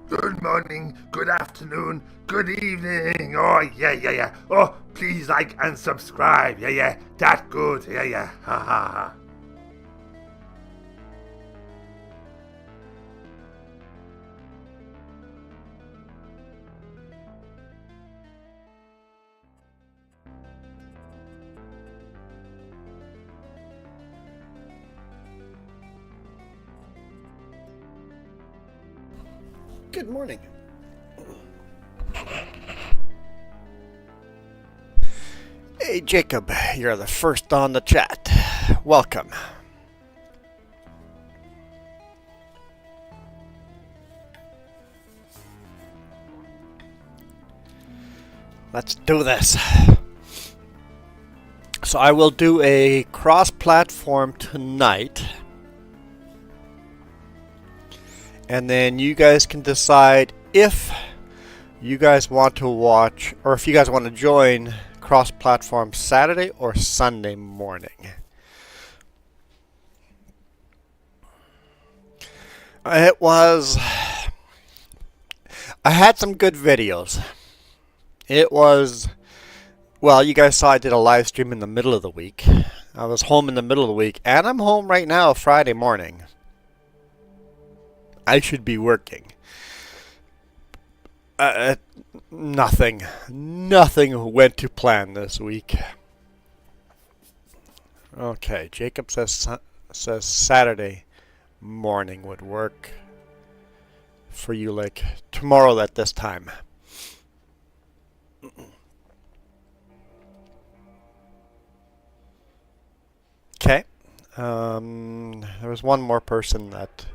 Good morning, good afternoon, good evening. Oh, yeah. Oh, please like and subscribe. Yeah. That good. Yeah. Ha ha ha. Good morning. Hey Jacob, you're the first on the chat. Welcome. Let's do this. So I will do a cross-platform tonight. And then you guys can decide if you guys want to watch, or if you guys want to join cross-platform Saturday or Sunday morning. I had some good videos. Well, you guys saw I did a live stream in the middle of the week. I was home in the middle of the week, and I'm home right now Friday morning. I should be working. Nothing went to plan this week. Okay, Jacob says Saturday morning would work for you, like tomorrow at this time. Okay. There was one more person that.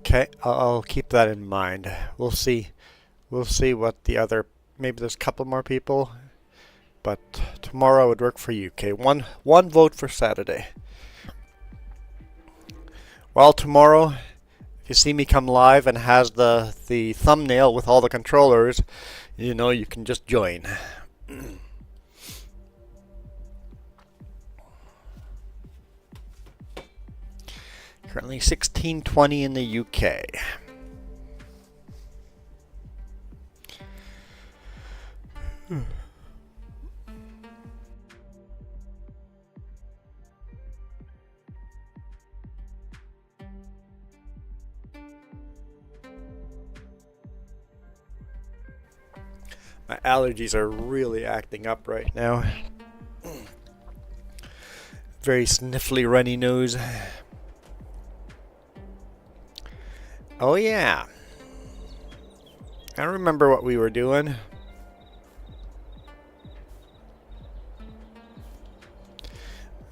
Okay, I'll keep that in mind. We'll see what the other. Maybe there's a couple more people, but tomorrow would work for you. Okay, one vote for Saturday. Well, tomorrow, if you see me come live and has the thumbnail with all the controllers, you know you can just join. Currently 16:20 in the UK. My allergies are really acting up right now. Very sniffly, runny nose. Oh yeah. I remember what we were doing.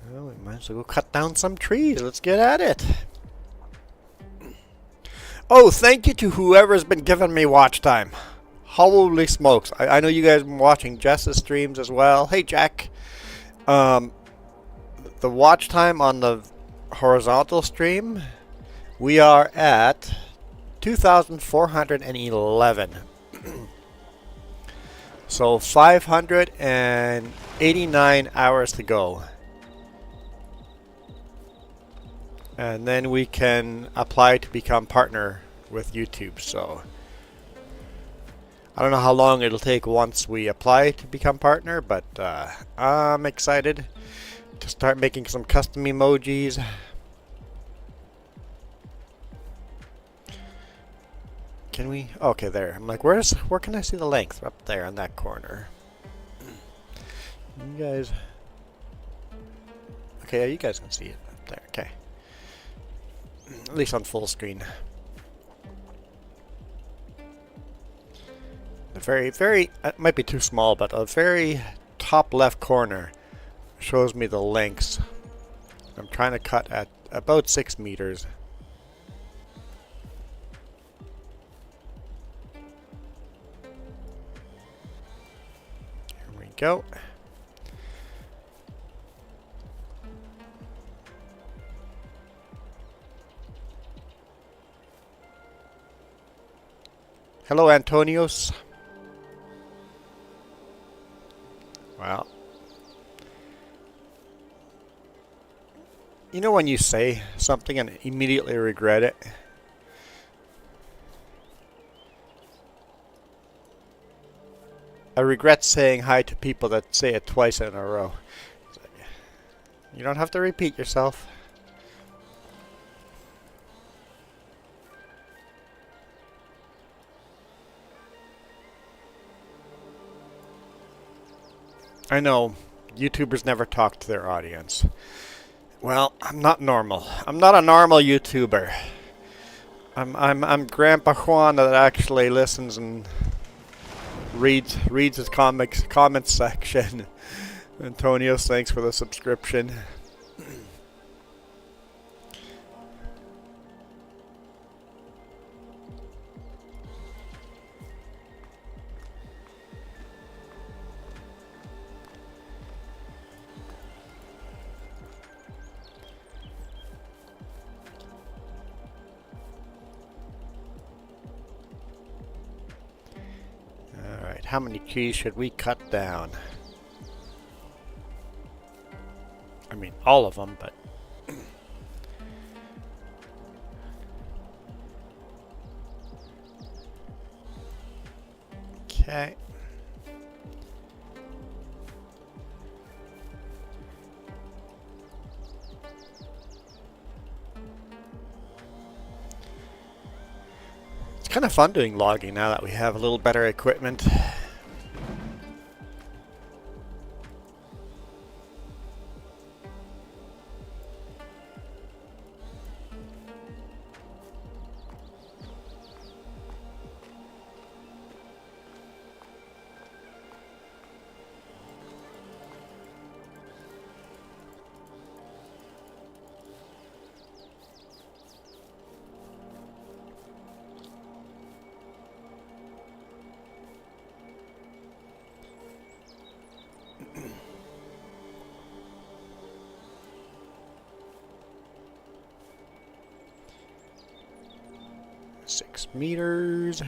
Well, we might as well go cut down some trees. Let's get at it. Oh, thank you to whoever's been giving me watch time. Holy smokes. I know you guys have been watching Jess's streams as well. Hey, Jack. The watch time on the horizontal stream, we are at 2,411. So 589 hours to go. And then we can apply to become partner with YouTube. So I don't know how long it'll take once we apply to become partner, but I'm excited to start making some custom emojis. Can we? Okay, there. I'm like, where can I see the length? Up there in that corner. You guys. Okay, yeah, you guys can see it up there. Okay. At least on full screen. The very, it might be too small, but a very top left corner shows me the lengths. I'm trying to cut at about 6 meters. Here we go. Hello, Antonios. Well, you know when you say something and immediately regret it? I regret saying hi to people that say it twice in a row. You don't have to repeat yourself. I know YouTubers never talk to their audience. Well, I'm not normal. I'm not a normal YouTuber. I'm Grandpa Juan that actually listens and reads his comments section. Antonio, thanks for the subscription. Alright, how many trees should we cut down? I mean, all of them, but... Okay. It's kind of fun doing logging now that we have a little better equipment. Six meters.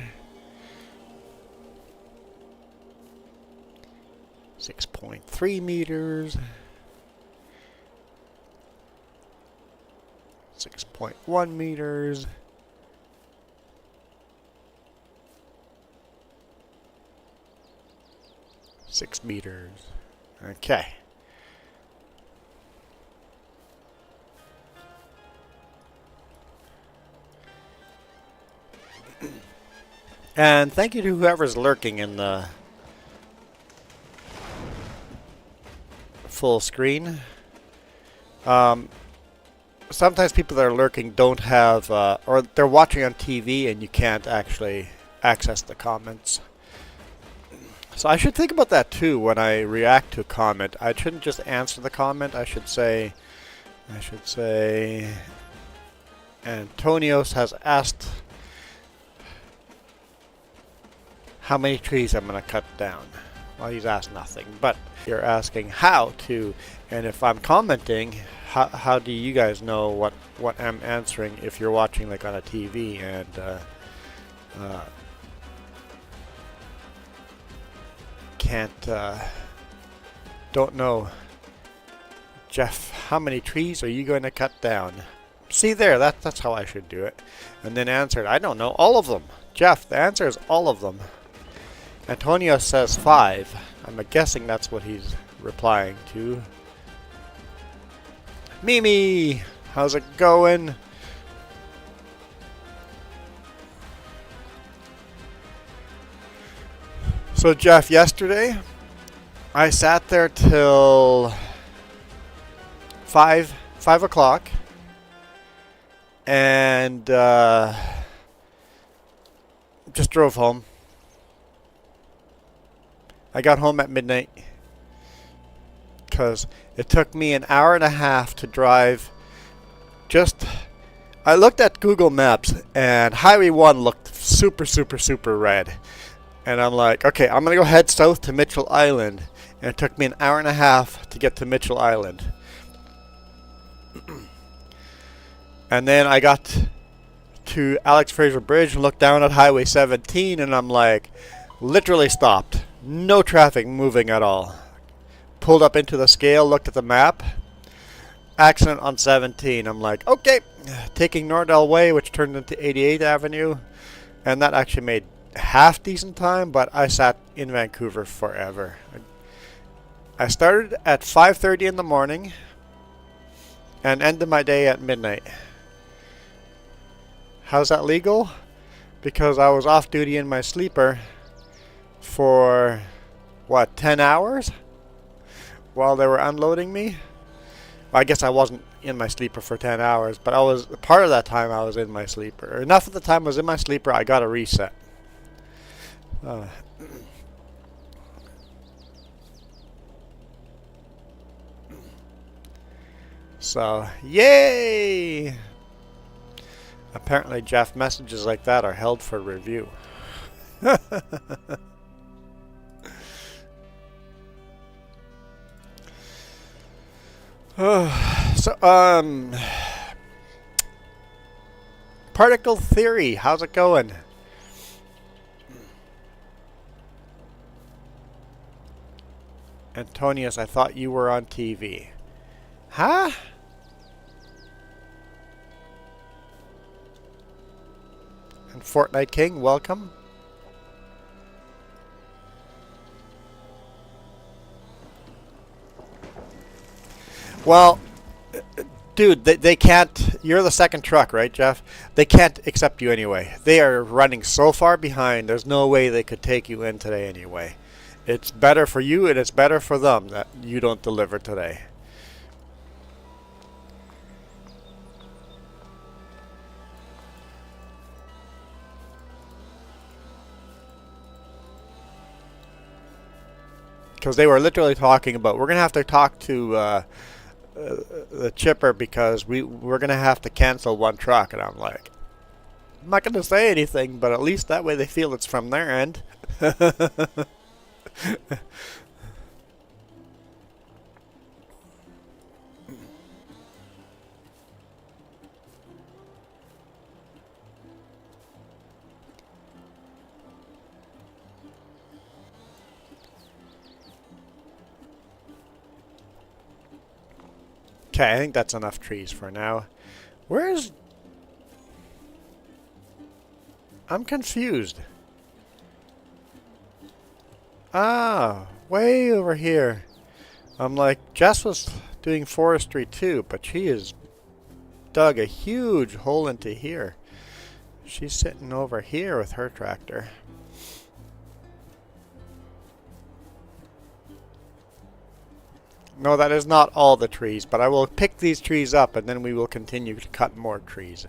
6.3 meters. 6.1 meters. 6 meters. Okay. And thank you to whoever's lurking in the full screen. Sometimes people that are lurking don't have, or they're watching on TV and you can't actually access the comments. So I should think about that too when I react to a comment. I shouldn't just answer the comment. I should say, Antonios has asked how many trees I'm going to cut down. Well, he's asked nothing, but you're asking how to, and if I'm commenting, how do you guys know what I'm answering if you're watching like on a TV and don't know, Jeff, how many trees are you going to cut down? See there, that's how I should do it. And then answered, I don't know, all of them. Jeff, the answer is all of them. Antonio says 5. I'm guessing that's what he's replying to. Mimi, how's it going? So Jeff, yesterday I sat there till 5 o'clock and just drove home. I got home at midnight because it took me an hour and a half to drive. I looked at Google Maps and Highway 1 looked super red. And I'm like, okay, I'm going to go head south to Mitchell Island. And it took me an hour and a half to get to Mitchell Island. And then I got to Alex Fraser Bridge and looked down at Highway 17 and I'm like, literally stopped. No traffic moving at all. Pulled up into the scale, looked at the map. Accident on 17. I'm like, okay, taking Nordell Way, which turned into 88th Avenue. And that actually made half decent time, but I sat in Vancouver forever. I started at 5:30 in the morning and ended my day at midnight. How's that legal? Because I was off duty in my sleeper for, what, 10 hours? While they were unloading me? Well, I guess I wasn't in my sleeper for 10 hours, but I was, part of that time I was in my sleeper. Enough of the time I was in my sleeper, I got a reset. So, yay! Apparently, Jeff, messages like that are held for review. So, particle theory, how's it going? Antonius, I thought you were on TV. Huh? And Fortnite King, welcome. Well, dude, they can't. You're the second truck, right, Jeff? They can't accept you anyway. They are running so far behind. There's no way they could take you in today anyway. It's better for you and it's better for them that you don't deliver today. Because they were literally talking about, we're going to have to talk to the chipper because we're going to have to cancel one truck. And I'm like, I'm not going to say anything, but at least that way they feel it's from their end. Okay, I think that's enough trees for now. Where's... I'm confused. Ah, way over here. I'm like, Jess was doing forestry too, but she has dug a huge hole into here. She's sitting over here with her tractor. No, that is not all the trees, but I will pick these trees up and then we will continue to cut more trees.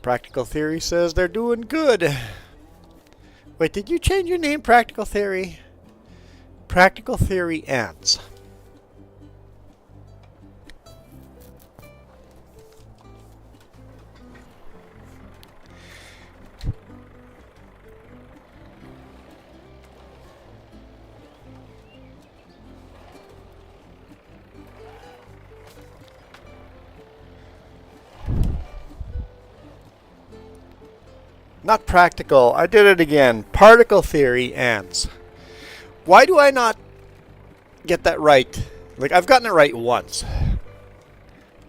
Practical Theory says they're doing good. Wait, did you change your name, Practical Theory? Practical Theory Ants. Not practical. I did it again. Particle Theory Ants. Why do I not get that right? Like, I've gotten it right once.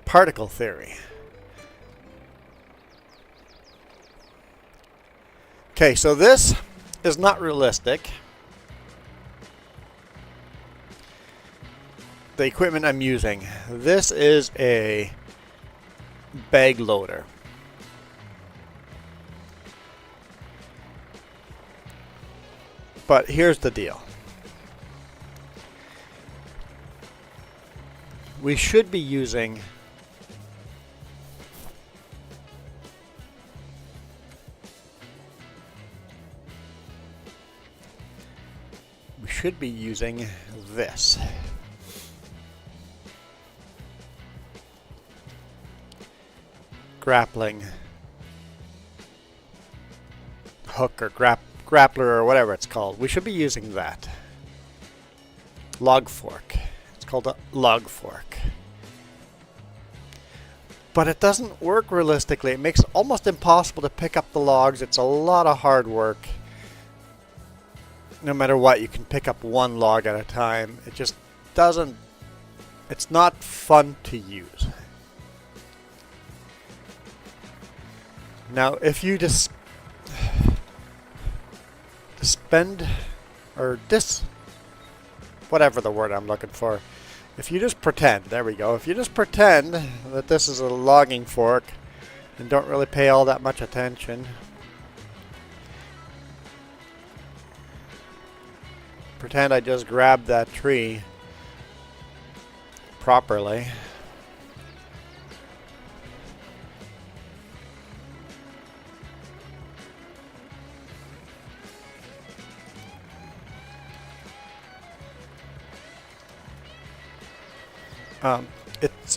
Particle Theory. Okay, so this is not realistic. The equipment I'm using. This is a bag loader. But here's the deal. We should be using this. Grappling hook or grappler or whatever it's called. We should be using that. Log fork. It's called a log fork. But it doesn't work realistically. It makes it almost impossible to pick up the logs. It's a lot of hard work. No matter what, you can pick up one log at a time. It just doesn't... It's not fun to use. Now, if you just... spend, or whatever the word I'm looking for. If you just pretend, there we go, if you just pretend that this is a logging fork and don't really pay all that much attention, pretend I just grabbed that tree properly.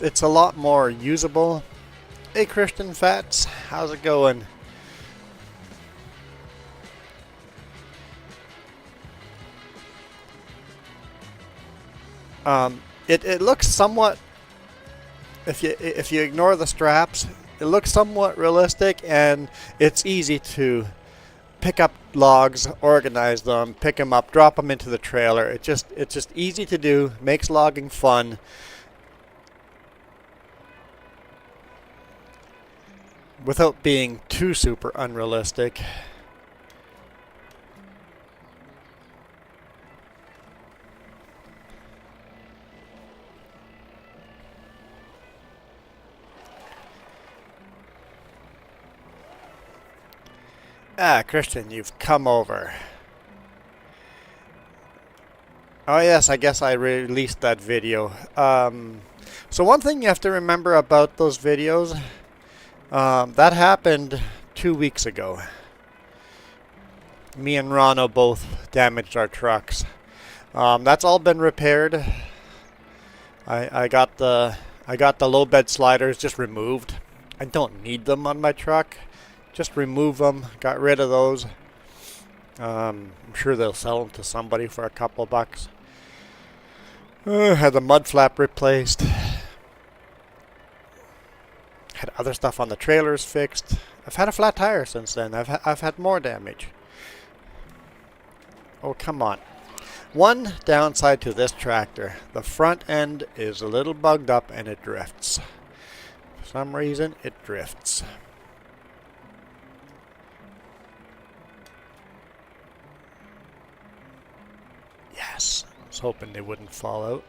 It's a lot more usable. Hey Christian Fats, how's it going? It looks somewhat, if you ignore the straps, it looks somewhat realistic, and it's easy to pick up logs, organize them, pick them up, drop them into the trailer. It's just easy to do, makes logging fun. Without being too super unrealistic. Ah, Christian, you've come over. Oh yes, I guess I released that video. So one thing you have to remember about those videos, that happened 2 weeks ago. Me and Rano both damaged our trucks. That's all been repaired. I got the low bed sliders just removed. I don't need them on my truck. Just remove them. Got rid of those. I'm sure they'll sell them to somebody for a couple bucks. Had the mud flap replaced. Had other stuff on the trailers fixed. I've had a flat tire since then. I've had more damage. Oh, come on. One downside to this tractor. The front end is a little bugged up and it drifts. For some reason, it drifts. Yes. I was hoping they wouldn't fall out.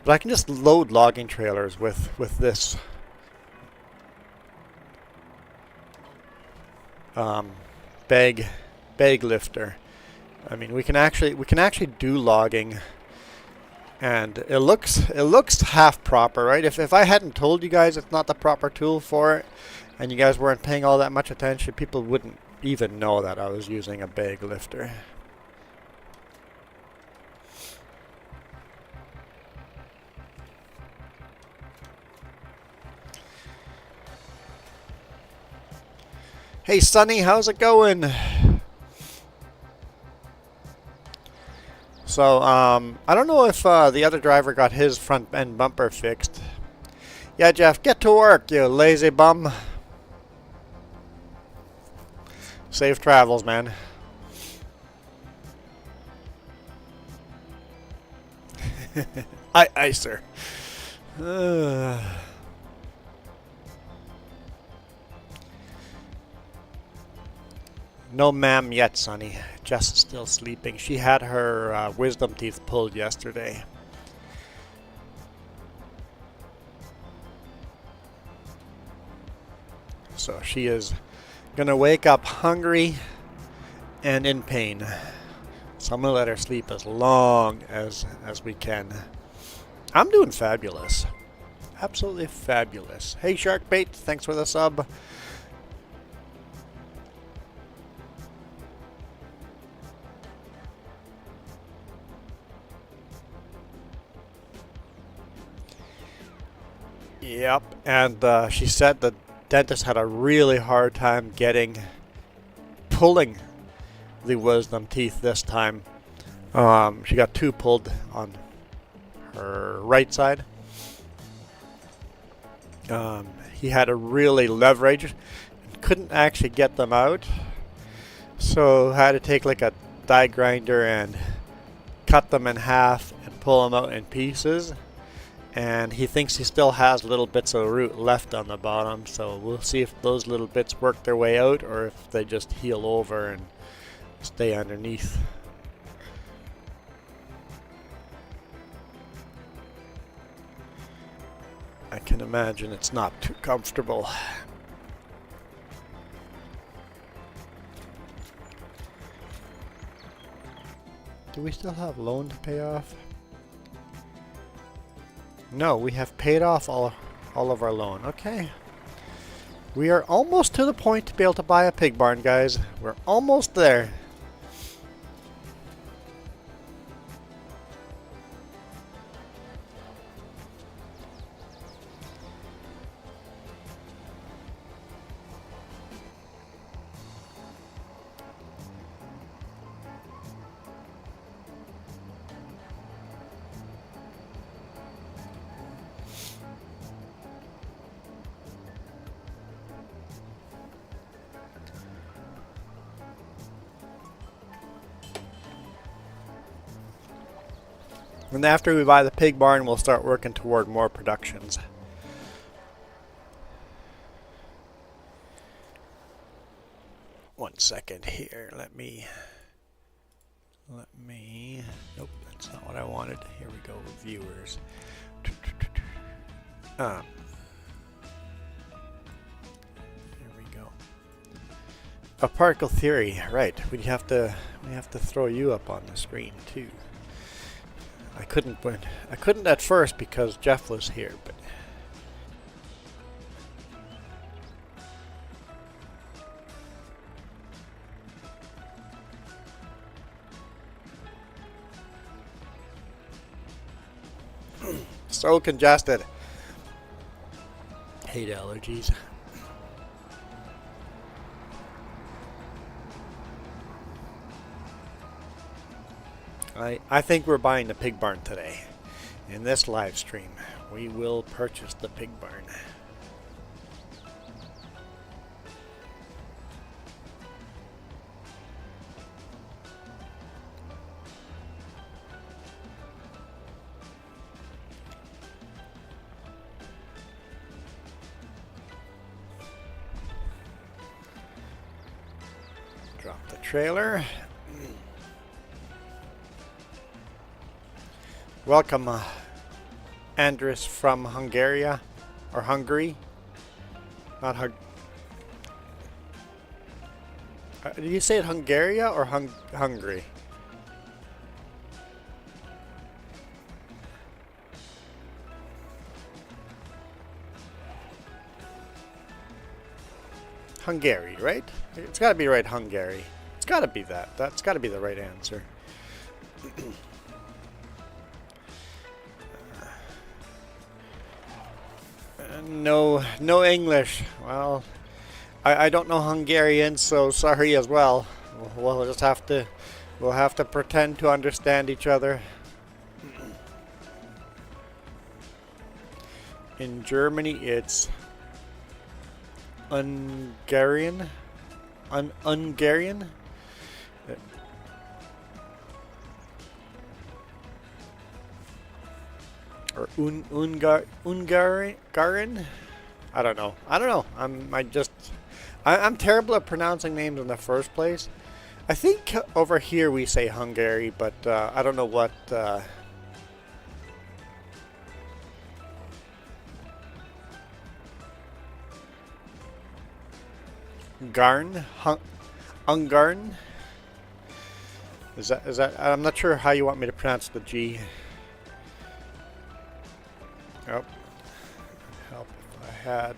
But I can just load logging trailers with this bag lifter. I mean, we can actually do logging, and it looks half proper, right? If I hadn't told you guys it's not the proper tool for it, and you guys weren't paying all that much attention, people wouldn't even know that I was using a bag lifter. Hey Sonny, how's it going? So, I don't know if the other driver got his front end bumper fixed. Yeah, Jeff, get to work, you lazy bum. Safe travels, man. Aye, sir. No ma'am yet, Sonny. Jess is still sleeping. She had her wisdom teeth pulled yesterday. So she is gonna wake up hungry and in pain. So I'm gonna let her sleep as long as we can. I'm doing fabulous. Absolutely fabulous. Hey Sharkbait, thanks for the sub. Yep, and she said the dentist had a really hard time pulling the wisdom teeth this time. She got 2 pulled on her right side. He had to really leverage and couldn't actually get them out, so had to take like a die grinder and cut them in half and pull them out in pieces. And he thinks he still has little bits of root left on the bottom, so we'll see if those little bits work their way out or if they just heal over and stay underneath. I can imagine it's not too comfortable. Do we still have loan to pay off? No, we have paid off all of our loan. Okay. We are almost to the point to be able to buy a pig barn, guys. We're almost there. And after we buy the pig barn, we'll start working toward more productions. One second here. Let me. Nope, that's not what I wanted. Here we go, viewers. There we go. A particle theory, right? We have to throw you up on the screen too. I couldn't at first because Jeff was here, but so congested. Hate allergies. I think we're buying the pig barn today. In this live stream, we will purchase the pig barn. Drop the trailer. Welcome, Andres from Hungary, or Hungary. Not did you say it Hungary or Hungary? Hungary, right? It's got to be right, Hungary. It's got to be that. That's got to be the right answer. No English. Well, I don't know Hungarian, so sorry as well. We'll just have to pretend to understand each other. In Germany, it's Hungarian. Hungarian. Or Ungarin? I don't know. I'm terrible at pronouncing names in the first place. I think over here we say Hungary, but I don't know what. Ungarn? Is that? I'm not sure how you want me to pronounce the G. Oh, help if I had.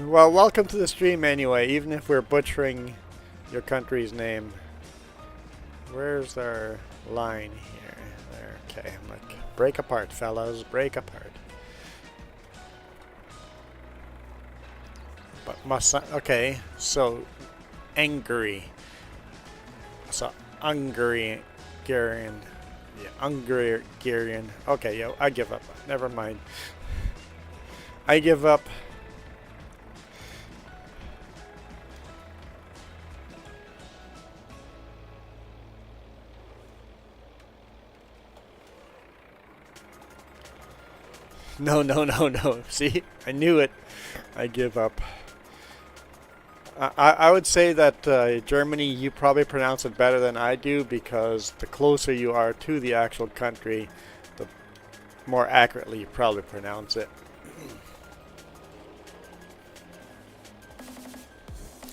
Well, welcome to the stream anyway, even if we're butchering your country's name. Where's our line here? There, okay. I'm like, break apart, fellas, break apart. But must, okay, so angry. So Hungarian. Yeah, Hungarian. Okay, yo, I give up. Never mind. I give up. No, no, no, no. See? I knew it. I give up. I would say that Germany, you probably pronounce it better than I do, because the closer you are to the actual country, the more accurately you probably pronounce it.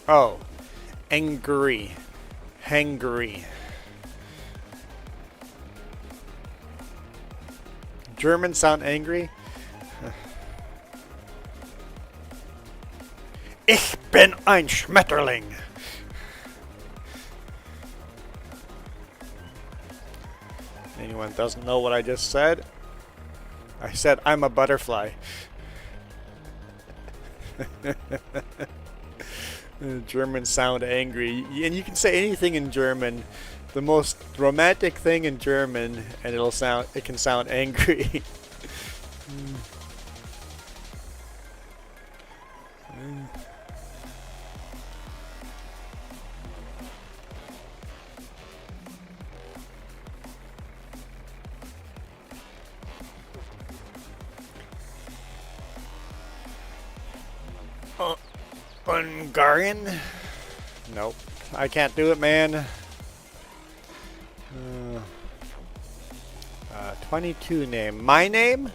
Oh, angry. Hangry. Germans sound angry? Ich bin ein Schmetterling. Anyone doesn't know what I just said? I said I'm a butterfly. Germans sound angry, and you can say anything in German, the most romantic thing in German, and it can sound angry. Hungarian? Nope. I can't do it, man. 22 name. My name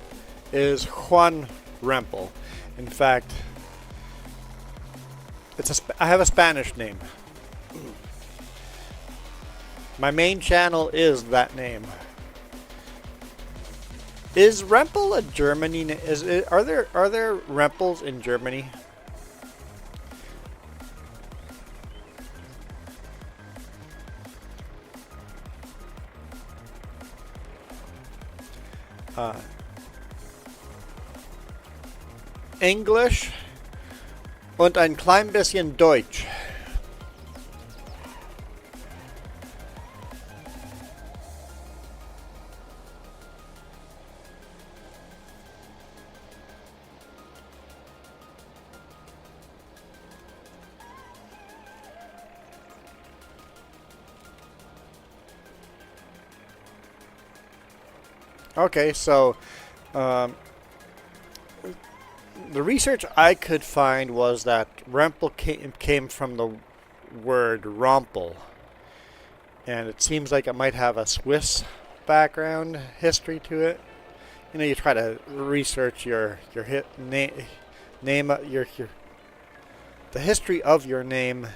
is Juan Rempel. In fact, I have a Spanish name. My main channel is that name. Is Rempel a Germany? Are there Rempels in Germany? Englisch und ein klein bisschen Deutsch. Okay, so the research I could find was that Rempel came from the word Rompel, and it seems like it might have a Swiss background history to it. You know, you try to research the history of your name.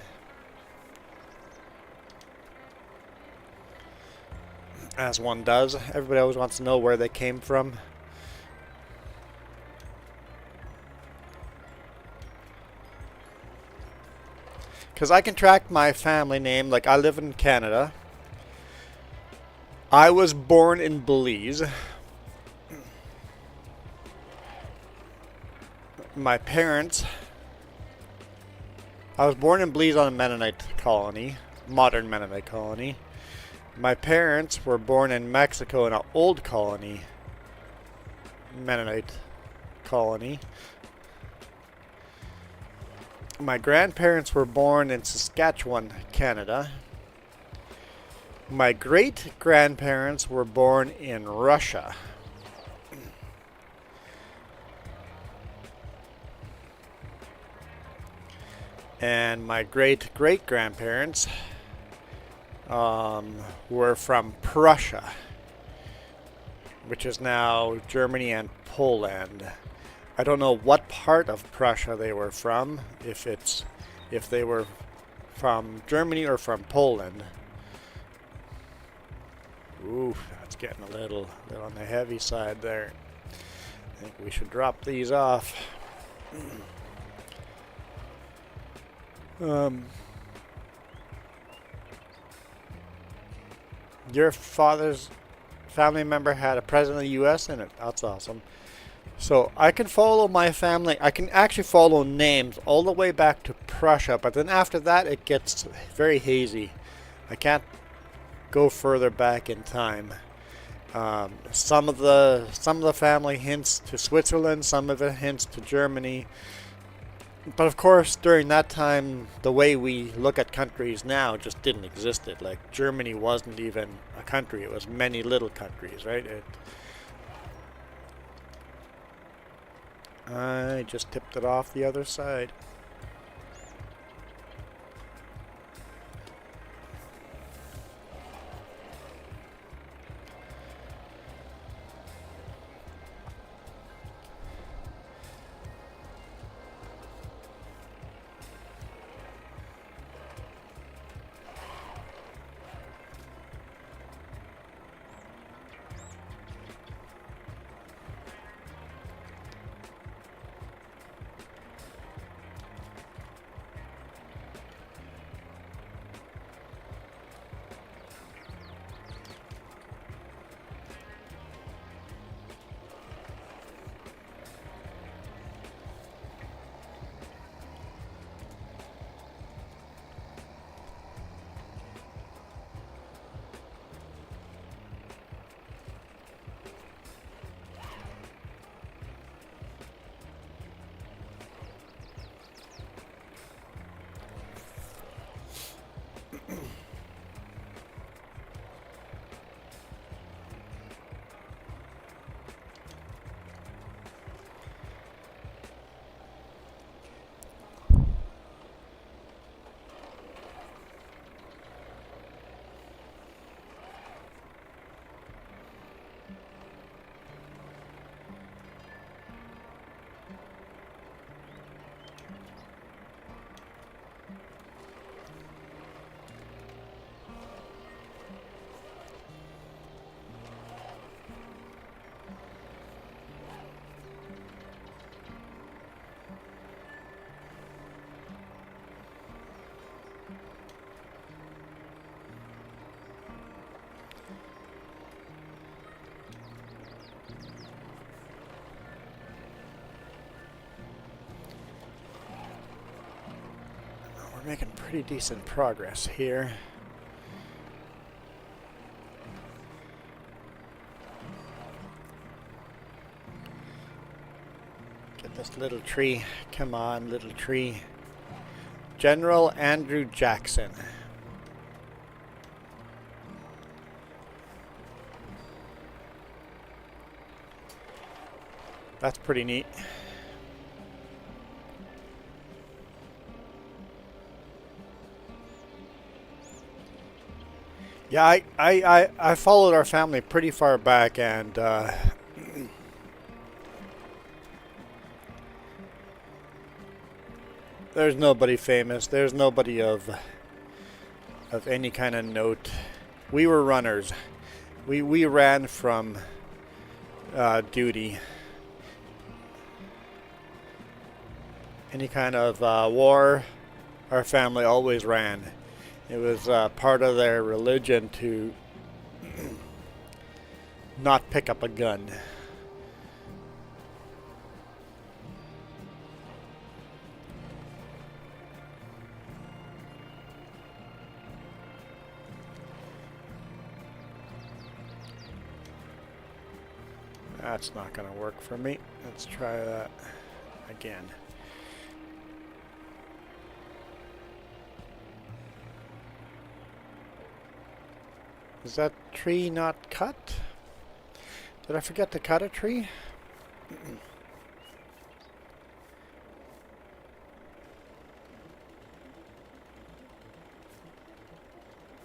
As one does. Everybody always wants to know where they came from. Because I can track my family name. Like, I live in Canada. I was born in Belize. My parents... I was born in Belize on a Mennonite colony. Modern Mennonite colony. My parents were born in Mexico in an old colony, Mennonite colony. My grandparents were born in Saskatchewan, Canada. My great-grandparents were born in Russia. And my great-great-grandparents were from Prussia, which is now Germany and Poland. I don't know what part of Prussia they were from, if they were from Germany or from Poland. Ooh, that's getting a little on the heavy side there. I think we should drop these off. Your father's family member had a president of the U.S. in it. That's awesome. So I can follow my family. I can actually follow names all the way back to Prussia, but then after that it gets very hazy. I can't go further back in time. Some of the family hints to Switzerland. Some of it hints to Germany. But of course, during that time, the way we look at countries now just didn't exist. Like, Germany wasn't even a country. It was many little countries, right? I just tipped it off the other side. We're making pretty decent progress here. Get this little tree. Come on, little tree. General Andrew Jackson. That's pretty neat. Yeah, I followed our family pretty far back, and there's nobody famous. There's nobody of any kind of note. We were runners. We ran from duty. Any kind of war, our family always ran. It was part of their religion to not pick up a gun. That's not going to work for me. Let's try that again. Is that tree not cut? Did I forget to cut a tree?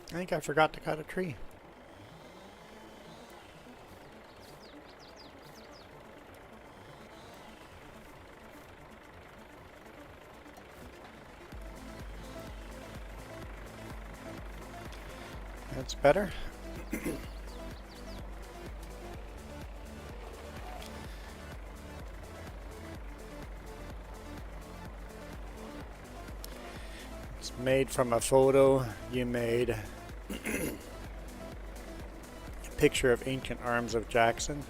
I think I forgot to cut a tree. That's better. It's made from a photo you made. A picture of ancient arms of Jackson.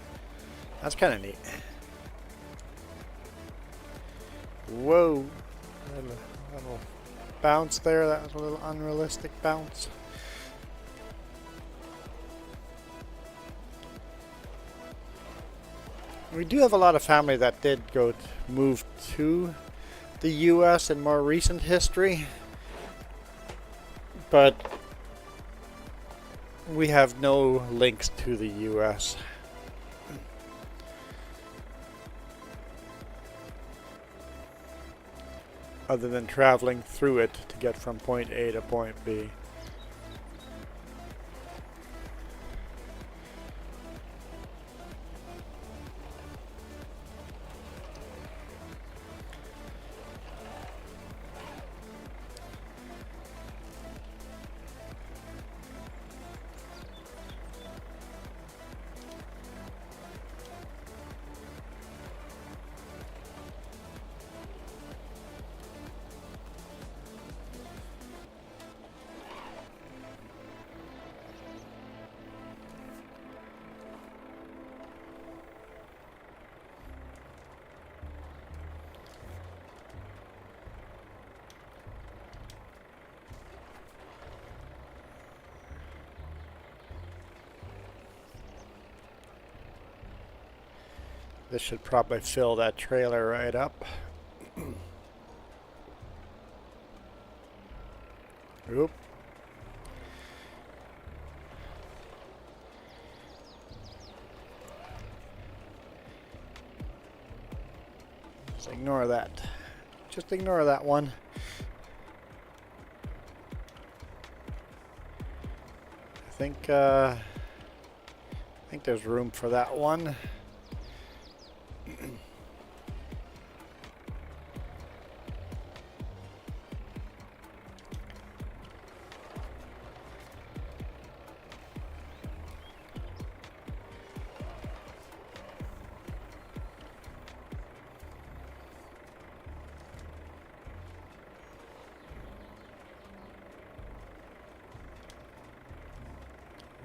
That's kind of neat. Whoa. Little bounce there. That was a little unrealistic bounce. We do have a lot of family that did move to the U.S. in more recent history, but we have no links to the U.S. other than traveling through it to get from point A to point B. This should probably fill that trailer right up. Oop. Just ignore that. Just ignore that one. I think there's room for that one.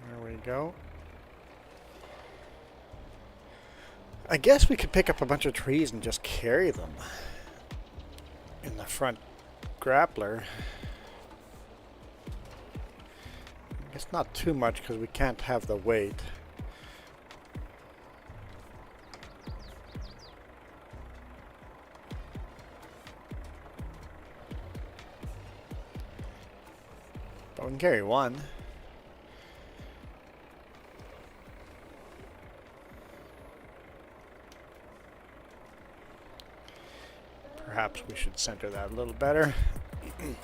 There we go. I guess we could pick up a bunch of trees and just carry them in the front grappler. It's not too much because we can't have the weight. But we can carry one. Perhaps we should center that a little better. Your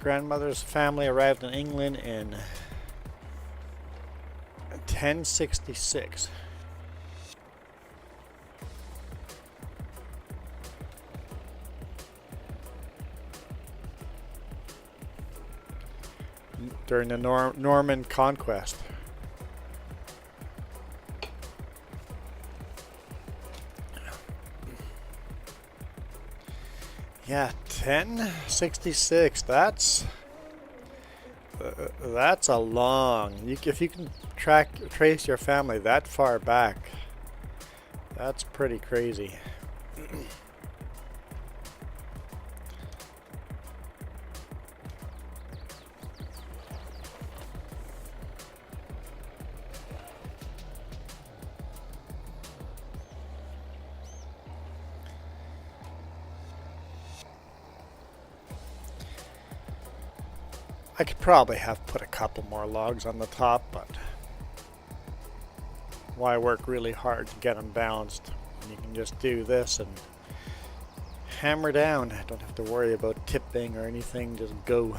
grandmother's family arrived in England in 1066. During the Norman conquest. Yeah, 1066. That's a long. If you can trace your family that far back, that's pretty crazy. I could probably have put a couple more logs on the top, but why work really hard to get them balanced when you can just do this and hammer down. I don't have to worry about tipping or anything, just go.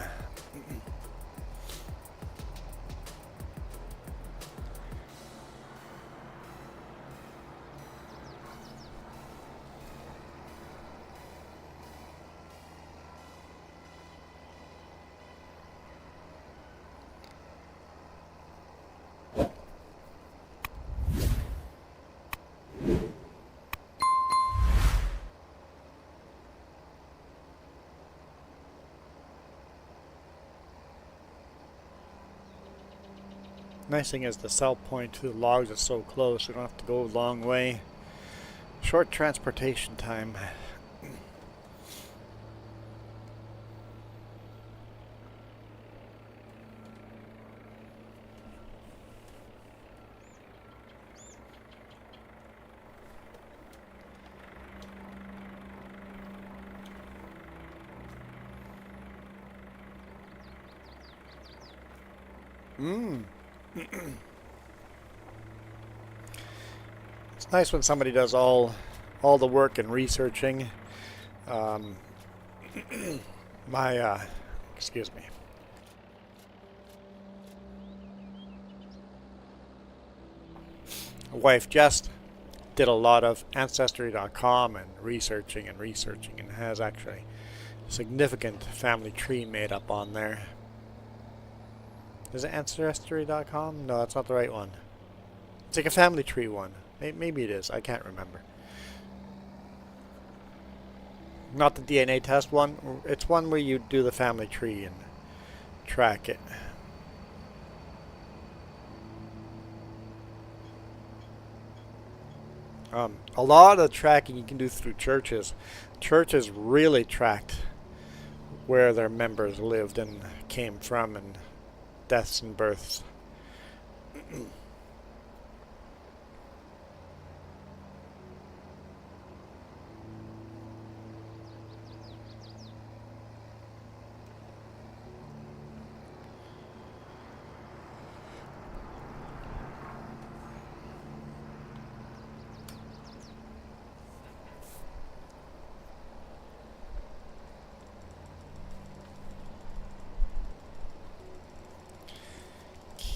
Nice thing is the sell point to the logs is so close, we don't have to go a long way. Short transportation time. Mm. It's nice when somebody does all the work and researching. Um, my excuse me. Wife just did a lot of Ancestry.com and researching and has actually a significant family tree made up on there. Is it Ancestry.com? No, that's not the right one. It's like a family tree one. Maybe it is. I can't remember. Not the DNA test one. It's one where you do the family tree and track it. A lot of the tracking you can do through churches. Churches really tracked where their members lived and came from, and deaths and births.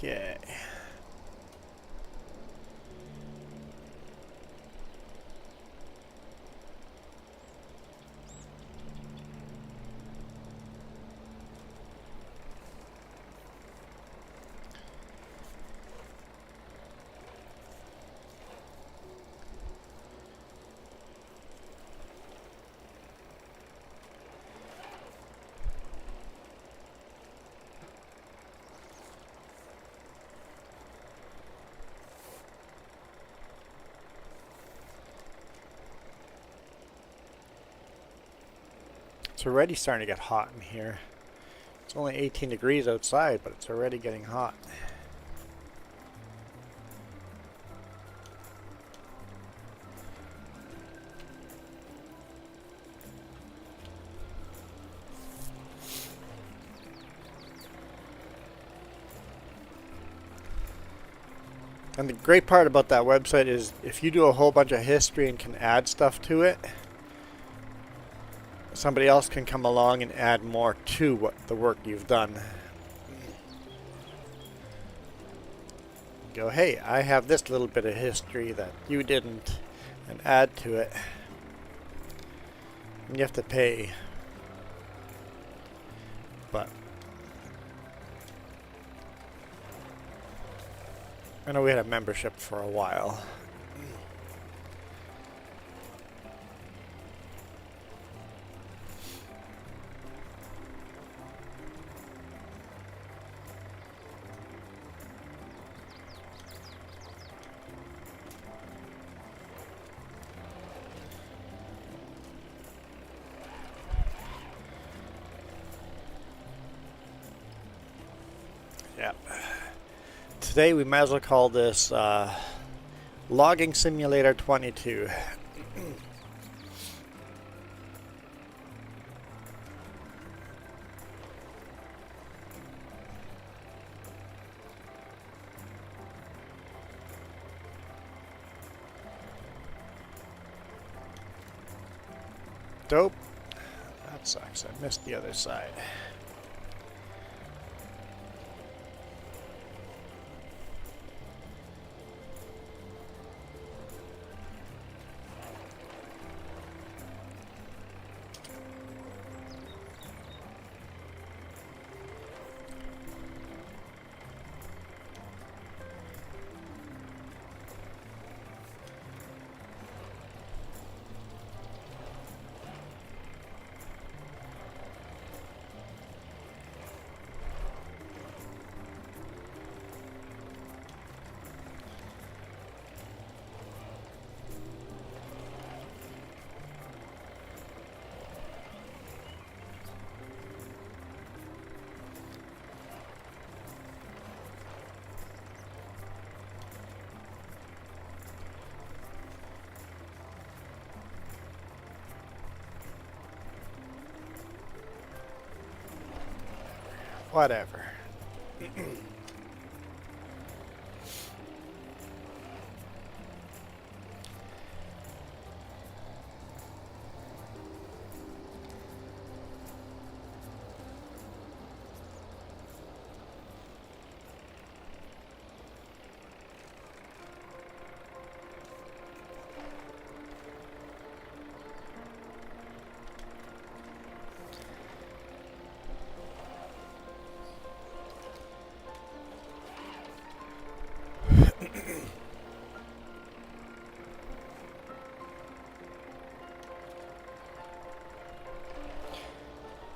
Okay. It's already starting to get hot in here. It's only 18 degrees outside, but it's already getting hot. And the great part about that website is if you do a whole bunch of history and can add stuff to it, somebody else can come along and add more to what the work you've done. Go, hey, I have this little bit of history that you didn't, and add to it. And you have to pay. But I know we had a membership for a while. Yep. Today we might as well call this Logging Simulator 22. Dope. That sucks. I missed the other side. Whatever.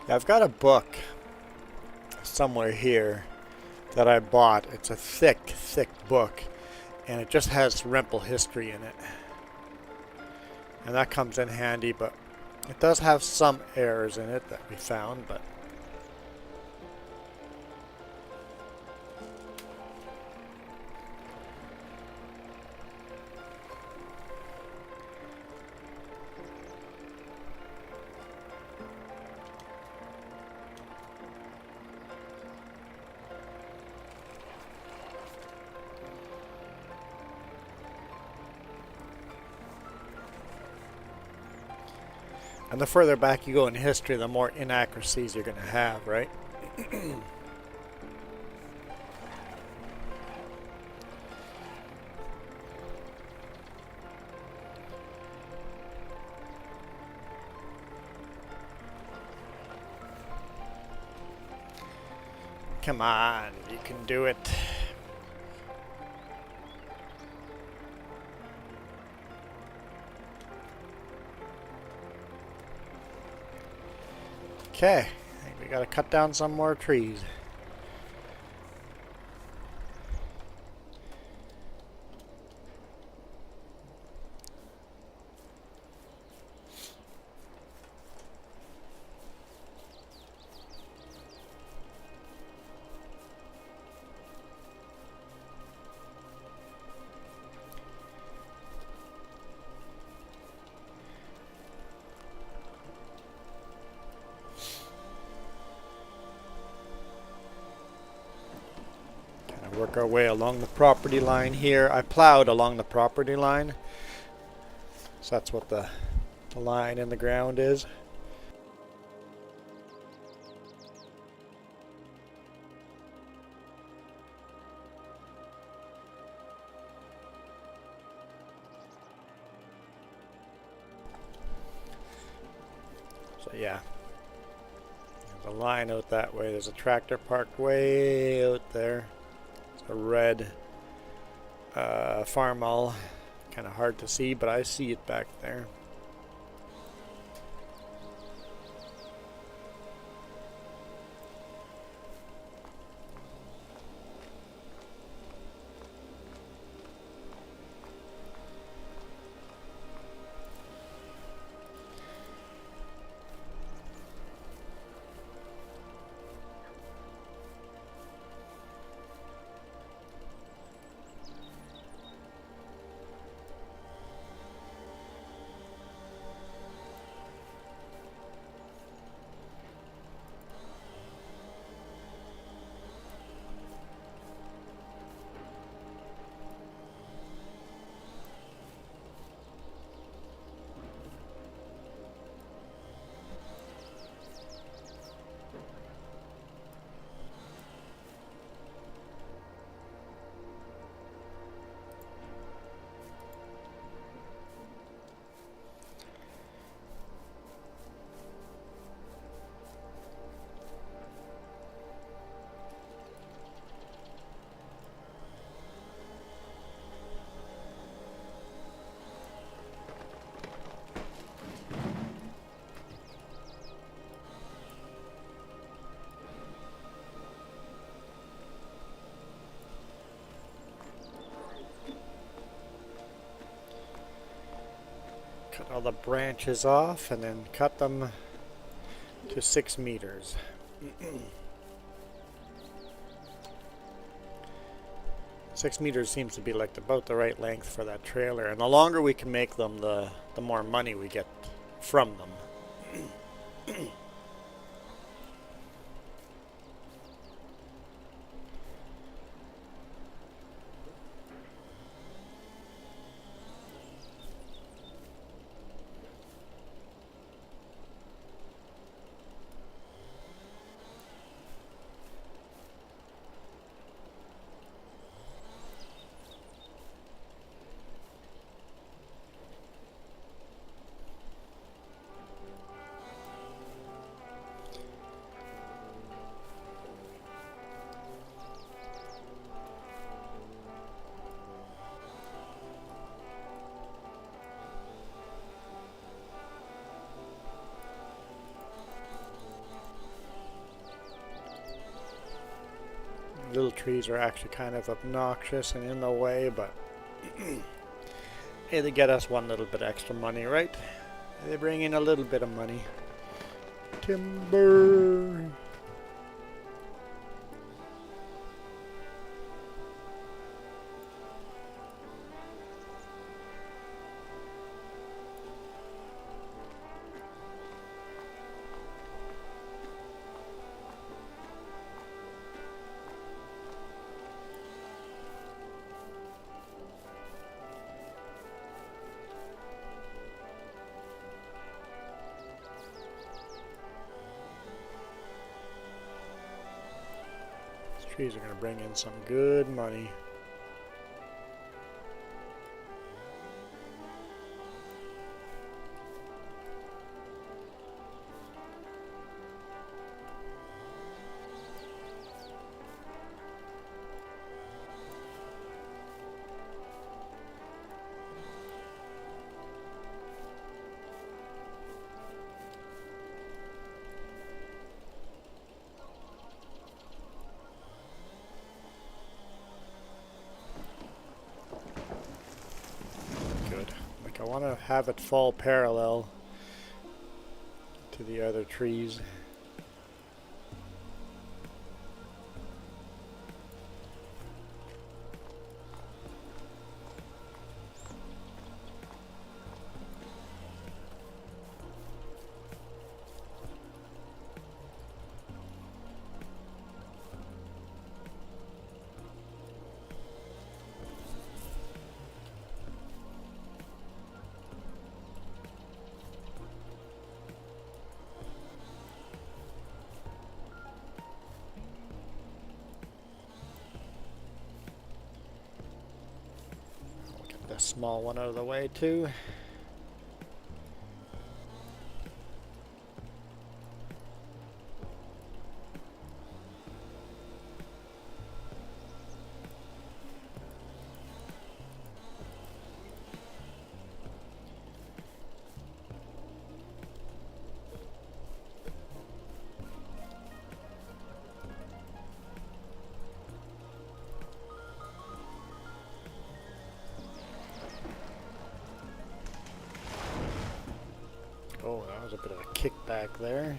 Yeah, I've got a book somewhere here that I bought. It's a thick, thick book, and it just has Rempel history in it. And that comes in handy, but it does have some errors in it that we found, but and the further back you go in history, the more inaccuracies you're going to have, right? Come on, you can do it. Okay, I think we gotta cut down some more trees. Work our way along the property line here. I plowed along the property line, so that's what the line in the ground is. So yeah, there's a line out that way. There's a tractor parked way out there. A red farmall, kind of hard to see, but I see it back there. Cut all the branches off and then cut them to 6 meters. 6 meters seems to be like about the right length for that trailer, and the longer we can make them, the more money we get from them. trees are actually kind of obnoxious and in the way, but hey, they get us one little bit extra money, right? They bring in a little bit of money. Timber. Trees are going to bring in some good money. I want to have it fall parallel to the other trees. The small one out of the way too. Oh, that was a bit of a kickback there.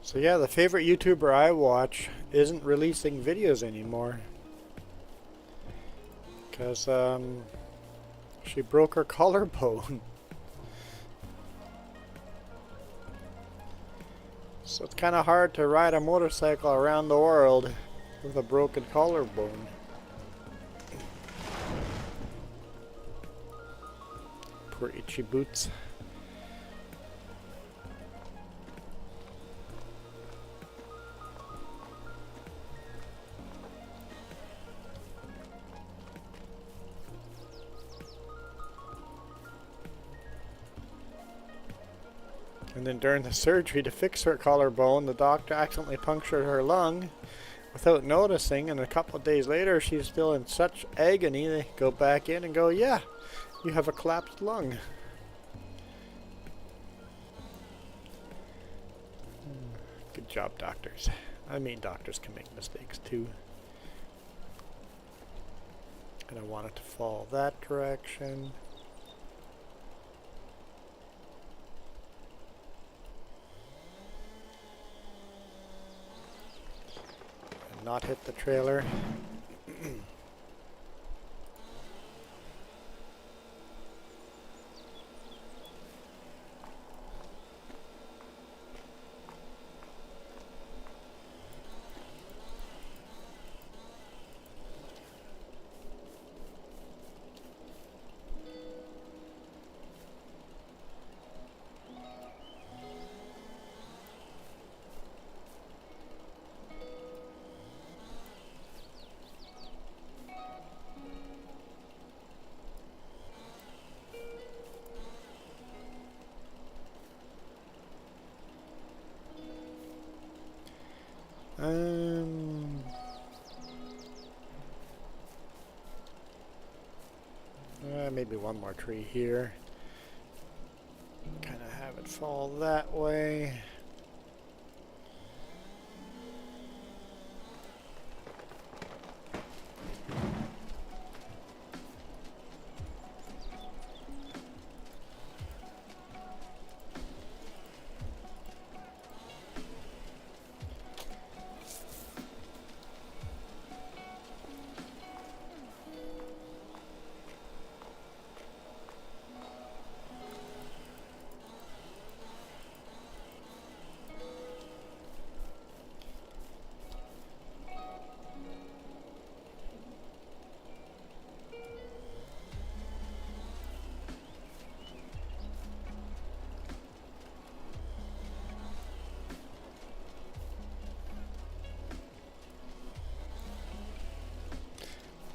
So yeah, the favorite YouTuber I watch isn't releasing videos anymore. Because she broke her collarbone. So it's kind of hard to ride a motorcycle around the world with a broken collarbone. Poor itchy boots. And then during the surgery to fix her collarbone, the doctor accidentally punctured her lung without noticing, and a couple of days later she's still in such agony, they go back in and go, yeah, you have a collapsed lung. Good job, doctors. I mean, doctors can make mistakes too. And I want it to fall that direction. Not hit the trailer. maybe one more tree here. Kind of have it fall that way.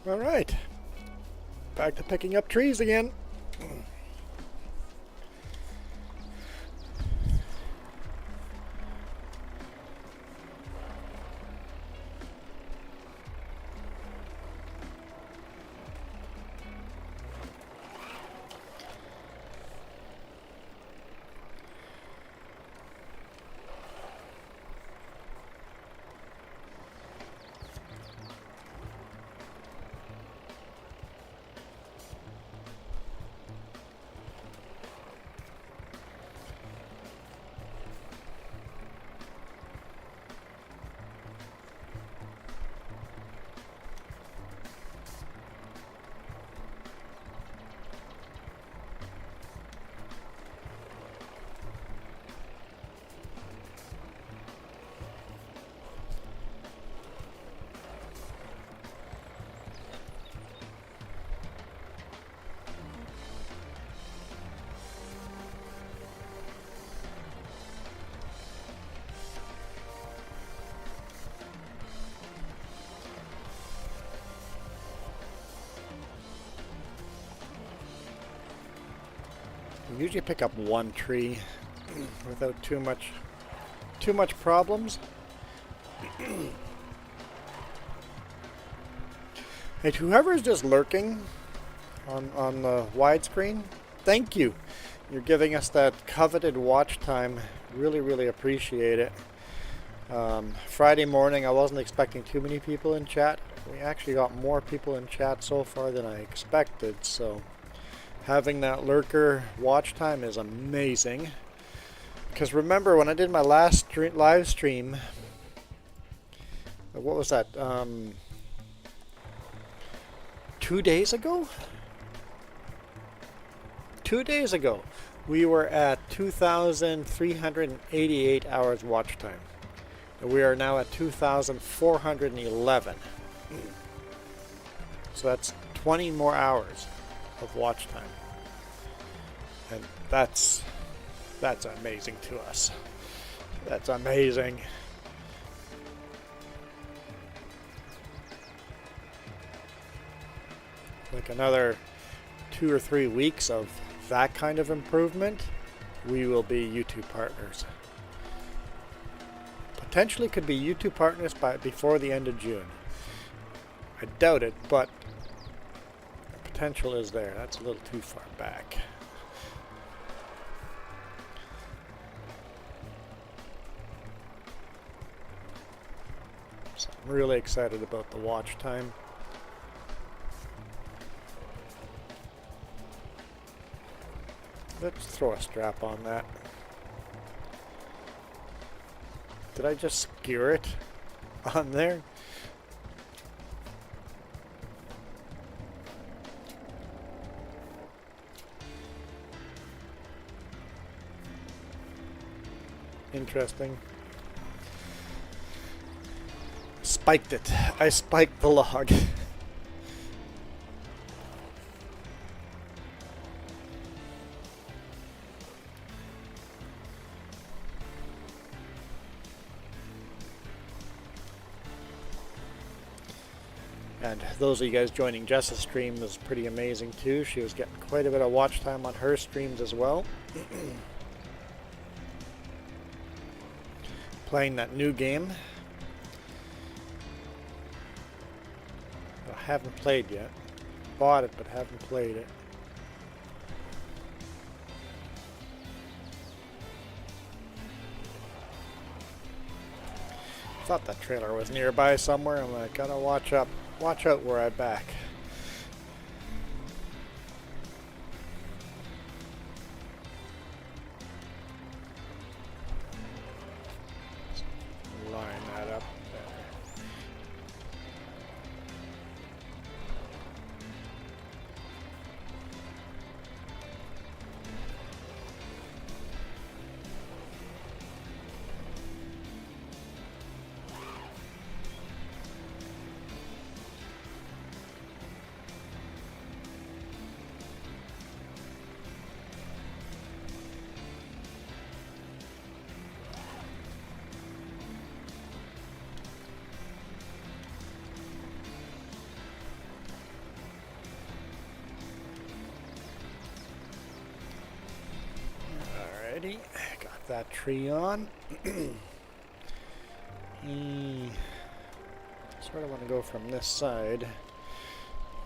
All right, back to picking up trees again. We usually pick up one tree without too much problems. Hey, whoever's just lurking on the widescreen, thank you. You're giving us that coveted watch time. Really appreciate it. Friday morning, I wasn't expecting too many people in chat. We actually got more people in chat so far than I expected, so having that lurker watch time is amazing. Because remember, when I did my last live stream, what was that? 2 days ago? 2 days ago, we were at 2,388 hours watch time. And we are now at 2,411. So that's 20 more hours of watch time, and that's amazing to us. That's amazing. Like another 2 or 3 weeks of that kind of improvement, we will be YouTube partners. Potentially could be YouTube partners before the end of June. I doubt it, but potential is there. That's a little too far back. So I'm really excited about the watch time. Let's throw a strap on that. Did I just skewer it on there? Interesting. Spiked it. I spiked the log. And those of you guys joining Jess's stream was pretty amazing too. She was getting quite a bit of watch time on her streams as well. Playing that new game. I haven't played yet. Bought it, but haven't played it. thought that trailer was nearby somewhere. I'm like, gotta watch out where I back. Line that up there. Alrighty, got that tree on. Sort of want to go from this side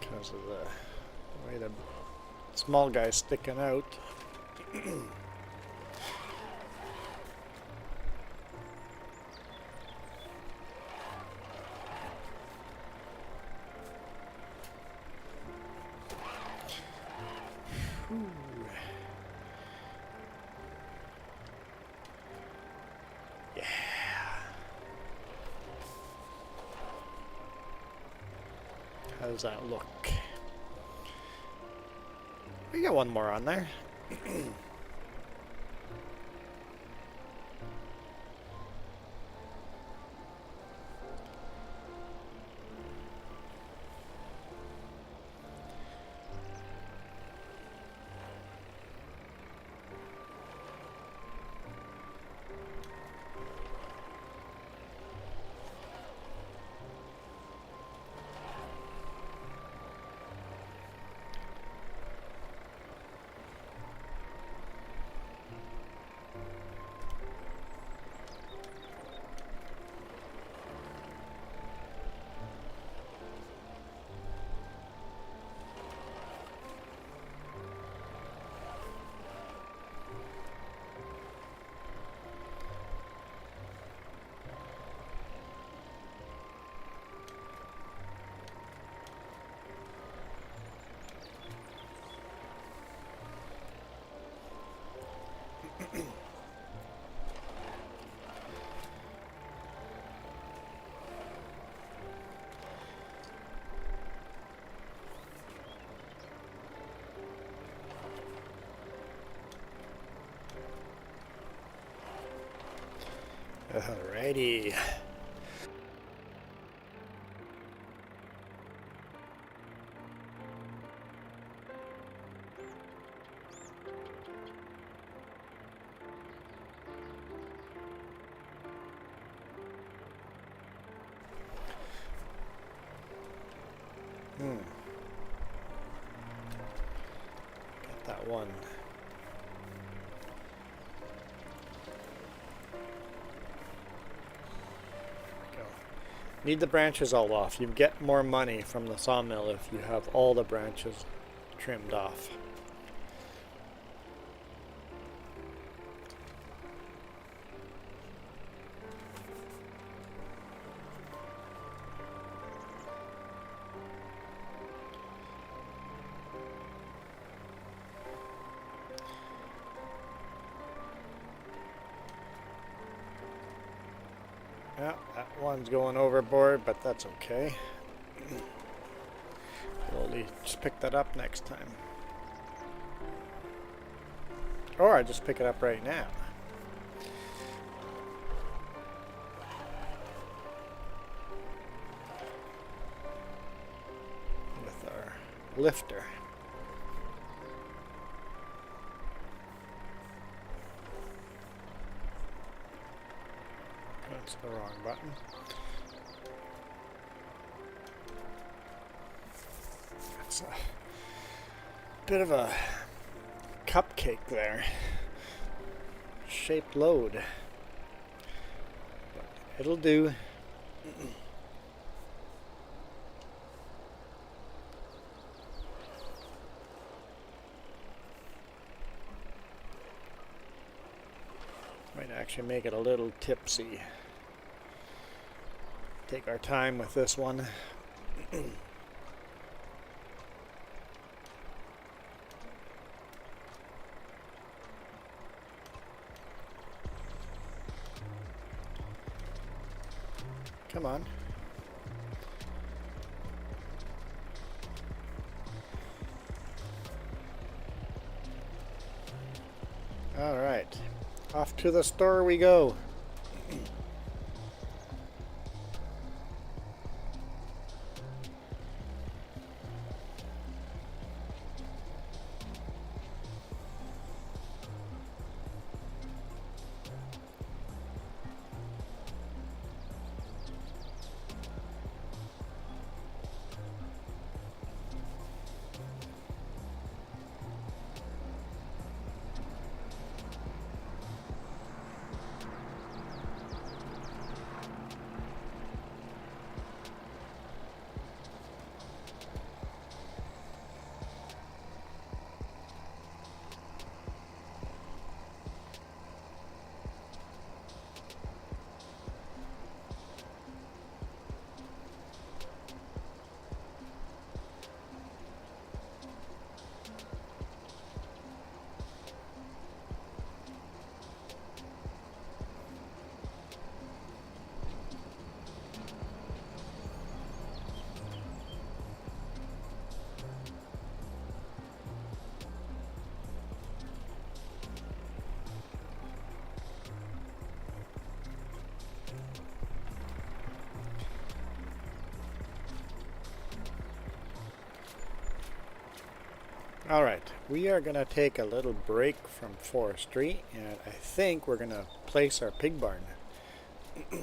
because of the way the small guy's sticking out. How does that look? We got one more on there. Alrighty. Get that one. Need the branches all off. You get more money from the sawmill if you have all the branches trimmed off. Yeah, that one's going overboard, but that's okay. We'll just pick that up next time. Or I just pick it up right now. With our lifter. That's the wrong button. That's a bit of a cupcake there. Shaped load. But it'll do. Might actually make it a little tipsy. take our time with this one. Come on. All right, off to the store we go. Alright, we are going to take a little break from forestry, and I think we're going to place our pig barn. I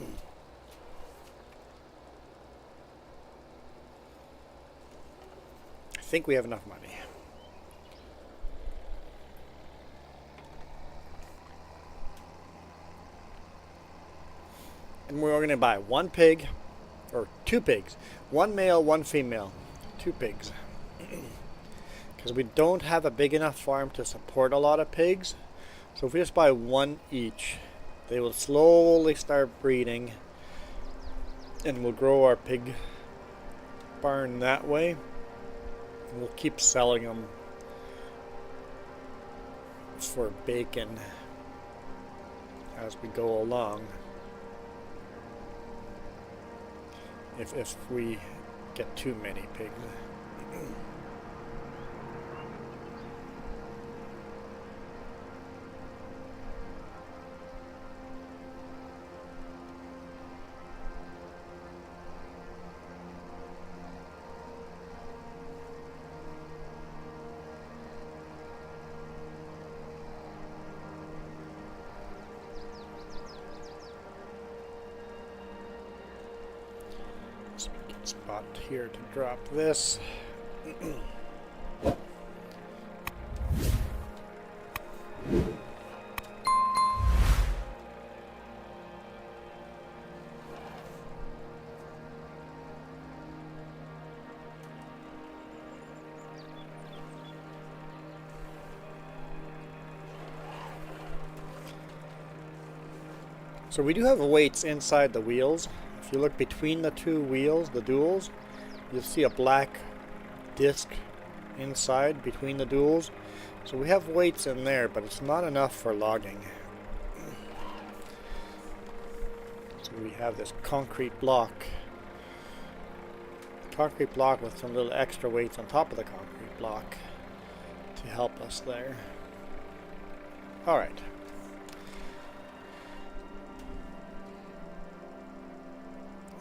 think we have enough money. And we're going to buy one pig, or two pigs. One male, one female. Two pigs. Because we don't have a big enough farm to support a lot of pigs. So if we just buy one each, they will slowly start breeding. And we'll grow our pig barn that way. And we'll keep selling them for bacon as we go along. If we get too many pigs. Spot here to drop this. So we do have weights inside the wheels. If you look between the two wheels, the duals, you'll see a black disc inside between the duals. So we have weights in there, but it's not enough for logging. So we have this concrete block with some little extra weights on top of the concrete block to help us there. Alright.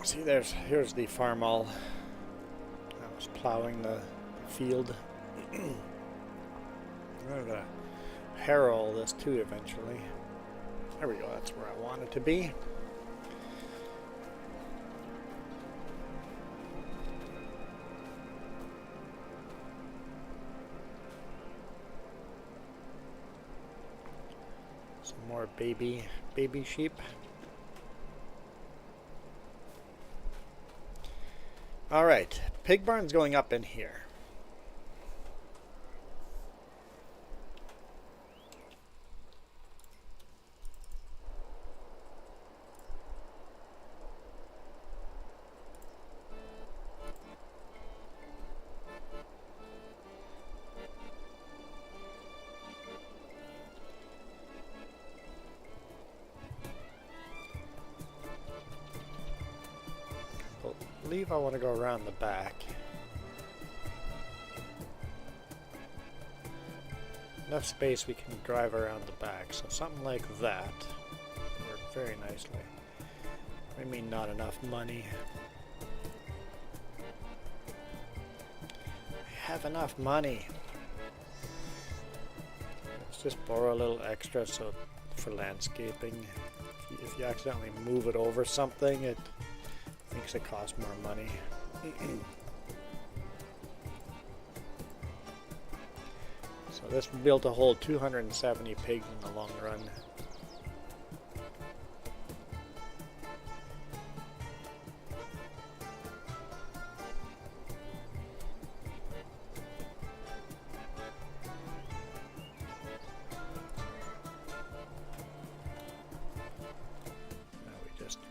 See, here's the farm all. I was plowing the field. I'm gonna harrow this too eventually. There we go, that's where I want it to be. Some more baby sheep. Alright, pig barn's going up in here. believe I want to go around the back. Enough space we can drive around the back, so something like that worked very nicely. I mean, not enough money. I have enough money. Let's just borrow a little extra so for landscaping. If you accidentally move it over something, it makes it cost more money. So this will be able to hold 270 pigs in the long run.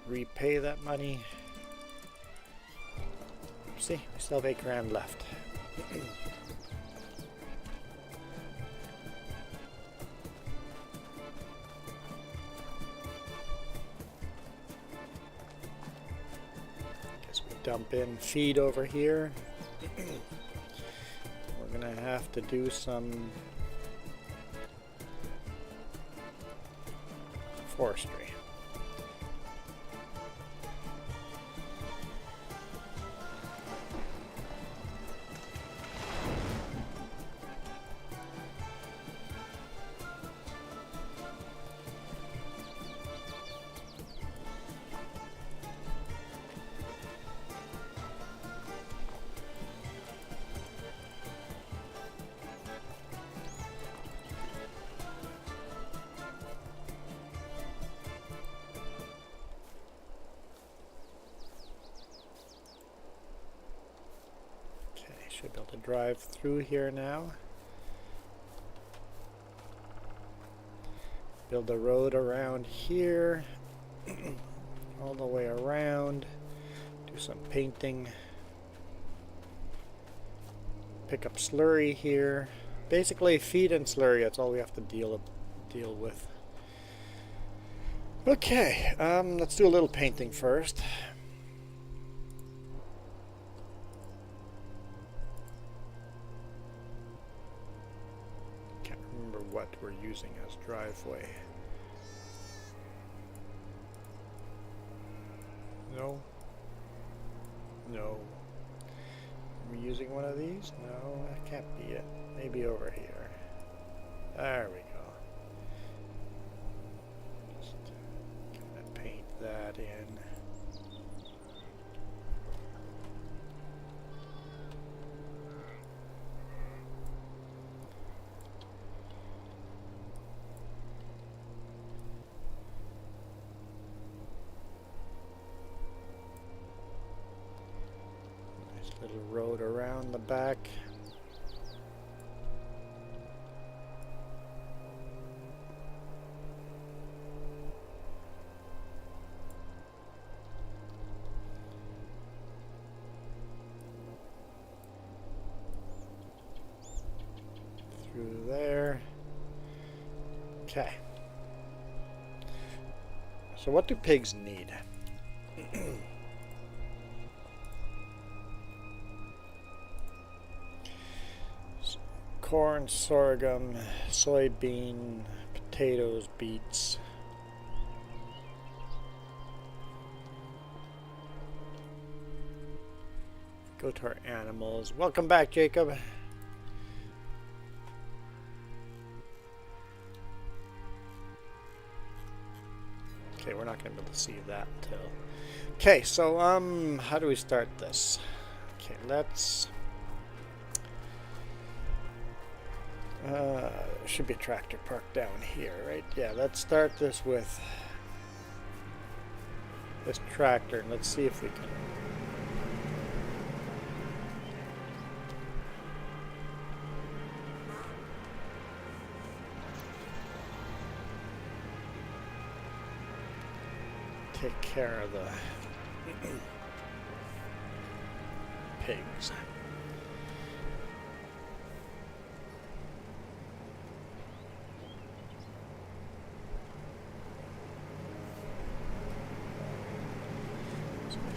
Repay that money. See, we still have $8 left. Guess we dump in feed over here. We're gonna have to do some forestry. Should be able to drive through here now. Build a road around here, all the way around. Do some painting. Pick up slurry here. Basically, feed and slurry. That's all we have to deal with. Okay, let's do a little painting first. What we're using as driveway. No. Are we using one of these? No, that can't be it. Maybe over here. There we go. Just gonna paint that in. Little road around the back. Through there. Okay. So what do pigs need? Corn, sorghum, soybean, potatoes, beets. Go to our animals. Welcome back, Jacob. Okay, we're not going to be able to see that until... Okay, so, how do we start this? Okay, let's... should be a tractor parked down here, right? Yeah, let's start this with this tractor and let's see if we can take care of the pigs.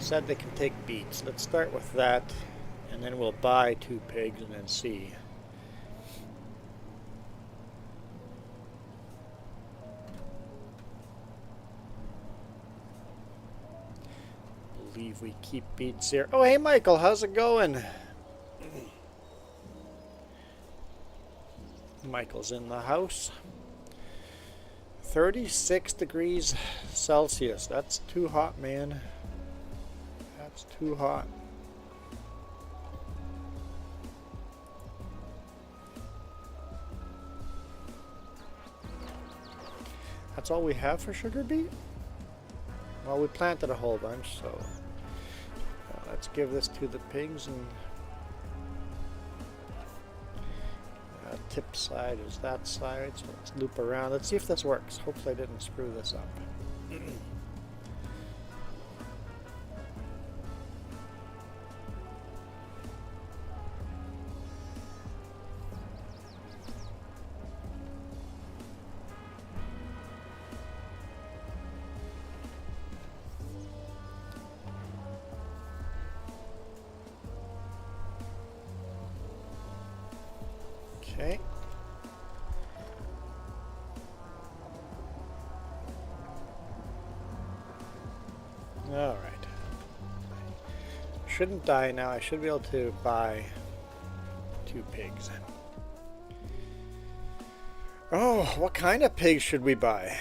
said they can take beets. Let's start with that, and then we'll buy 2 pigs and then see. Believe we keep beets here. Oh, hey Michael, how's it going? Michael's in the house. 36 degrees Celsius. That's too hot, man. That's too hot. That's all we have for sugar beet? Well, we planted a whole bunch, so let's give this to the pigs. And tip side is that side, so let's loop around. Let's see if this works. Hopefully I didn't screw this up. Okay. All right. Shouldn't die now. I should be able to buy 2 pigs. Oh, what kind of pigs should we buy?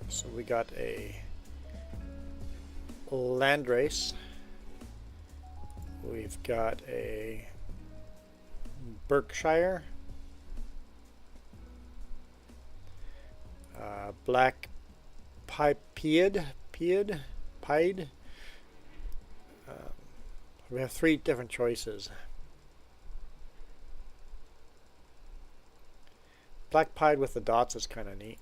So we got a landrace. We've got a Berkshire, black pied. We have 3 different choices. Black pied with the dots is kind of neat.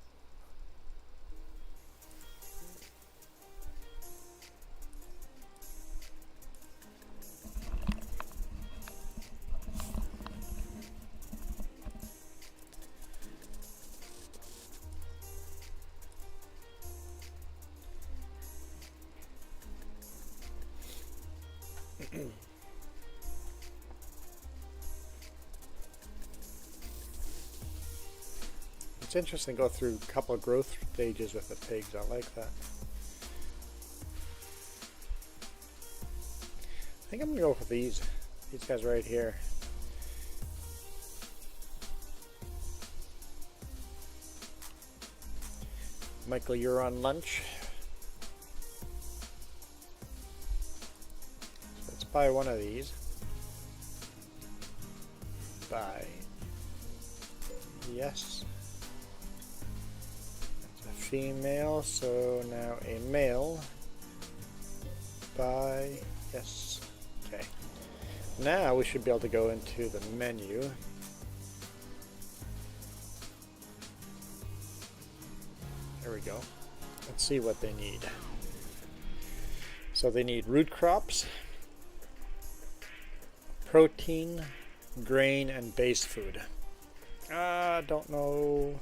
It's interesting to go through a couple of growth stages with the pigs. I like that. I think I'm gonna go for these guys right here. Michael, you're on lunch. So let's buy one of these. Buy. Yes. Female, so now a male. Buy. Yes. Okay. Now we should be able to go into the menu. There we go. Let's see what they need. So they need root crops, protein, grain, and base food. Don't know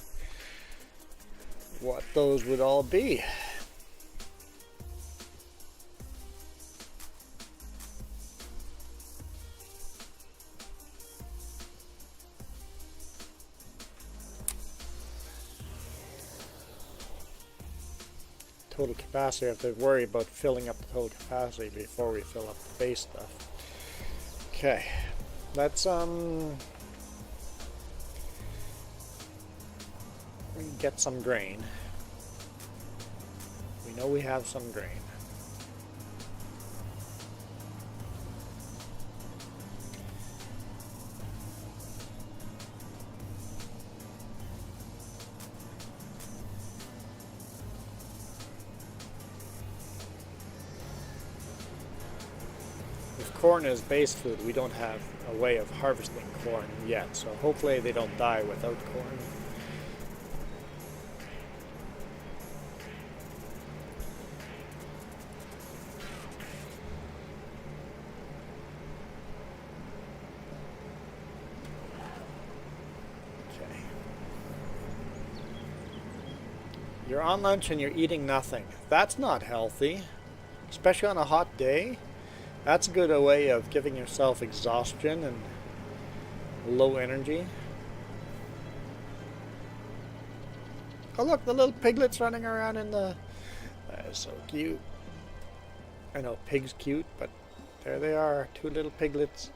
what those would all be. Total capacity, I have to worry about filling up the total capacity before we fill up the base stuff. Okay, let's get some grain. We know we have some grain. If corn is base food, we don't have a way of harvesting corn yet, so hopefully they don't die without corn. You're on lunch and you're eating nothing. That's not healthy, especially on a hot day. That's a good way of giving yourself exhaustion and low energy. Oh look, the little piglets running around in the... That is so cute. I know pig's cute, but there they are, 2 little piglets.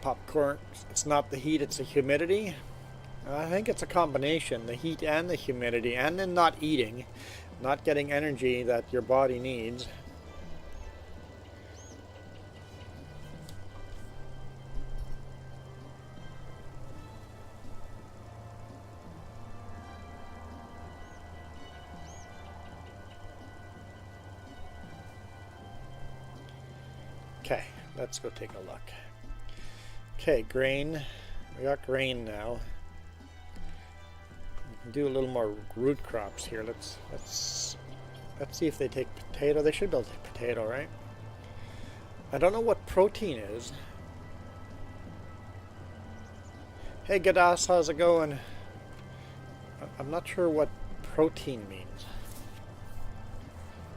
Popcorn, it's not the heat, it's the humidity. I think it's a combination, the heat and the humidity, and then not eating, not getting energy that your body needs. Okay, let's go take a look. Okay, grain. We got grain now. We can do a little more root crops here. Let's see if they take potato. They should be able to take potato, right? I don't know what protein is. Hey Gadas, how's it going? I'm not sure what protein means.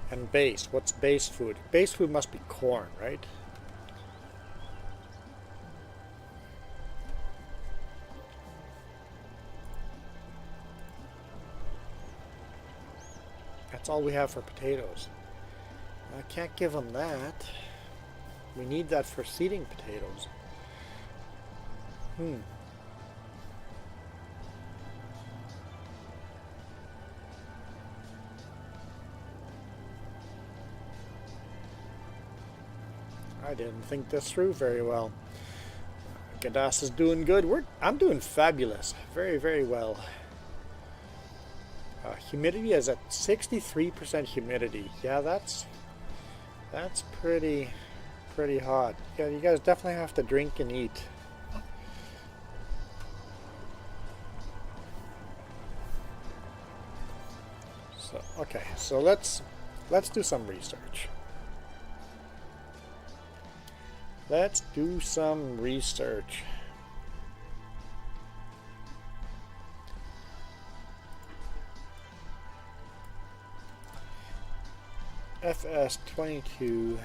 And base, what's base food? Base food must be corn, right? That's all we have for potatoes. I can't give them that. We need that for seeding potatoes. I didn't think this through very well. Gadas is doing good. I'm doing fabulous. Very, very well. Humidity is at 63% humidity. Yeah, that's pretty hot. Yeah, you guys definitely have to drink and eat. So okay, so let's do some research. Let's do some research. FS22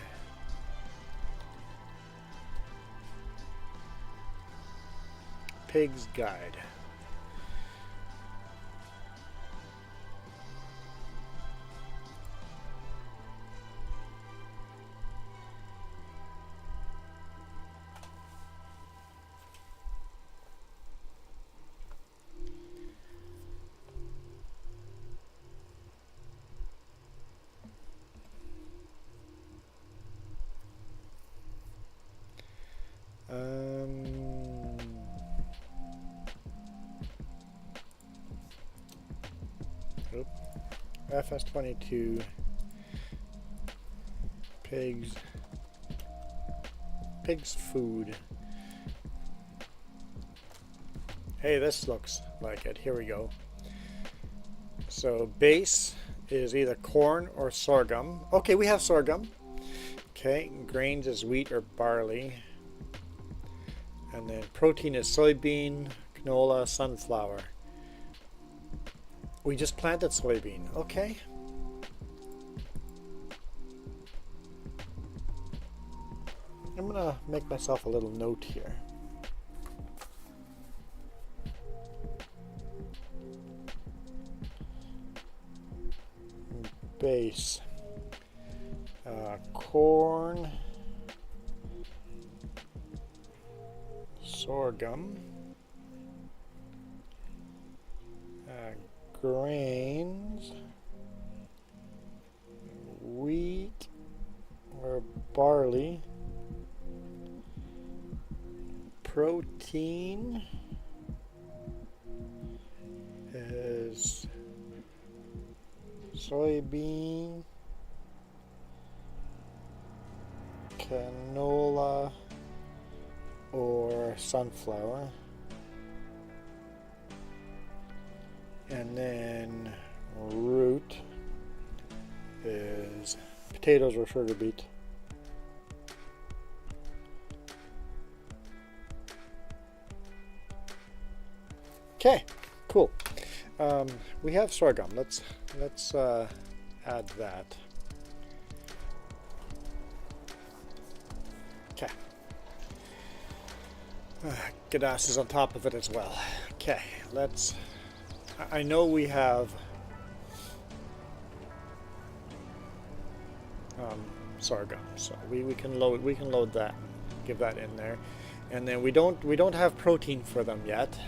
Pig's Guide. FS22 pigs food. Hey, this looks like it. Here we go. So base is either corn or sorghum. Okay, we have sorghum. Okay, grains is wheat or barley. And then protein is soybean, canola, sunflower. We just planted soybean. Okay. I'm gonna make myself a little note here. Base. Corn. Sorghum. Grains, wheat or barley, protein is soybean, canola or sunflower. And then root potatoes or sugar beet. Okay, cool. We have sorghum. Let's add that. Okay. Gadas is on top of it as well. Okay, let's. I know we have sorghum, so we can load that, give that in there, and then we don't have protein for them yet,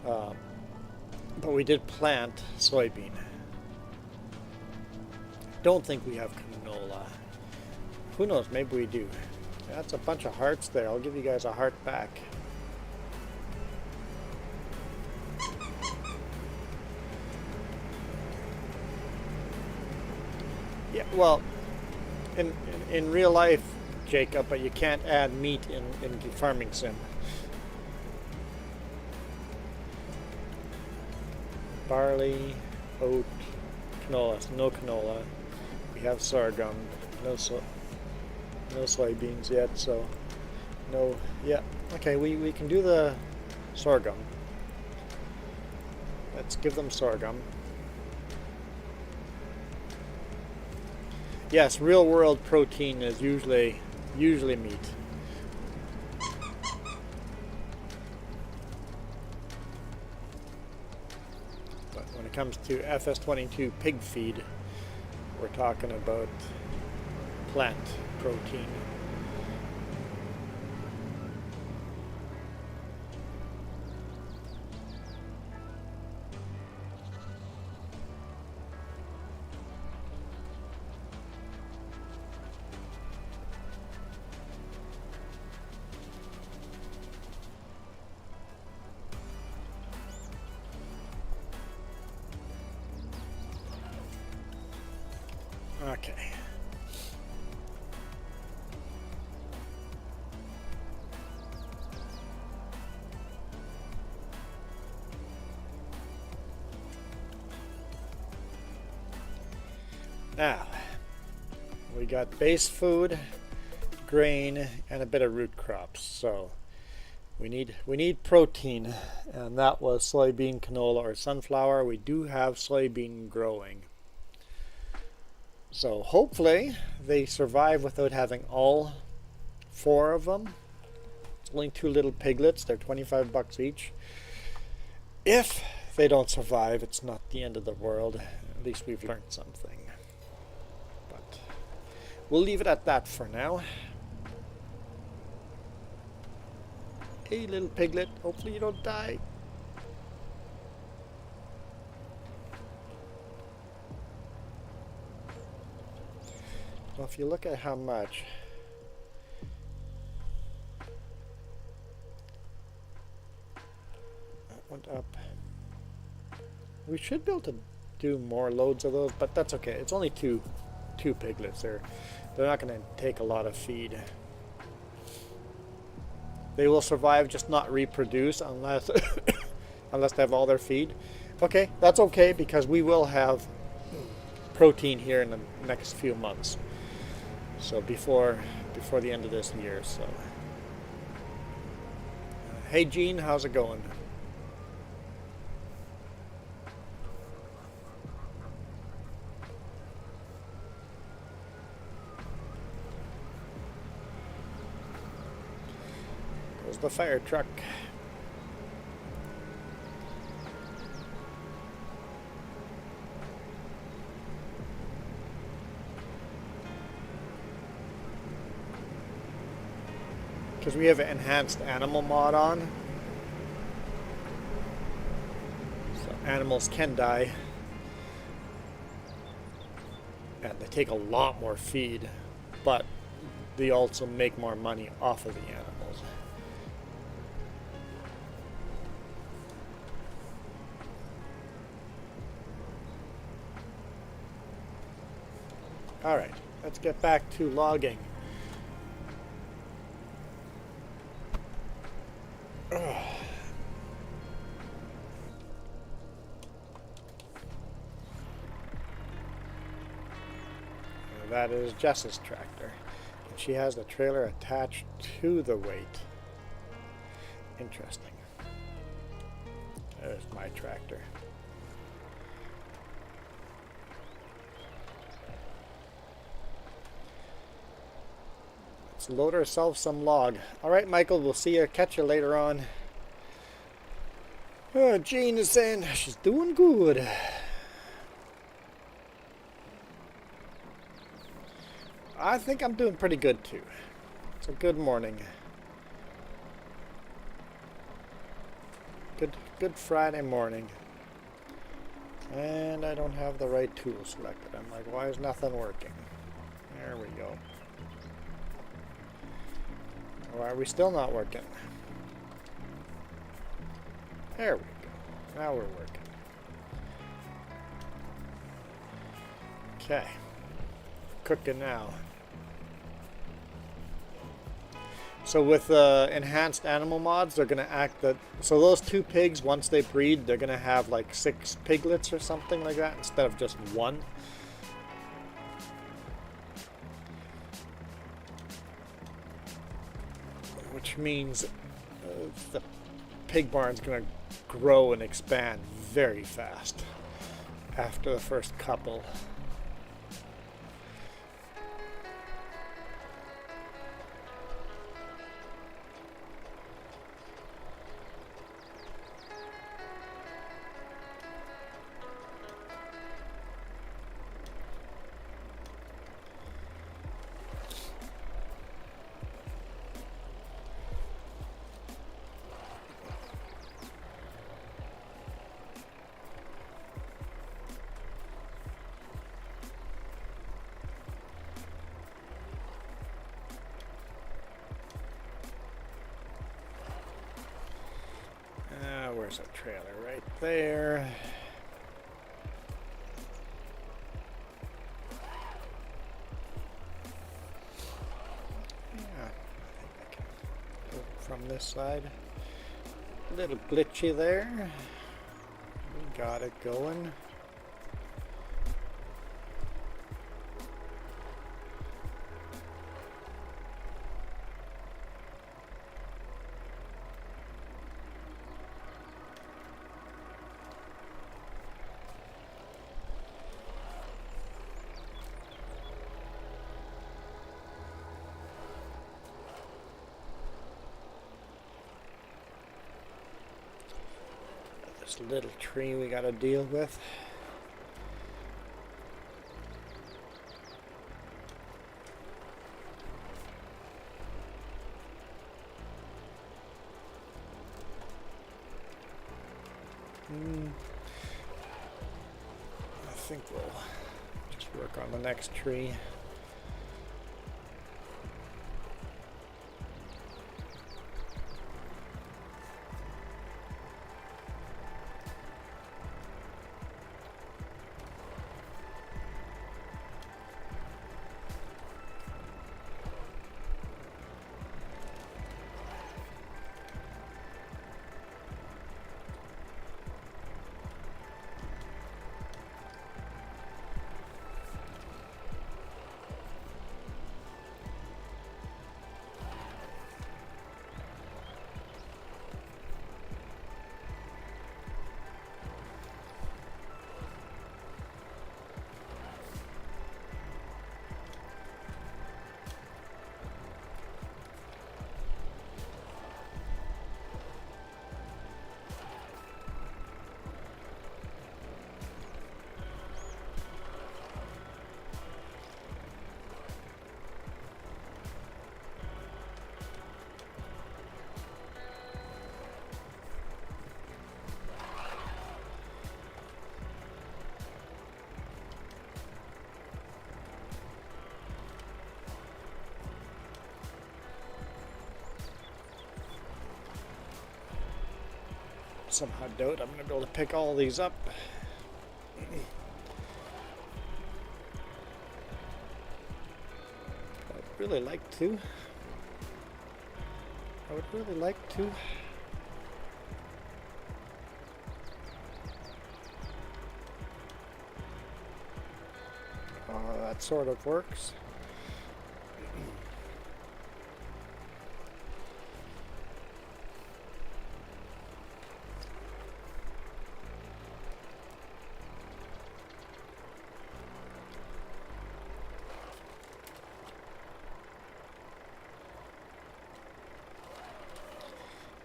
but we did plant soybean. Don't think we have canola. Who knows? Maybe we do. That's a bunch of hearts there. I'll give you guys a heart back. Yeah, well, in real life, Jacob, but you can't add meat in farming sim. Barley, oat, canola. No canola. We have sorghum. No soybeans yet, so no. Yeah, okay. We can do the sorghum. Let's give them sorghum. Yes, real world protein is usually meat. But when it comes to FS22 pig feed, we're talking about plant protein. Okay. Now, we got base food, grain, and a bit of root crops. So we need protein, and that was soybean, canola, or sunflower. We do have soybean growing. So hopefully they survive without having all 4 of them. It's only 2 little piglets. They're 25 bucks each. If they don't survive, it's not the end of the world. At least we've learned something. But we'll leave it at that for now. Hey, little piglet. Hopefully you don't die. Well, if you look at how much that went up, we should be able to do more loads of those, but that's okay. It's only two piglets. They're not going to take a lot of feed. They will survive, just not reproduce unless unless they have all their feed. Okay, that's okay because we will have protein here in the next few months. So before the end of this year. So, hey Gene, how's it going? Goes the fire truck. Because we have an enhanced animal mod on, so animals can die, and they take a lot more feed, but they also make more money off of the animals. Alright, let's get back to logging. that is Jess's tractor. And she has the trailer attached to the weight. Interesting. There's my tractor. Let's load ourselves some log. Alright, Michael, we'll see you, catch you later on. Oh, Jean is saying she's doing good. I think I'm doing pretty good too. It's a good morning. Good Friday morning. And I don't have the right tool selected. I'm like, why is nothing working? There we go. Why are we still not working? There we go. Now we're working. Okay. Cooking now. So with enhanced animal mods, they're going to act that... So those 2 pigs, once they breed, they're going to have like 6 piglets or something like that instead of just 1. Which means the pig barn's going to grow and expand very fast after the first couple. Where's a trailer? Right there. Yeah, I think I can do it from this side. A little glitchy there. We got it going. This little tree we gotta deal with. I think we'll just work on the next tree. Somehow doubt I'm going to be able to pick all these up. I'd really like to. I would really like to. That sort of works.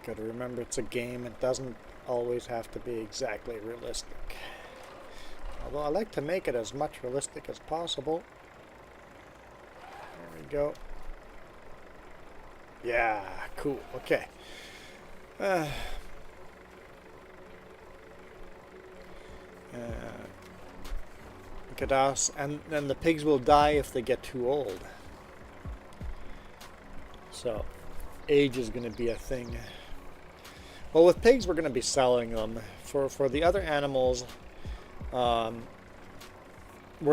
Gotta remember it's a game, it doesn't always have to be exactly realistic. Although I like to make it as much realistic as possible. There we go. Yeah, cool, okay. Gadas, and then the pigs will die if they get too old. So, age is going to be a thing. Well, with pigs, we're going to be selling them. For the other animals, we're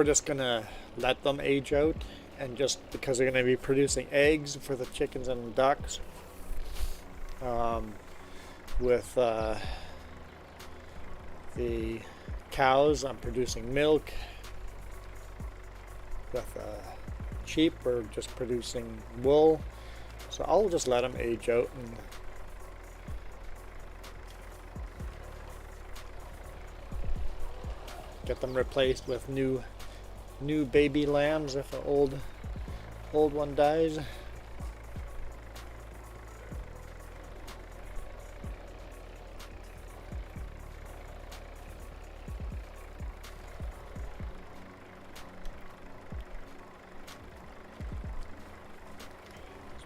just going to let them age out, and just because they're going to be producing eggs for the chickens and ducks. With the cows, I'm producing milk. With sheep, we're just producing wool. So I'll just let them age out and get them replaced with new baby lambs if an old one dies. These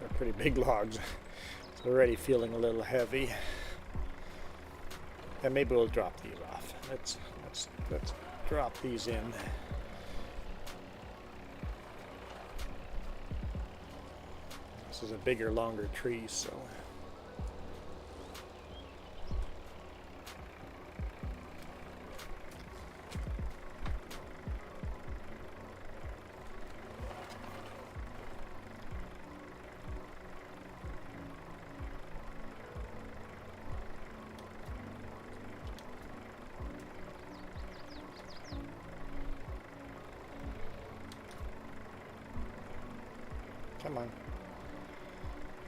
are pretty big logs. It's already feeling a little heavy. And maybe we'll drop these off. Let's drop these in. This is a bigger, longer tree, so. Come on.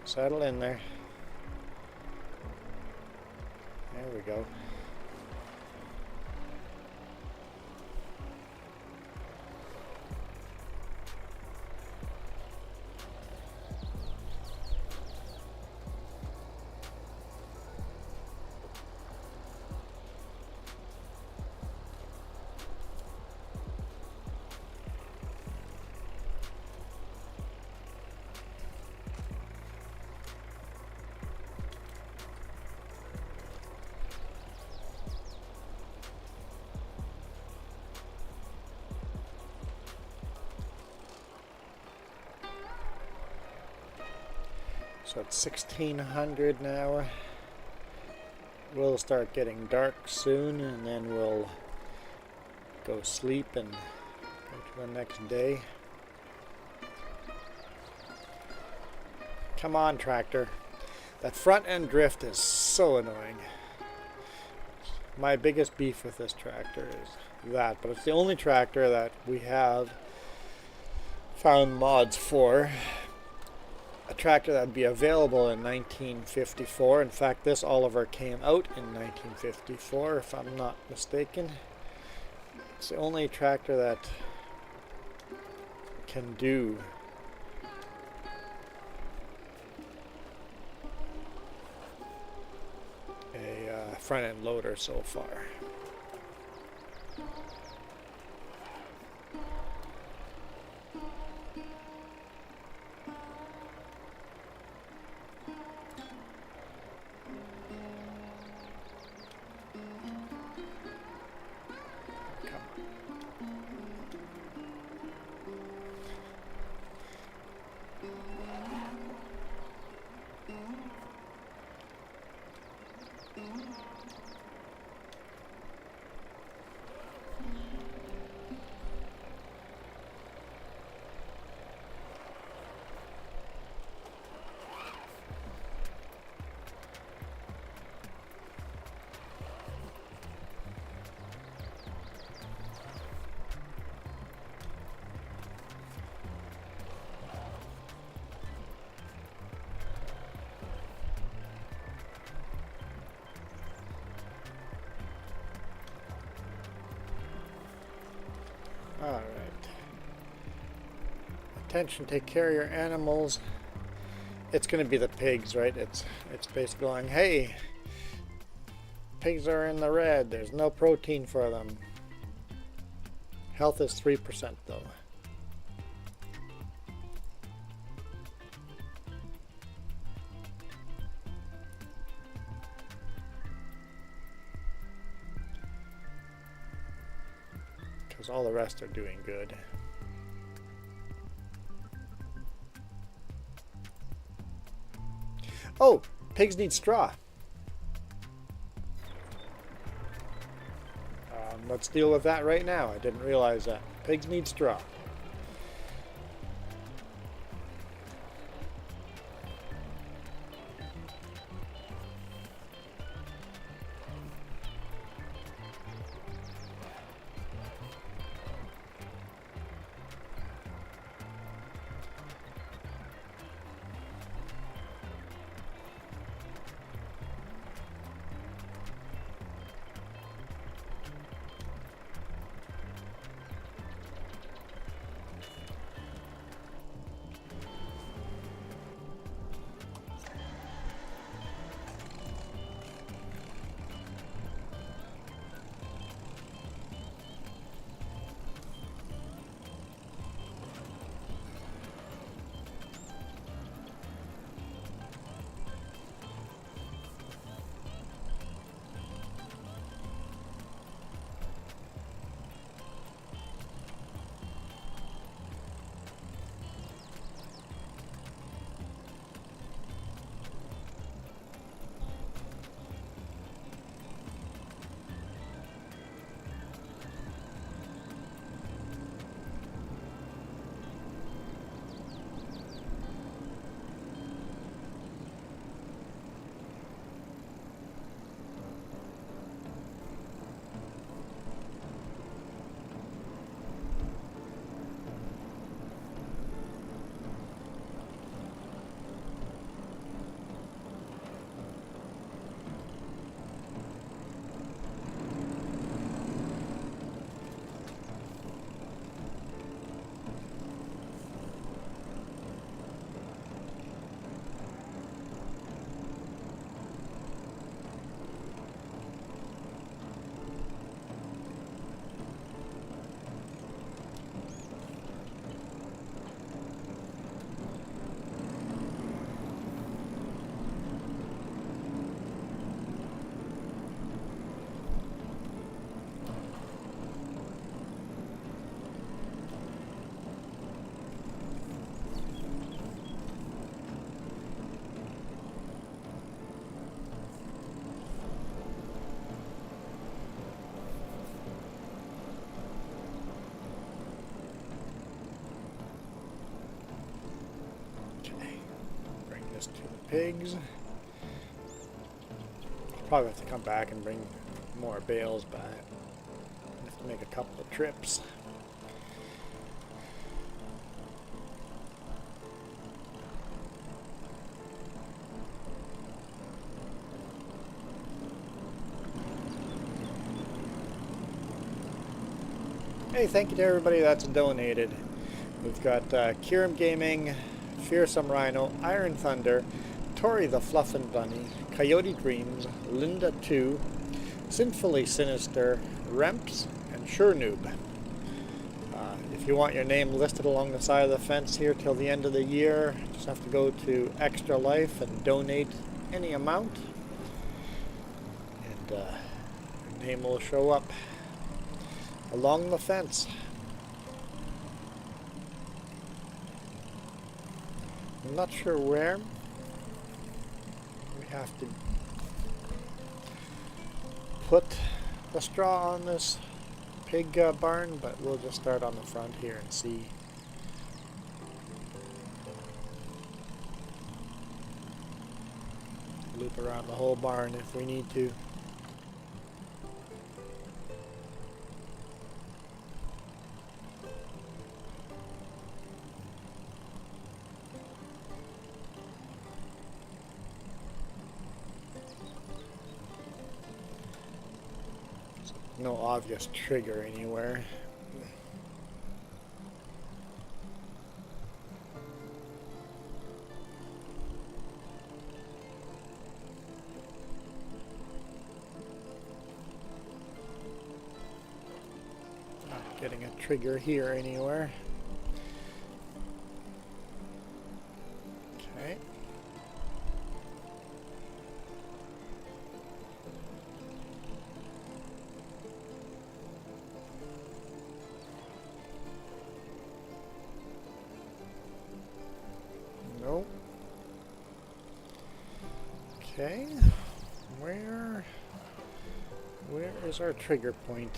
Settle in there. There we go. So it's 1600 now. We'll start getting dark soon, and then we'll go sleep and go to the next day. Come on, tractor. That front end drift is so annoying. My biggest beef with this tractor is that, but it's the only tractor that we have found mods for. A tractor that would be available in 1954. In fact, this Oliver came out in 1954, if I'm not mistaken. It's the only tractor that can do a front end loader so far. Alright. Attention, take care of your animals. It's going to be the pigs, right? It's basically going, hey, pigs are in the red. There's no protein for them. Health is 3% though. Because all the rest are doing good. Oh, pigs need straw. Let's deal with that right now. I didn't realize that. Pigs need straw. To the pigs. Probably have to come back and bring more bales back. I have to make a couple of trips. Hey, thank you to everybody that's donated. We've got Kiram Gaming, Fearsome Rhino, Iron Thunder, Tori the Fluffin' Bunny, Coyote Dreams, Linda 2, Sinfully Sinister, Remps, and Sure Noob. If you want your name listed along the side of the fence here till the end of the year, just have to go to Extra Life and donate any amount, and your name will show up along the fence. I'm not sure where. We have to put the straw on this pig barn, but we'll just start on the front here and see. Loop around the whole barn if we need to. No obvious trigger anywhere. trigger here anywhere. Okay. Nope. Okay. Where is our trigger point?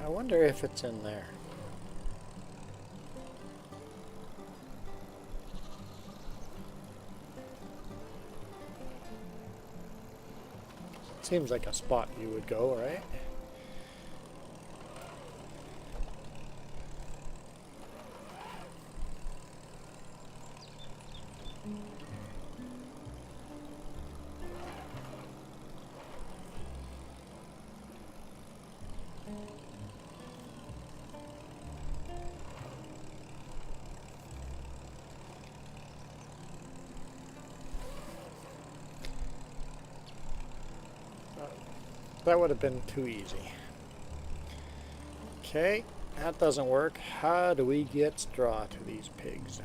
I wonder if it's in there. Seems like a spot you would go, right? That would have been too easy. Okay, that doesn't work. How do we get straw to these pigs?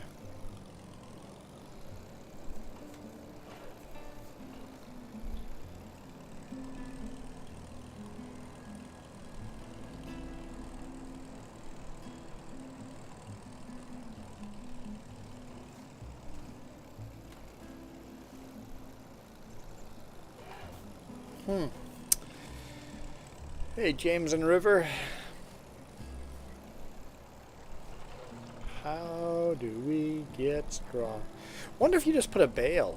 Hey, James and River. How do we get straw? Wonder if you just put a bale.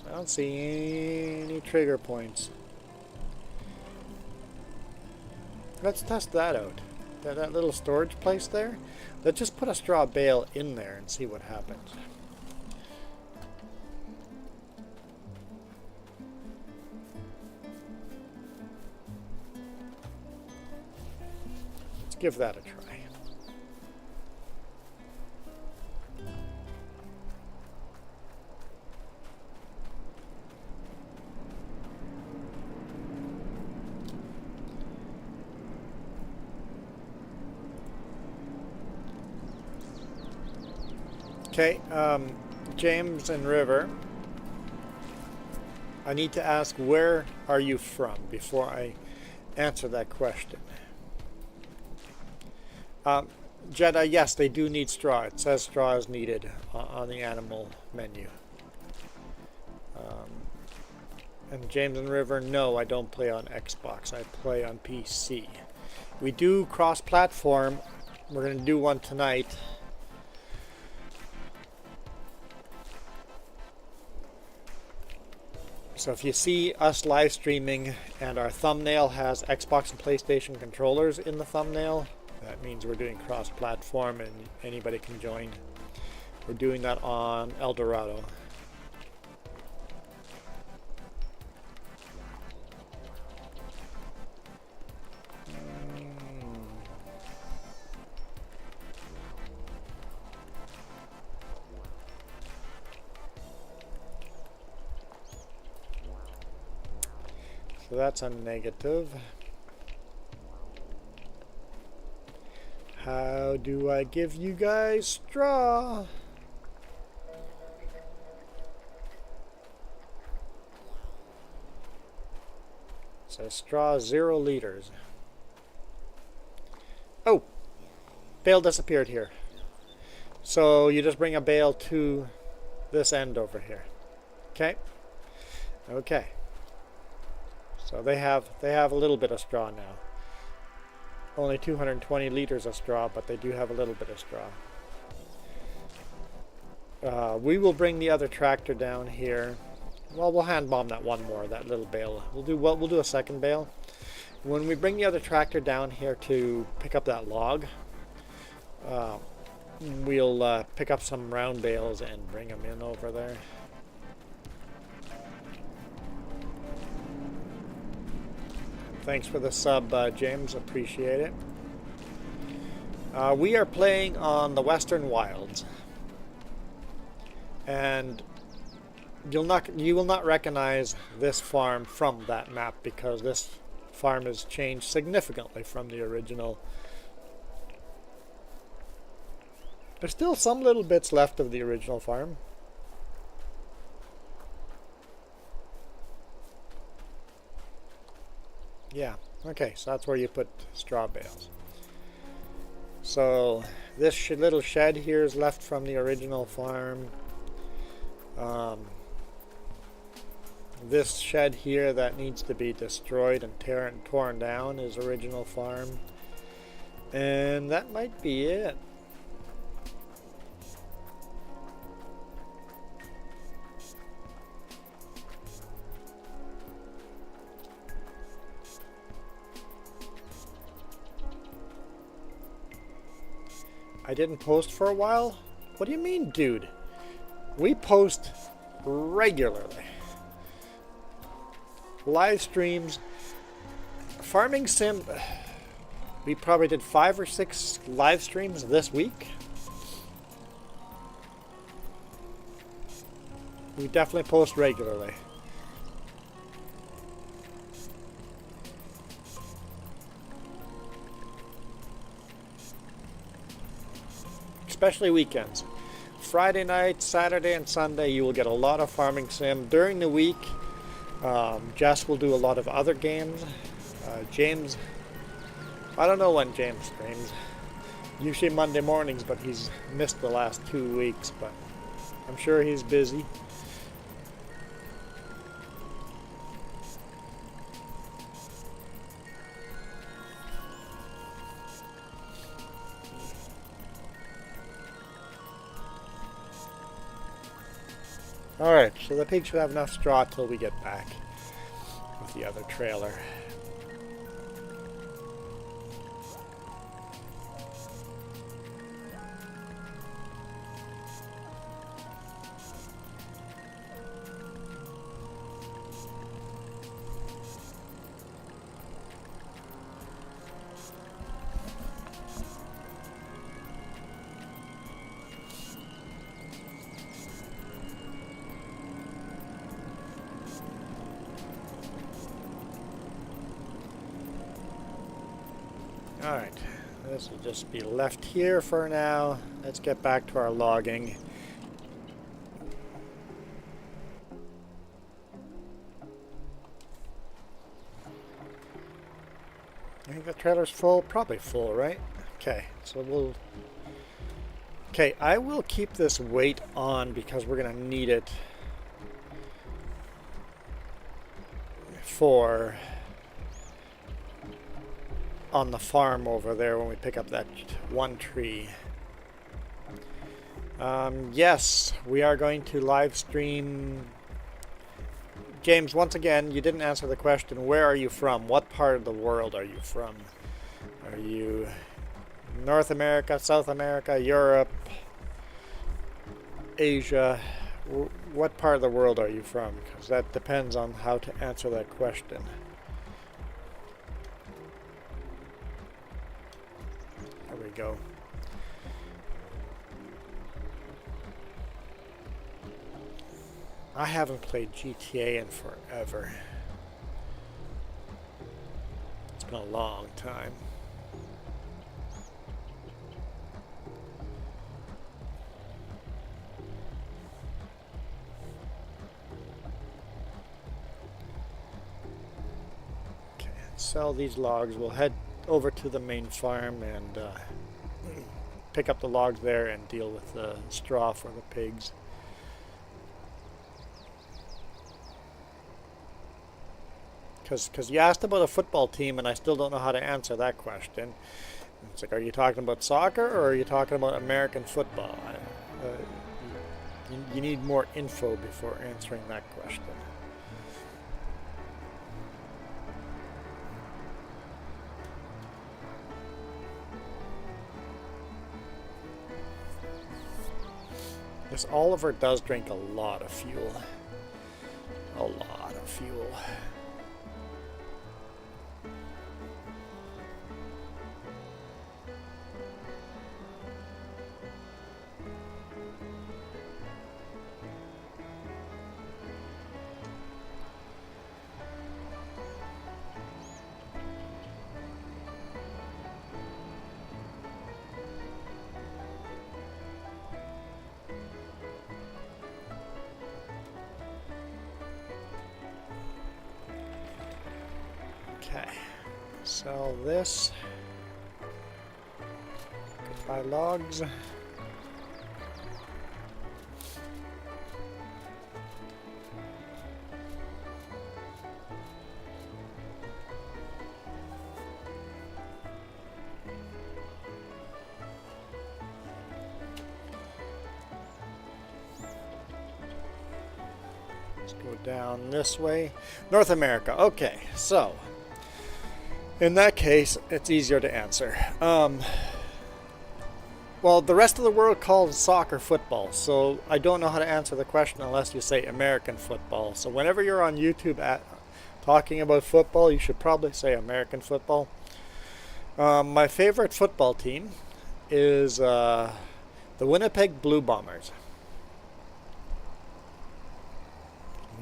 I don't see any trigger points. Let's test that out. That little storage place there. Let's just put a straw bale in there and see what happens. Give that a try. Okay, James and River, I need to ask, where are you from before I answer that question? Jedi, yes, they do need straw. It says straw is needed on the animal menu. And James and River, no, I don't play on Xbox. I play on PC. We do cross-platform. We're going to do one tonight. So if you see us live streaming and our thumbnail has Xbox and PlayStation controllers in the thumbnail, that means we're doing cross-platform and anybody can join. We're doing that on Eldorado. So that's a negative. How do I give you guys straw? So straw 0 liters. Oh, bale disappeared here. So you just bring a bale to this end over here. Okay. Okay. So they have a little bit of straw now. Only 220 liters of straw, but they do have a little bit of straw. We will bring the other tractor down here. Well, we'll hand bomb that one more, that little bale. We'll do a second bale. When we bring the other tractor down here to pick up that log, we'll pick up some round bales and bring them in over there. Thanks for the sub, James. Appreciate it. We are playing on the Western Wilds, and you will not recognize this farm from that map because this farm has changed significantly from the original. There's still some little bits left of the original farm. Yeah, okay, so that's where you put straw bales. So this little shed here is left from the original farm. This shed here that needs to be destroyed and torn down is original farm. And that might be it. I didn't post for a while? What do you mean, dude? We post regularly. Live streams. Farming Sim. We probably did 5 or 6 live streams this week. We definitely post regularly. Especially weekends. Friday night, Saturday, and Sunday, you will get a lot of Farming Sim. During the week, Jess will do a lot of other games. James, I don't know when James streams. Usually Monday mornings, but he's missed the last 2 weeks. But I'm sure he's busy. Alright, so the pig should have enough straw till we get back with the other trailer. Alright, this will just be left here for now. Let's get back to our logging. I think the trailer's full. Probably full, right? Okay, so we'll... Okay, I will keep this weight on because we're going to need it for... on the farm over there when we pick up that one tree. Yes, we are going to live stream. James, once again, you didn't answer the question. Where are you from? What part of the world are you from? Are you North America, South America, Europe, Asia? What part of the world are you from? Because that depends on how to answer that question. There we go. I haven't played GTA in forever. It's been a long time. Okay, sell these logs. We'll head over to the main farm and pick up the logs there and deal with the straw for the pigs. Because you asked about a football team and I still don't know how to answer that question. It's like, are you talking about soccer or are you talking about American football? You need more info before answering that question. This Oliver does drink a lot of fuel. A lot of fuel. Okay. Sell this. Buy logs. Let's go down this way. North America. Okay, so in that case, it's easier to answer. Well, the rest of the world calls soccer football, so I don't know how to answer the question unless you say American football. So whenever you're on YouTube talking about football, you should probably say American football. My favorite football team is the Winnipeg Blue Bombers.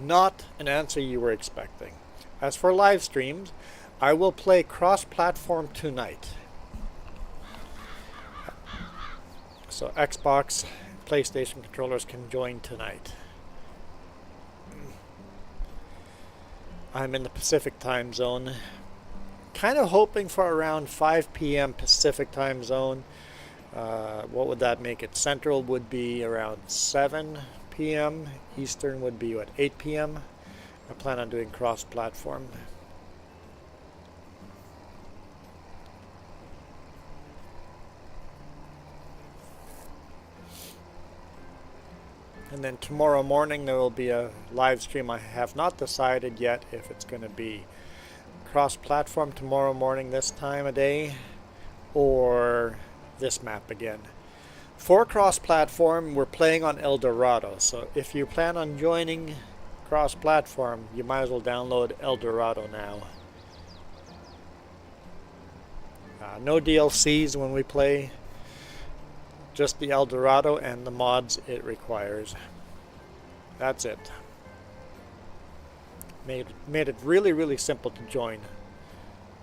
Not an answer you were expecting. As for live streams, I will play cross-platform tonight. So Xbox, PlayStation controllers can join tonight. I'm in the Pacific time zone. Kind of hoping for around 5 p.m. Pacific time zone. What would that make it? Central would be around 7 p.m. Eastern would be at 8 p.m. I plan on doing cross-platform. And then tomorrow morning there will be a live stream. I have not decided yet if it's going to be cross-platform tomorrow morning this time of day or this map again. For cross-platform, we're playing on El Dorado. So if you plan on joining cross-platform, you might as well download El Dorado now. No DLCs when we play. Just the El Dorado and the mods it requires. That's it. Made it really, really simple to join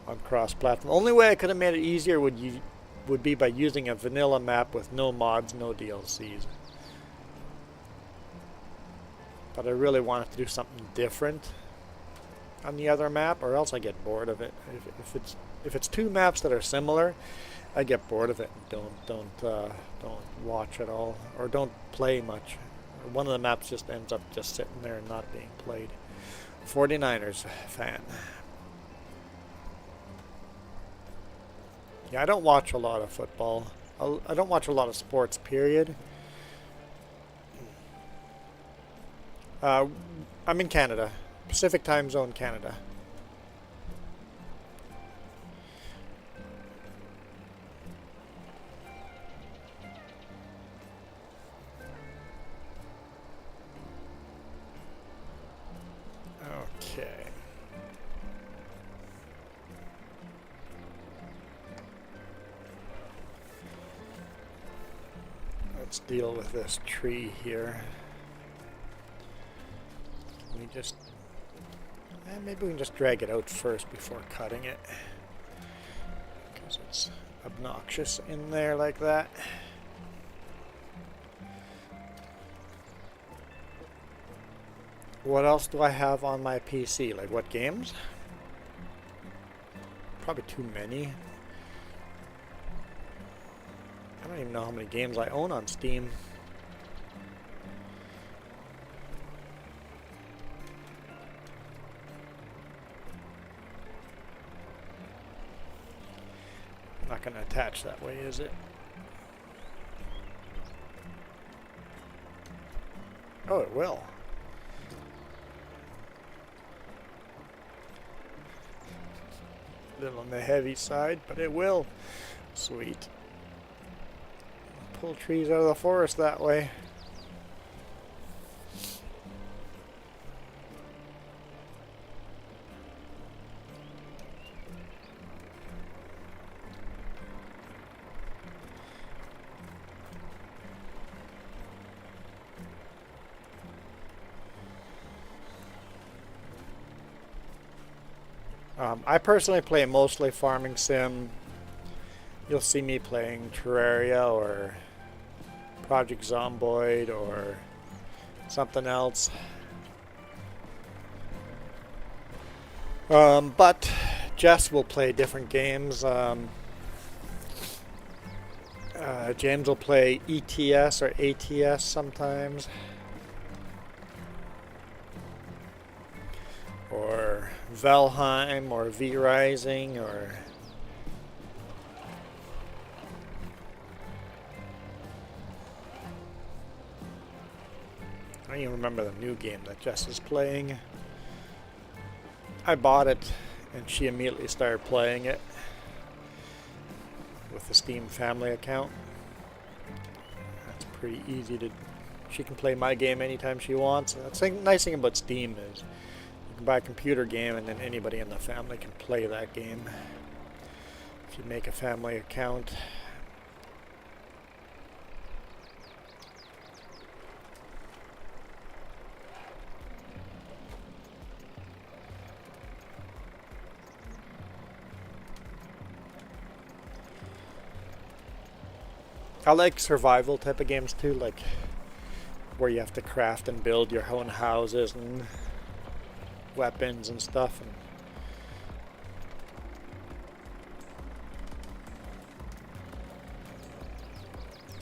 on cross-platform. Only way I could have made it easier would be by using a vanilla map with no mods, no DLCs. But I really wanted to do something different on the other map, or else I get bored of it. If it's two maps that are similar, I get bored of it and don't watch at all, or don't play much. One of the maps just ends up just sitting there and not being played. 49ers fan. Yeah, I don't watch a lot of football. I don't watch a lot of sports, period. I'm in Canada. Pacific time zone, Canada. Okay. Let's deal with this tree here. Can we just... maybe we can just drag it out first before cutting it. Because it's obnoxious in there like that. What else do I have on my PC? Like what games? Probably too many. I don't even know how many games I own on Steam. Not going to attach that way, is it? Oh, it will. A little on the heavy side, but it will. Sweet. Pull trees out of the forest that way. I personally play mostly farming sim. You'll see me playing Terraria or Project Zomboid or something else. But Jess will play different games. James will play ETS or ATS sometimes. Or Valheim or V-Rising or... I don't even remember the new game that Jess is playing. I bought it and she immediately started playing it with the Steam family account. That's pretty easy to... She can play my game anytime she wants. That's the nice thing about Steam is you can buy a computer game and then anybody in the family can play that game if you make a family account. I like survival type of games too, like where you have to craft and build your own houses and weapons and stuff. And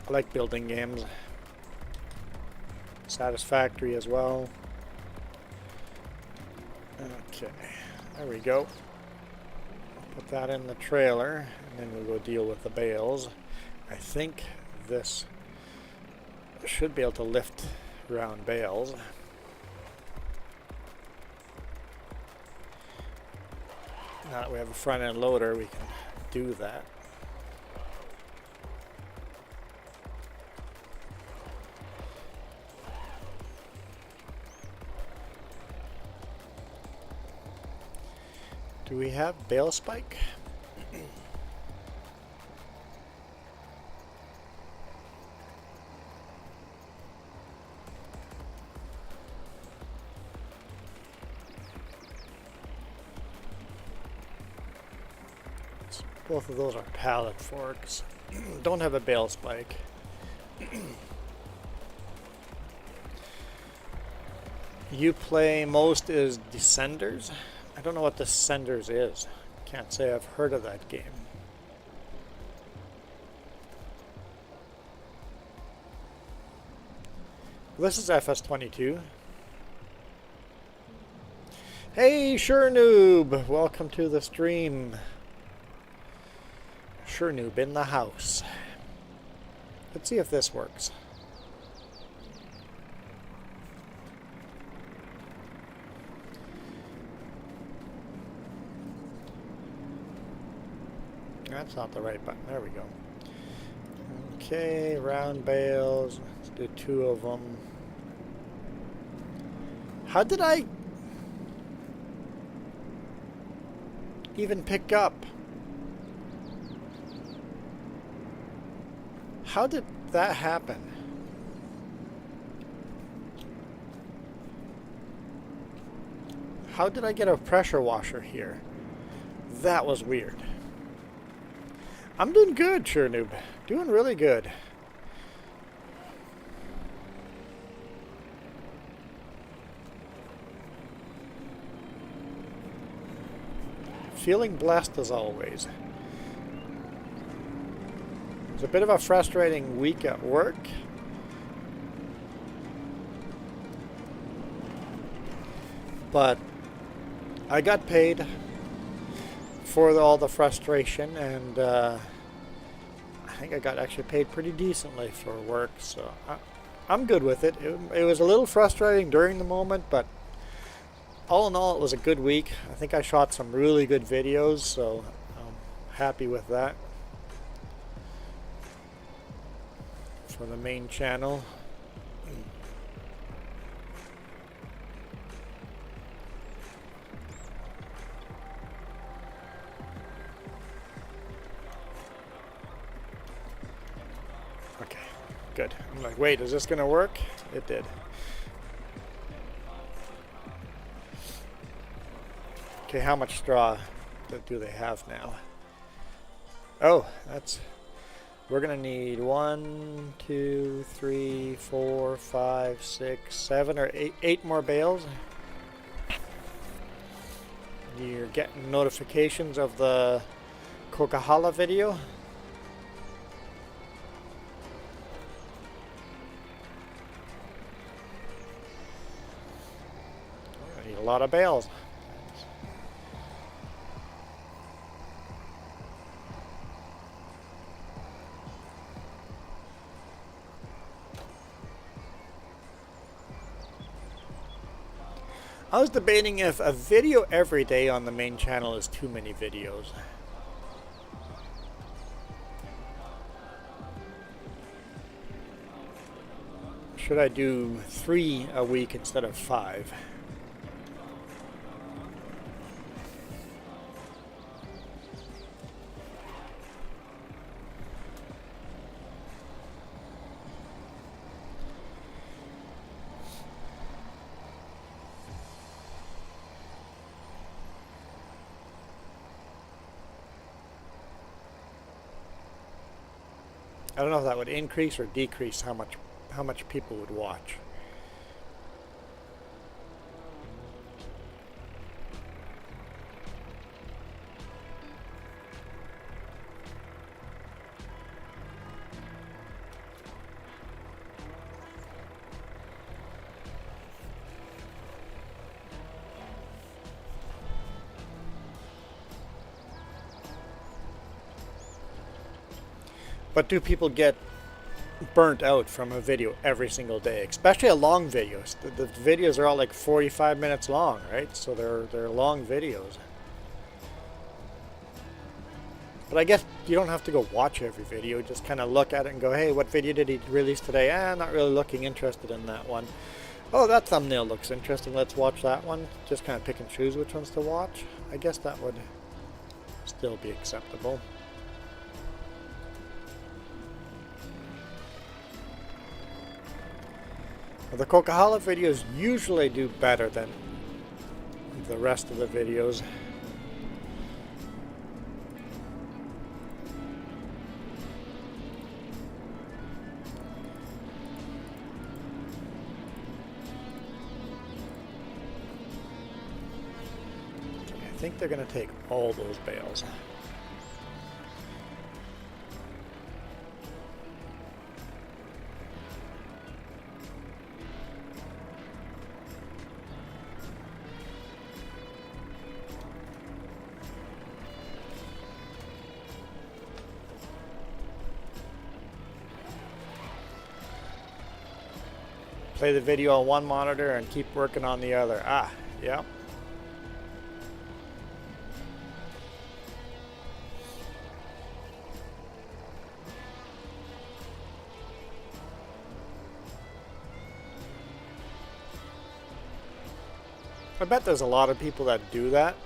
I like building games. Satisfactory as well. Okay, there we go. Put that in the trailer and then we'll go deal with the bales. I think this should be able to lift around bales. Now that we have a front end loader, we can do that. Do we have bale spike? Both of those are pallet forks. Don't have a bale spike. You play most is Descenders? I don't know what Descenders is. Can't say I've heard of that game. This is FS22. Hey, Sure Noob! Welcome to the stream. Sure Noob in the house. Let's see if this works. That's not the right button. There we go. Okay, round bales. Let's do 2 of them. How did I even pick up? How did that happen? How did I get a pressure washer here? That was weird. I'm doing good, Sure Noob. Doing really good. Feeling blessed as always. It's a bit of a frustrating week at work. But I got paid for all the frustration, and I think I got actually paid pretty decently for work, so I'm good with it. It was a little frustrating during the moment, but all in all it was a good week. I think I shot some really good videos, so I'm happy with that. For the main channel. Okay, good. I'm like, wait, is this gonna work? It did. Okay, how much straw do they have now? Oh, that's... We're gonna need 1, 2, 3, 4, 5, 6, 7, or 8 more bales. You're getting notifications of the Coquihalla video. I need a lot of bales. I was debating if a video every day on the main channel is too many videos. Should I do 3 a week instead of 5? I don't know if that would increase or decrease how much people would watch. But do people get burnt out from a video every single day, especially a long video? The videos are all like 45 minutes long, right? So they're long videos. But I guess you don't have to go watch every video. Just kind of look at it and go, hey, what video did he release today? Not really looking interested in that one. Oh, that thumbnail looks interesting. Let's watch that one. Just kind of pick and choose which ones to watch. I guess that would still be acceptable. The Coquihalla videos usually do better than the rest of the videos. I think they're going to take all those bales. Play the video on one monitor and keep working on the other. Yeah. I bet there's a lot of people that do that.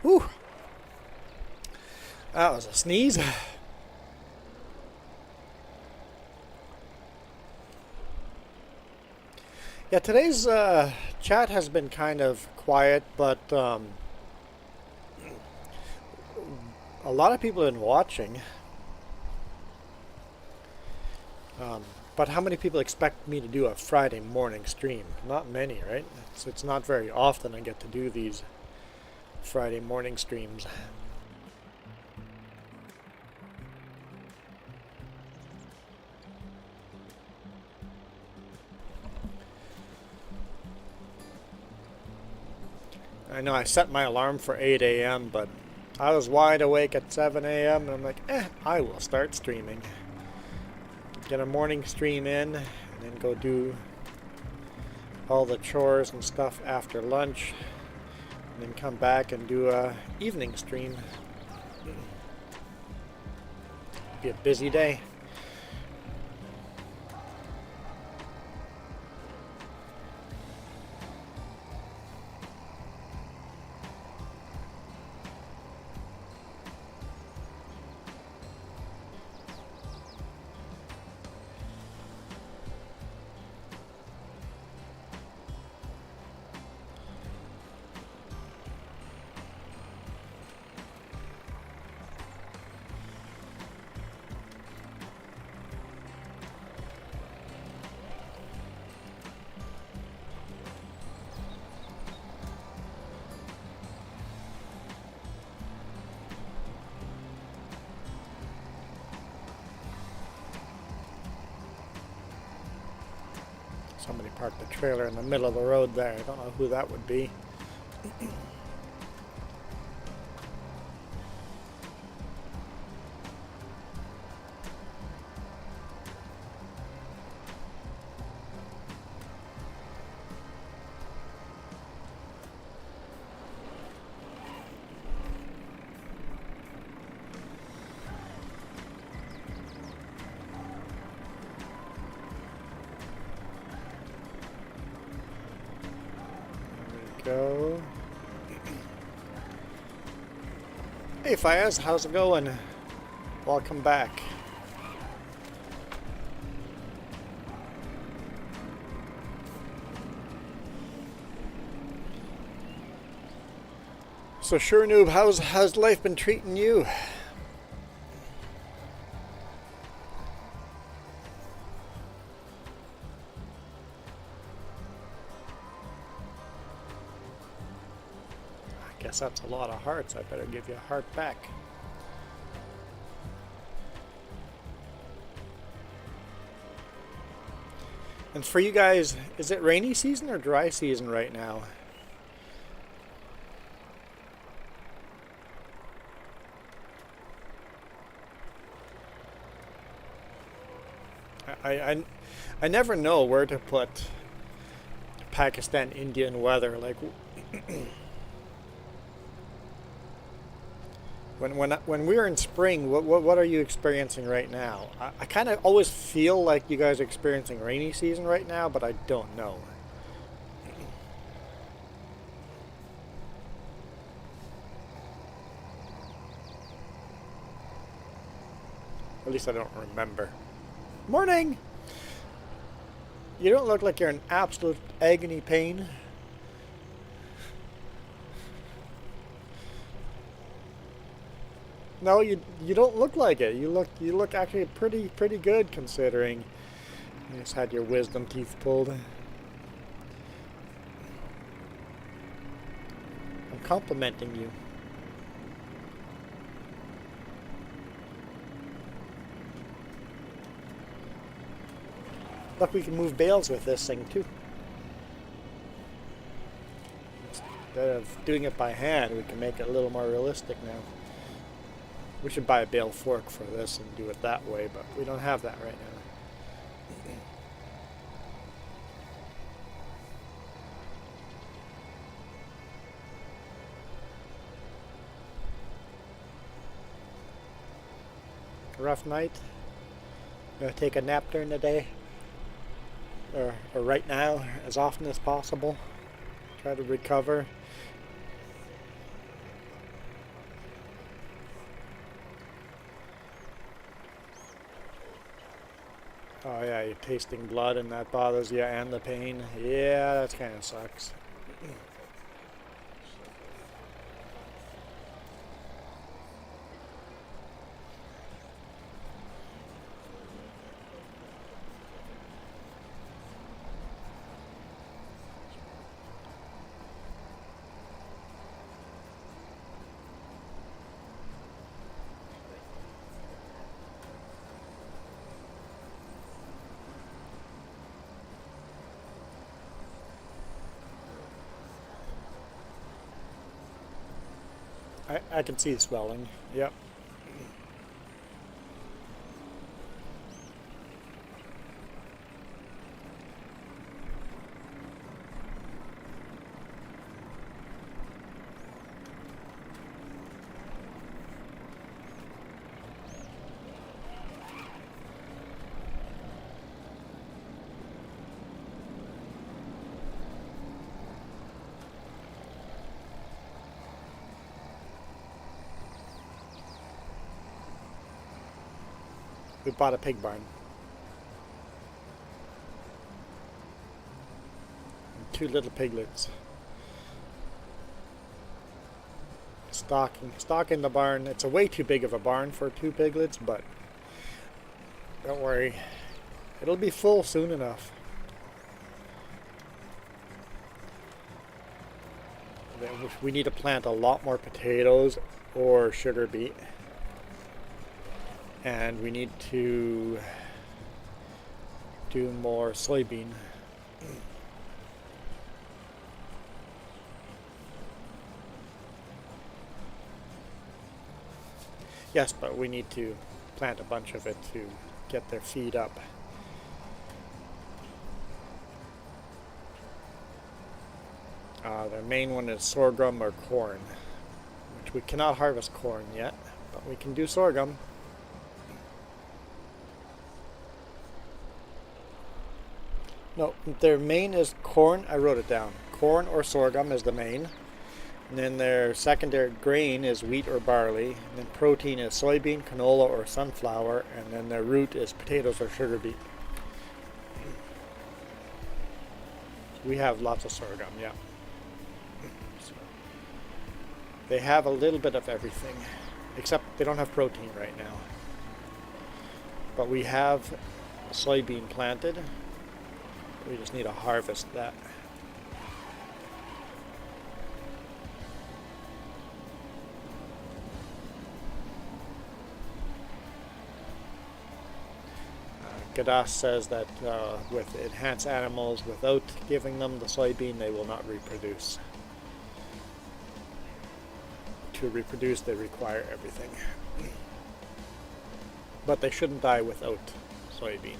Whew. That was a sneeze. Yeah, today's chat has been kind of quiet, but a lot of people have been watching. But how many people expect me to do a Friday morning stream? Not many, right? It's not very often I get to do these Friday morning streams. I know I set my alarm for 8 a.m., but I was wide awake at 7 a.m. and I'm like, I will start streaming. Get a morning stream in and then go do all the chores and stuff after lunch. And then come back and do a evening stream. Be a busy day. Somebody parked the trailer in the middle of the road there. I don't know who that would be. Go. Hey Fayez, how's it going? Welcome back. So sure noob, how's life been treating you? Guess that's a lot of hearts. I better give you a heart back. And for you guys, is it rainy season or dry season right now? I never know where to put Pakistan Indian weather. Like When we're in spring, what are you experiencing right now? I kind of always feel like you guys are experiencing rainy season right now, but I don't know. At least I don't remember. Morning! You don't look like you're in absolute agony pain. No, you don't look like it. You look actually pretty good considering you just had your wisdom teeth pulled. I'm complimenting you. Look, we can move bales with this thing too. Instead of doing it by hand, we can make it a little more realistic now. We should buy a bale fork for this and do it that way, but we don't have that right now. Rough night. Gonna take a nap during the day, or right now, as often as possible. Try to recover. Oh yeah, you're tasting blood and that bothers you, and the pain. Yeah, that kind of sucks. I can see the swelling. Yep. We bought a pig barn. And 2 little piglets. Stocking the barn. It's a way too big of a barn for 2 piglets, but don't worry. It'll be full soon enough. We need to plant a lot more potatoes or sugar beet. And we need to do more soybean. Yes, but we need to plant a bunch of it to get their feed up. Their main one is sorghum or corn, which we cannot harvest corn yet, but we can do sorghum. No, their main is corn. I wrote it down. Corn or sorghum is the main. And then their secondary grain is wheat or barley. And then protein is soybean, canola, or sunflower. And then their root is potatoes or sugar beet. We have lots of sorghum, yeah. So they have a little bit of everything, except they don't have protein right now. But we have soybean planted. We just need to harvest that. Gadas says that with enhanced animals, without giving them the soybean, they will not reproduce. To reproduce, they require everything. But they shouldn't die without soybean.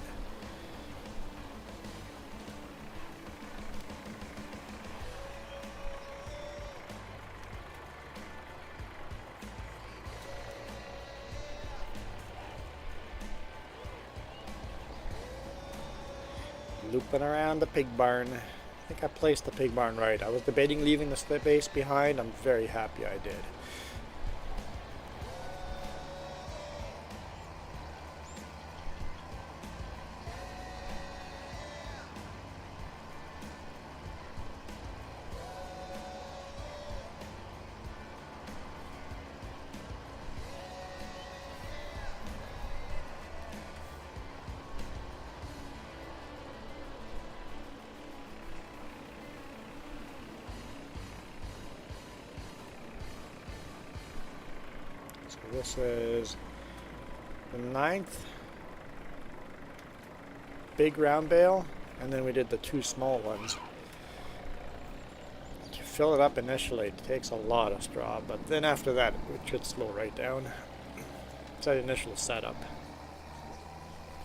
Looping around the pig barn. I think I placed the pig barn right. I was debating leaving the space behind. I'm very happy I did. This is the 9th big round bale, and then we did the 2 small ones. To fill it up initially, it takes a lot of straw, but then after that it should slow right down. It's that initial setup.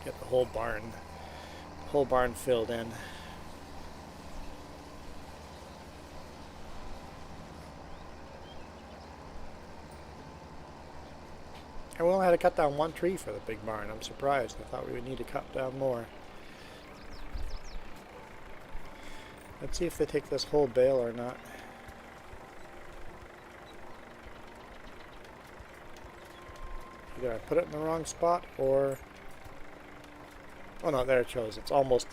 Get the whole barn filled in. And we only had to cut down 1 tree for the big barn. I'm surprised. I thought we would need to cut down more. Let's see if they take this whole bale or not. Either I put it in the wrong spot or... Oh no, there it shows. It's almost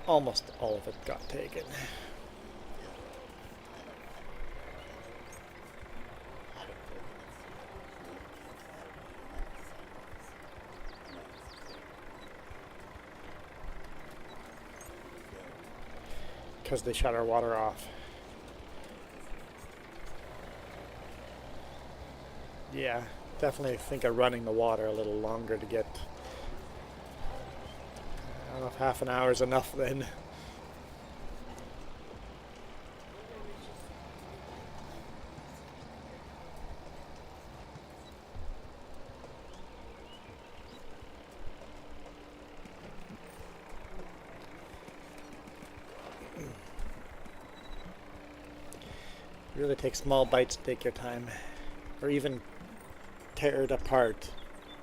all of it got taken. Because they shut our water off. Yeah, definitely think of running the water a little longer to get... I don't know if half an hour is enough then. Really take small bites to take your time, or even tear it apart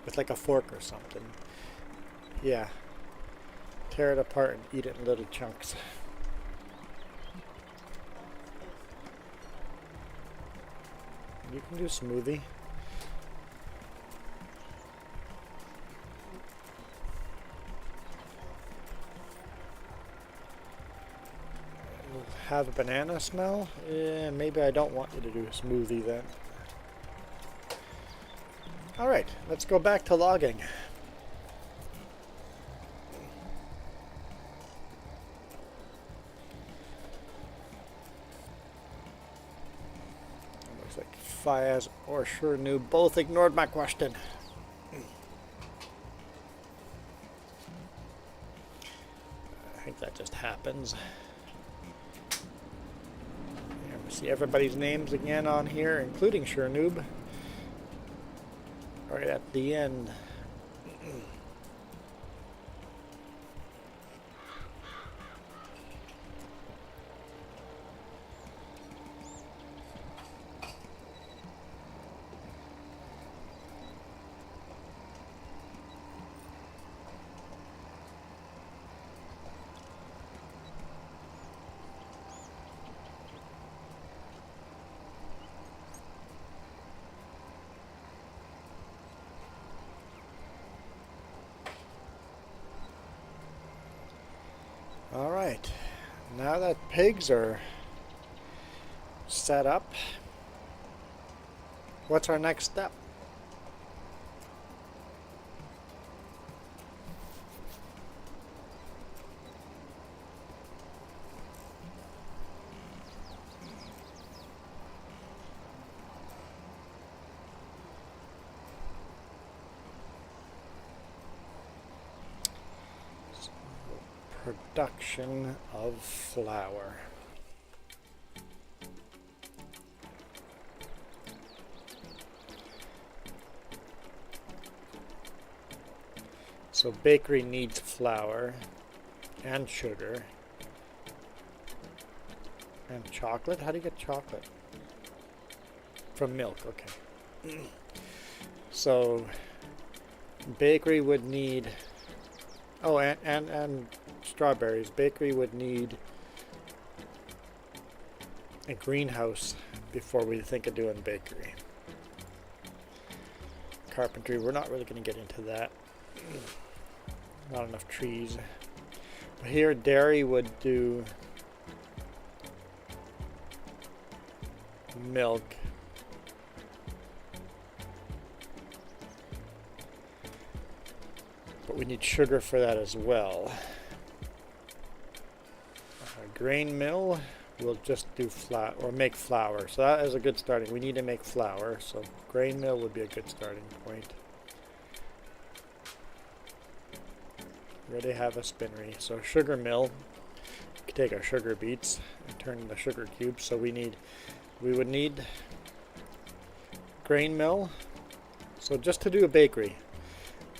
with like a fork or something. Yeah, tear it apart and eat it in little chunks. You can do smoothie. Have a banana smell? Yeah, maybe I don't want you to do a smoothie then. Alright, let's go back to logging. Looks like Fayez or Sure both ignored my question. think that just happens. There we see everybody's names again on here, including Sure-Noob. Right at the end. Alright, now that pigs are set up, what's our next step? Production of flour. So bakery needs flour and sugar and chocolate. How do you get chocolate? From milk, okay. So bakery would need, oh, and strawberries. Bakery would need a greenhouse before we think of doing bakery. Carpentry, we're not really going to get into that. Not enough trees. But here dairy would do milk. But we need sugar for that as well. Grain mill will just do flour or make flour, so that is a good starting. We need to make flour, so grain mill would be a good starting point. We already have a spinnery, so sugar mill. We could take our sugar beets and turn into sugar cubes. So we would need grain mill. So just to do a bakery,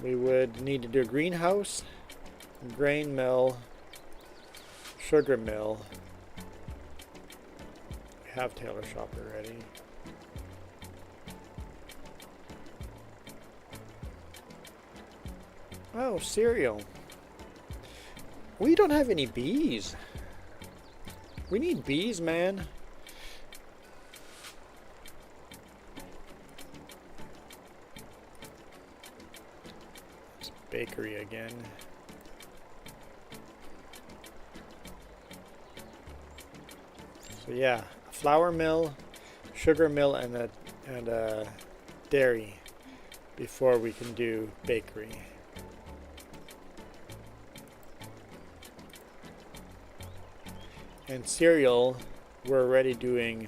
we would need to do a greenhouse, grain mill, sugar mill. We have tailor shop already. Oh, cereal. We don't have any bees. We need bees, man. It's bakery again. So yeah, a flour mill, sugar mill, and a dairy before we can do bakery. And cereal, we're already doing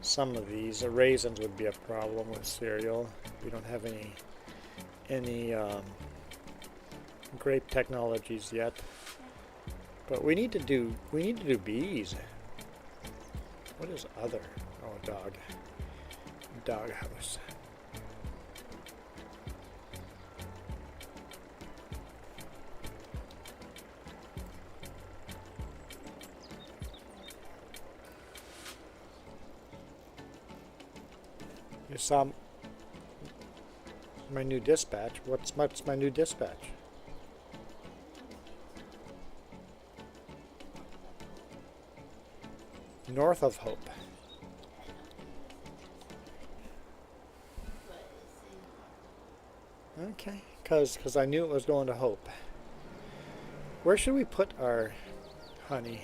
some of these. The raisins would be a problem with cereal. We don't have any grape technologies yet. But we need to do bees. What is other? Oh, a dog. Dog house. You saw my new dispatch. What's my new dispatch? North of Hope. Okay, because I knew it was going to Hope. Where should we put our honey?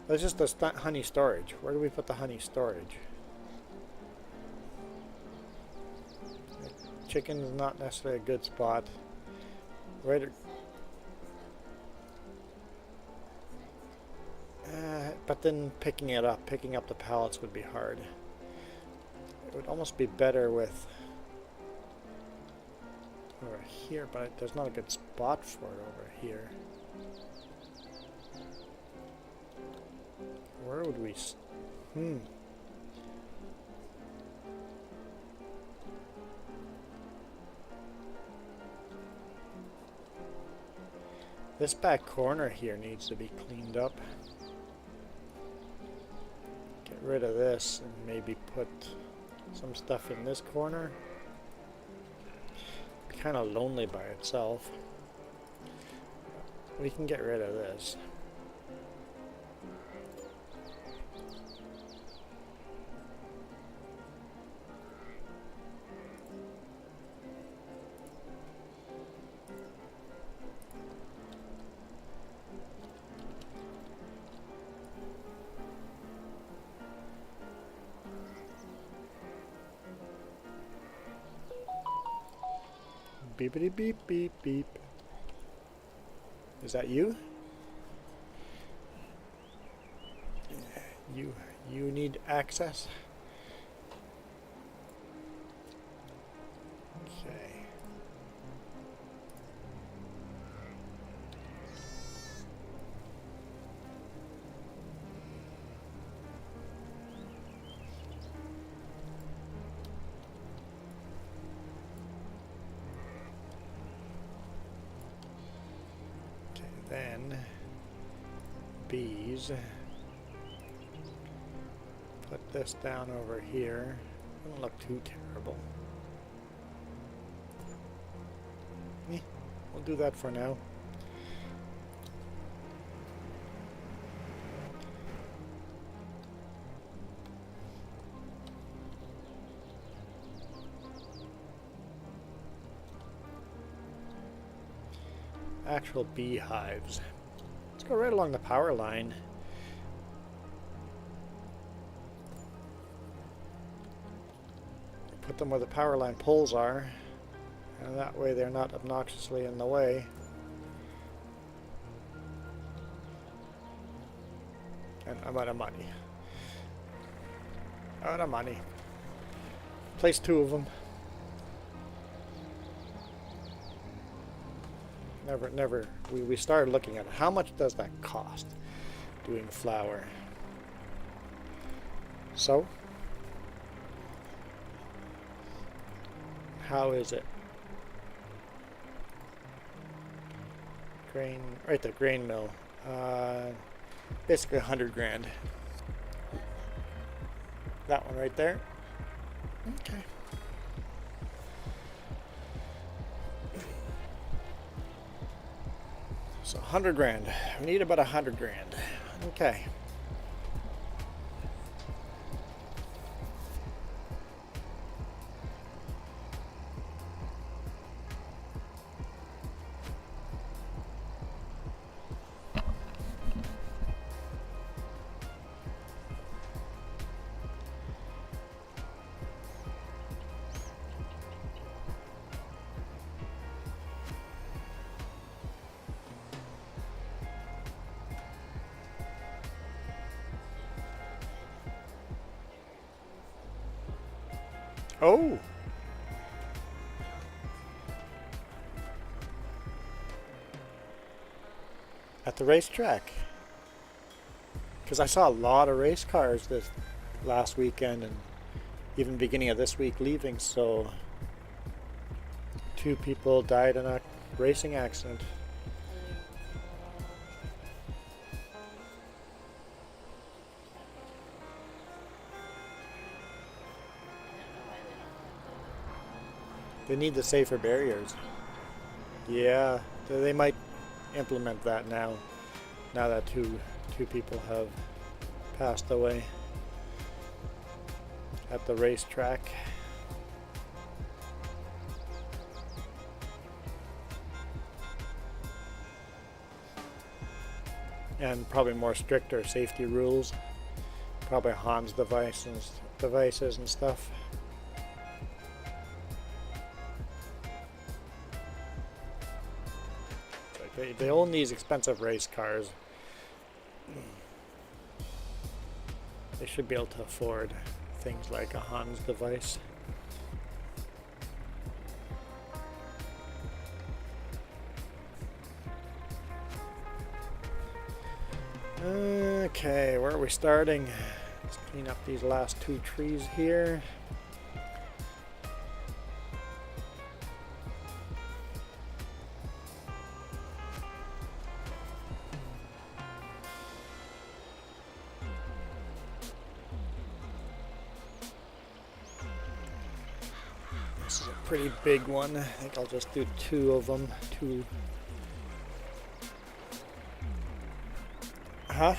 That's just the honey storage. Where do we put the honey storage? Chicken is not necessarily a good spot. Right. but then picking it up, picking up the pallets would be hard. It would almost be better with over here, but there's not a good spot for it over here. Where would we... This back corner here needs to be cleaned up. Get rid of this and maybe put some stuff in this corner. Kind of lonely by itself. We can get rid of this. Beepity beep beep beep. Is that you? You need access? Okay. Then bees. Put this down over here. Doesn't look too terrible. We'll do that for now. Actual beehives. Let's go right along the power line. Put them where the power line poles are, and that way they're not obnoxiously in the way. And I'm out of money. Out of money. Place 2 of them. Never. We started looking at it. How much does that cost doing flour? So, how is it? Grain, right there, grain mill. Basically 100 grand. That one right there. Okay. So 100 grand. We need about 100 grand. Okay. Oh! At the racetrack. Because I saw a lot of race cars this last weekend and even beginning of this week leaving, so 2 people died in a racing accident. They need the safer barriers. Yeah, they might implement that now. Now that two people have passed away at the racetrack. And probably more stricter safety rules. Probably Hans devices and stuff. They own these expensive race cars. They should be able to afford things like a Hans device. Okay, where are we starting? Let's clean up these last 2 trees here. This is a pretty big one. I think I'll just do 2 of them. 2. Huh?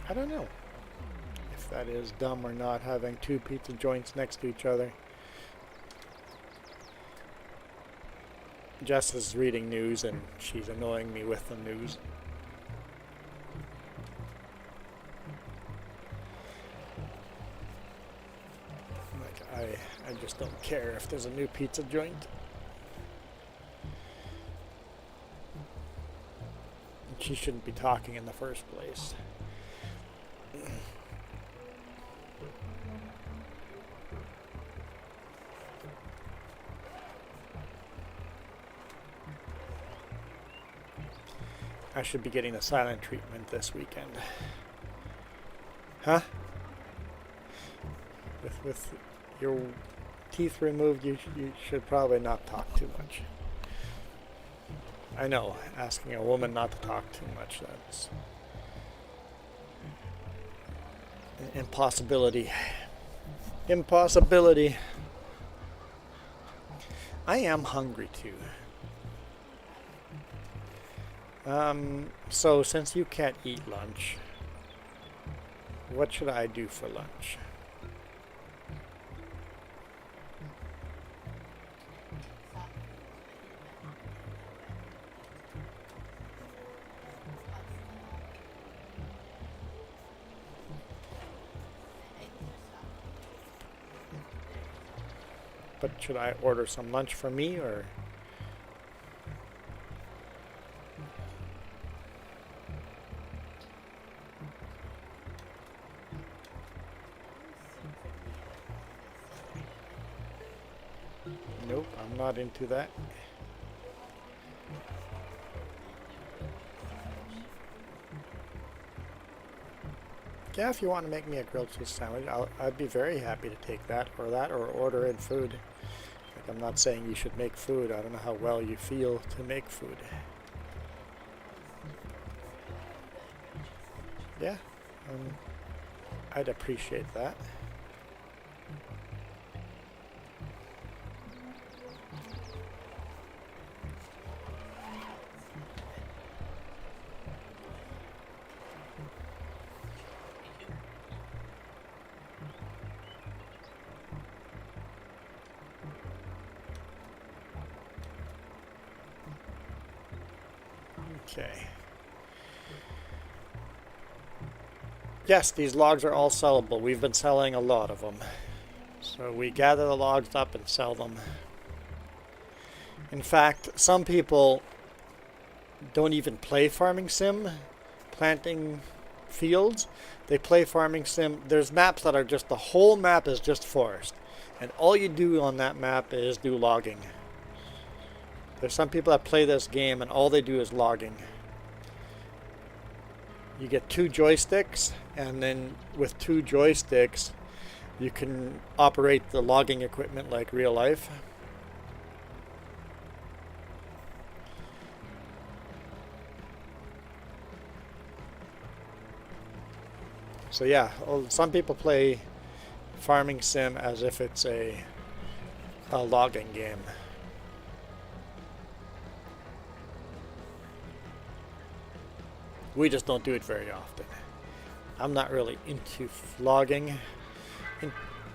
I don't know if that is dumb or not, having 2 pizza joints next to each other. Jess is reading news and she's annoying me with the news. Like, I just don't care if there's a new pizza joint. And she shouldn't be talking in the first place. I should be getting the silent treatment this weekend. Huh? With your teeth removed, you should probably not talk too much. I know, asking a woman not to talk too much, that's an impossibility. Impossibility. I am hungry too. So since you can't eat lunch, what should I do for lunch? But should I order some lunch for me, or? Nope, I'm not into that. Yeah, if you want to make me a grilled cheese sandwich, I'd be very happy to take that, or order in food. Like, I'm not saying you should make food. I don't know how well you feel to make food. Yeah, I'd appreciate that. Okay. Yes, these logs are all sellable. We've been selling a lot of them. So we gather the logs up and sell them. In fact, some people don't even play Farming Sim, planting fields. They play Farming Sim. There's maps that are just, the whole map is just forest. And all you do on that map is do logging. There's some people that play this game and all they do is logging. You get 2 joysticks, and then with 2 joysticks you can operate the logging equipment like real life. So yeah, some people play Farming Sim as if it's a logging game. We just don't do it very often. I'm not really into logging.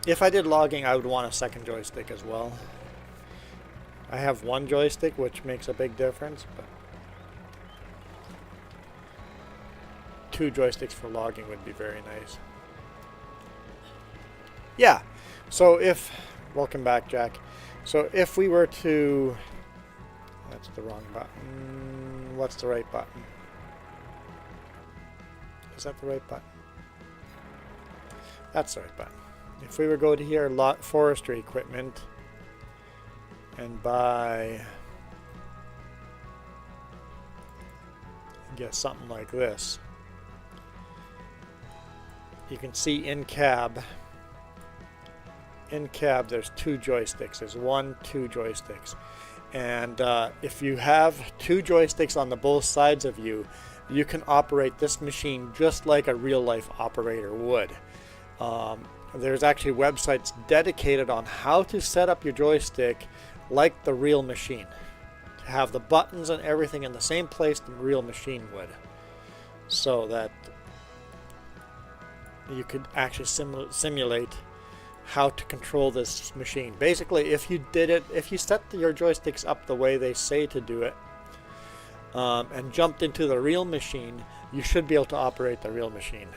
If I did logging, I would want a second joystick as well. I have one joystick, which makes a big difference, but 2 joysticks for logging would be very nice. Yeah, so if, welcome back, Jack. So if we were to, that's the wrong button. What's the right button? Is that the right button? That's the right button. If we were to go to here, forestry equipment, and buy, get something like this, you can see in cab there's 2 joysticks. There's 1, 2 joysticks, and if you have 2 joysticks on the both sides of you, you can operate this machine just like a real life operator would. There's actually websites dedicated on how to set up your joystick like the real machine, to have the buttons and everything in the same place the real machine would, so that you could actually simulate how to control this machine. Basically, if you set your joysticks up the way they say to do it, and jumped into the real machine, you should be able to operate the real machine.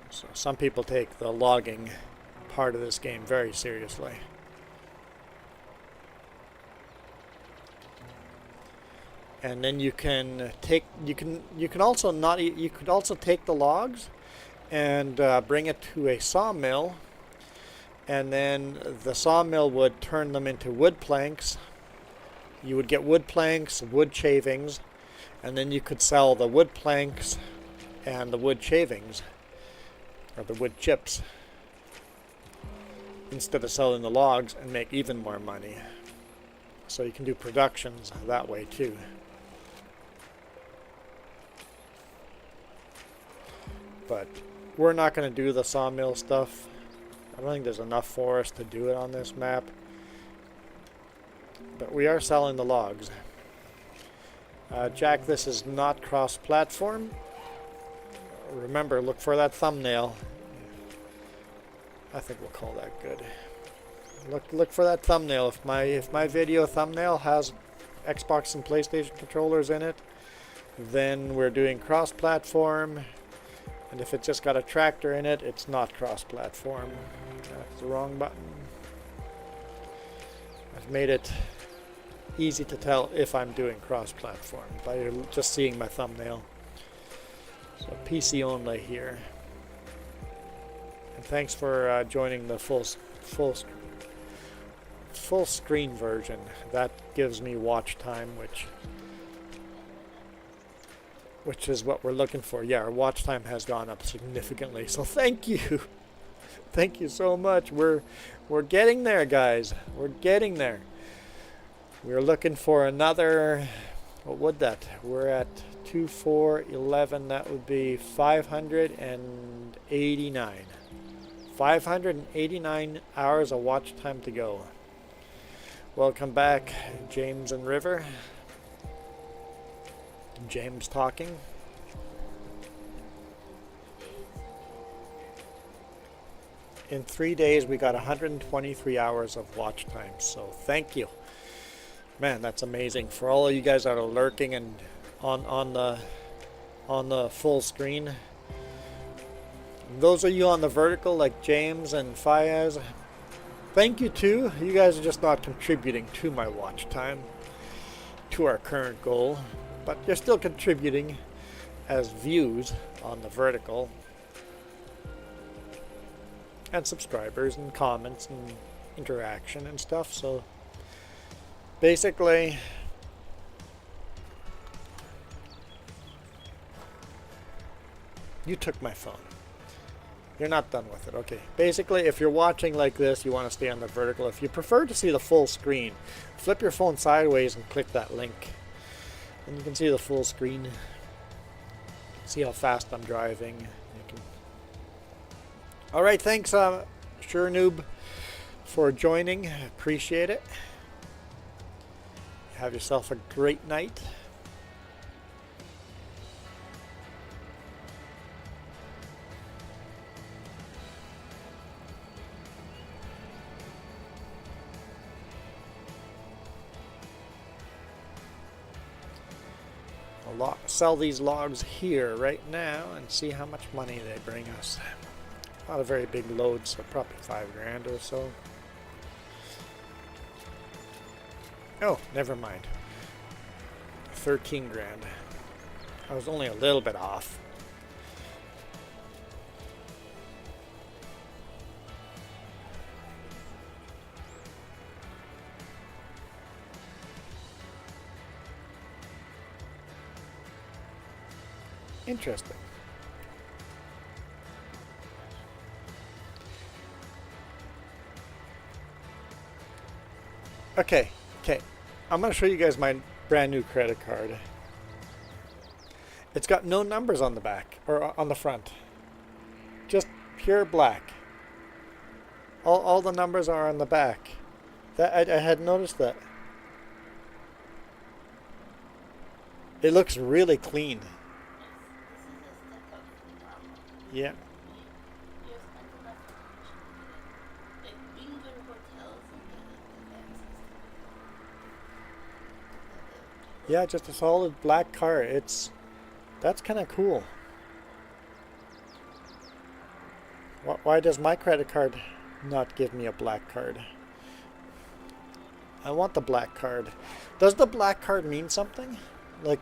So some people take the logging part of this game very seriously. And then you can take, you could also take the logs and bring it to a sawmill, and then the sawmill would turn them into wood planks. You would get wood planks, wood shavings, and then you could sell the wood planks and the wood shavings, or the wood chips, instead of selling the logs, and make even more money. So you can do productions that way too. But we're not going to do the sawmill stuff. I don't think there's enough for us to do it on this map. But we are selling the logs. Jack, this is not cross-platform. Remember, look for that thumbnail. I think we'll call that good. Look for that thumbnail. If my video thumbnail has Xbox and PlayStation controllers in it, then we're doing cross-platform. And if it's just got a tractor in it, it's not cross-platform. That's the wrong button. I've made it easy to tell if I'm doing cross-platform by just seeing my thumbnail. So PC only here. And thanks for joining the full screen version. That gives me watch time, which is what we're looking for. Yeah, our watch time has gone up significantly. So thank you. Thank you so much. We're getting there, guys. We're getting there. We're looking for another, what would that? We're at 2, 4, 11. That would be 589. 589 hours of watch time to go. Welcome back, James and River. James talking. In 3 days we got 123 hours of watch time, so thank you. Man, that's amazing. For all of you guys that are lurking and on the full screen. Those of you on the vertical like James and Fayez, thank you too. You guys are just not contributing to my watch time, to our current goal. But you're still contributing as views on the vertical, and subscribers and comments and interaction and stuff. So basically, you took my phone. You're not done with it. Okay. Basically, if you're watching like this, you want to stay on the vertical. If you prefer to see the full screen, flip your phone sideways and click that link. And you can see the full screen. See how fast I'm driving. Alright, thanks Sure Noob for joining. Appreciate it. Have yourself a great night. sell these logs here right now and see how much money they bring us. Not a very big load, so probably 5 grand or so. Oh, never mind. 13 grand. I was only a little bit off. Interesting. Okay. I'm going to show you guys my brand new credit card. It's got no numbers on the back or on the front. Just pure black. All the numbers are on the back. That I had noticed that. It looks really clean. Yeah. Yeah, just a solid black car. That's kind of cool. Why does my credit card not give me a black card? I want the black card. Does the black card mean something? Like,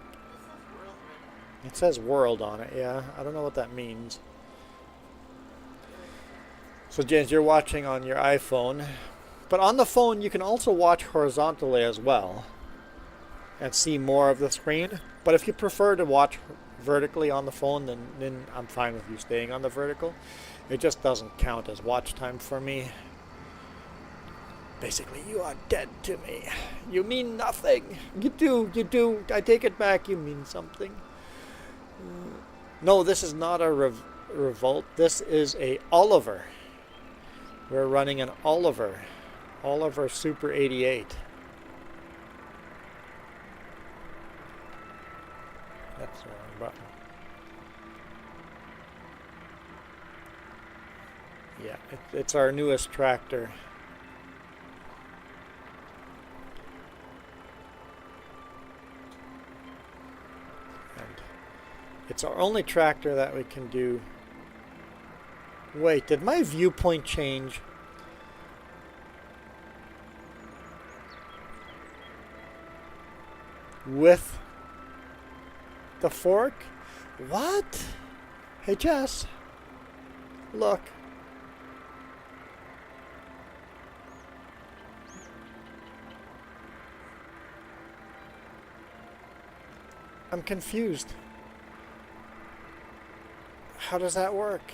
it says world on it. Yeah, I don't know what that means. So James, you're watching on your iPhone, but on the phone you can also watch horizontally as well and see more of the screen. But if you prefer to watch vertically on the phone, then I'm fine with you staying on the vertical. It just doesn't count as watch time for me. Basically, you are dead to me. You mean nothing. You do. I take it back. You mean something. No, this is not a Revolt. This is a Oliver. We're running an Oliver Super 88. That's the wrong button. Yeah, it's our newest tractor. And it's our only tractor that we can do. Wait, did my viewpoint change? With the fork? What? Hey Jess, look. I'm confused. How does that work?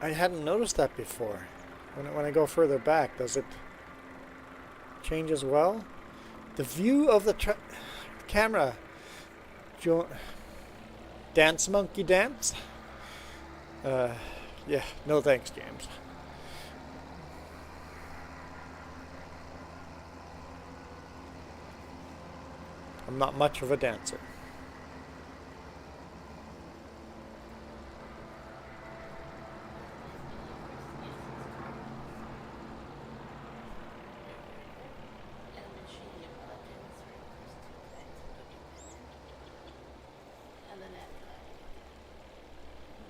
I hadn't noticed that before. When I go further back, does it change as well? The view of the camera. Dance monkey dance? Yeah, no thanks, James. I'm not much of a dancer.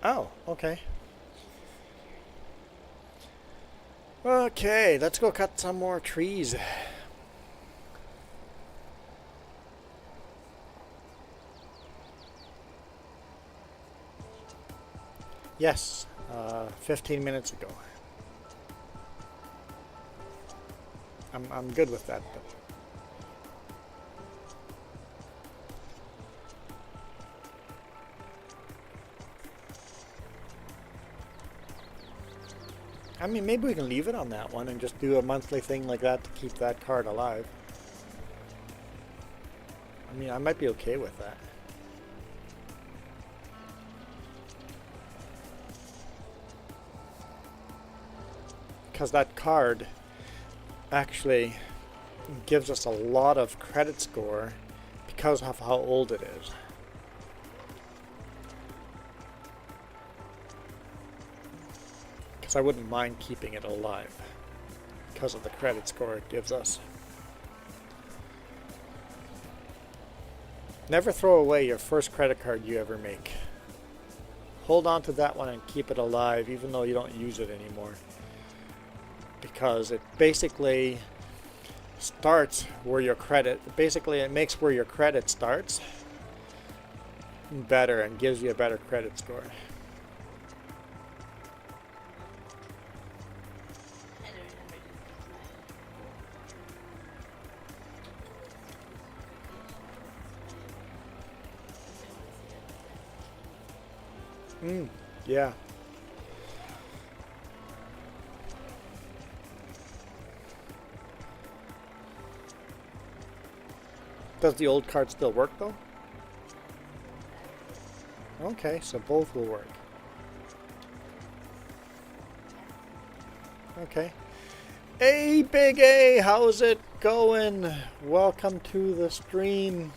Oh, okay. Okay, let's go cut some more trees. Yes, 15 minutes ago. I'm good with that. But I mean, maybe we can leave it on that one and just do a monthly thing like that to keep that card alive. I mean, I might be okay with that. Because that card actually gives us a lot of credit score because of how old it is. Because I wouldn't mind keeping it alive because of the credit score it gives us. Never throw away your first credit card you ever make. Hold on to that one and keep it alive even though you don't use it anymore. Because it basically starts where your credit, it makes where your credit starts better and gives you a better credit score. Yeah. Does the old card still work though? Okay, so both will work. Okay. Hey, Big A, how's it going? Welcome to the stream.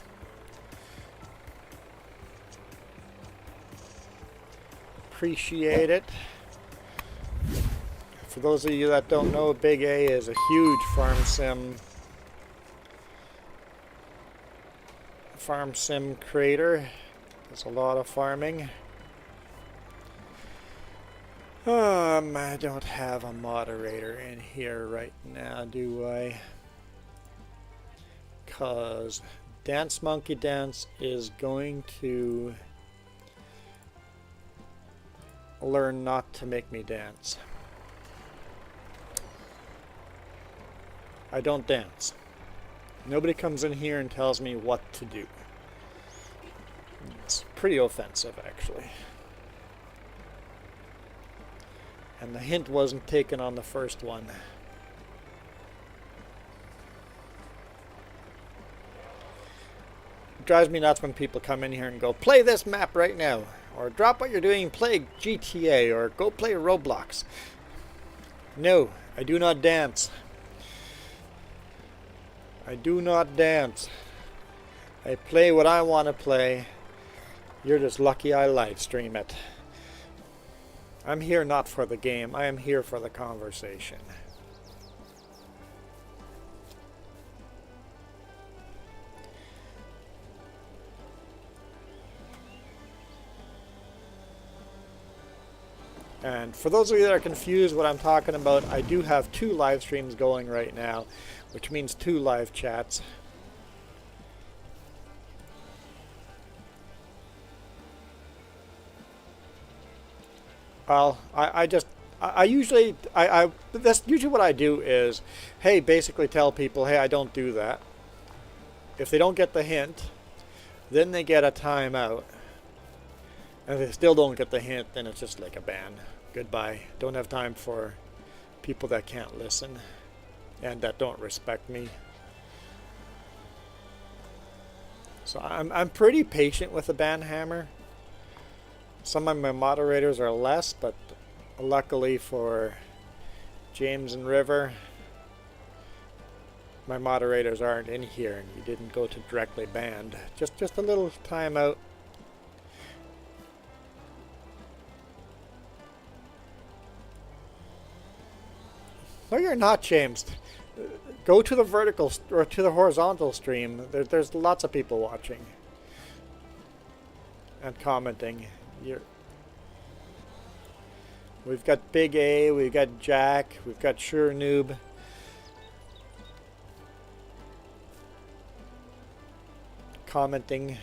Appreciate it. For those of you that don't know, Big A is a huge farm sim creator. Does a lot of farming. I don't have a moderator in here right now, do I? Because Dance Monkey Dance is going to learn not to make me dance. I don't dance. Nobody comes in here and tells me what to do. It's pretty offensive, actually. And the hint wasn't taken on the first one. It drives me nuts when people come in here and go, play this map right now. Or drop what you're doing, play GTA, or go play Roblox. No, I do not dance. I do not dance. I play what I want to play. You're just lucky I live stream it. I'm here not for the game, I am here for the conversation. And for those of you that are confused what I'm talking about, I do have 2 live streams going right now, which means 2 live chats. Well, that's usually what I do is, hey, basically tell people, hey, I don't do that. If they don't get the hint, then they get a timeout. And if they still don't get the hint, then it's just like a ban. Goodbye. Don't have time for people that can't listen and that don't respect me. So I'm pretty patient with the ban hammer. Some of my moderators are less, but luckily for James and River, my moderators aren't in here and you didn't go to directly banned. Just a little timeout. No, you're not, James. Go to the vertical or to the horizontal stream. There's lots of people watching and commenting. We've got Big A, we've got Jack, we've got Sure Noob. Commenting.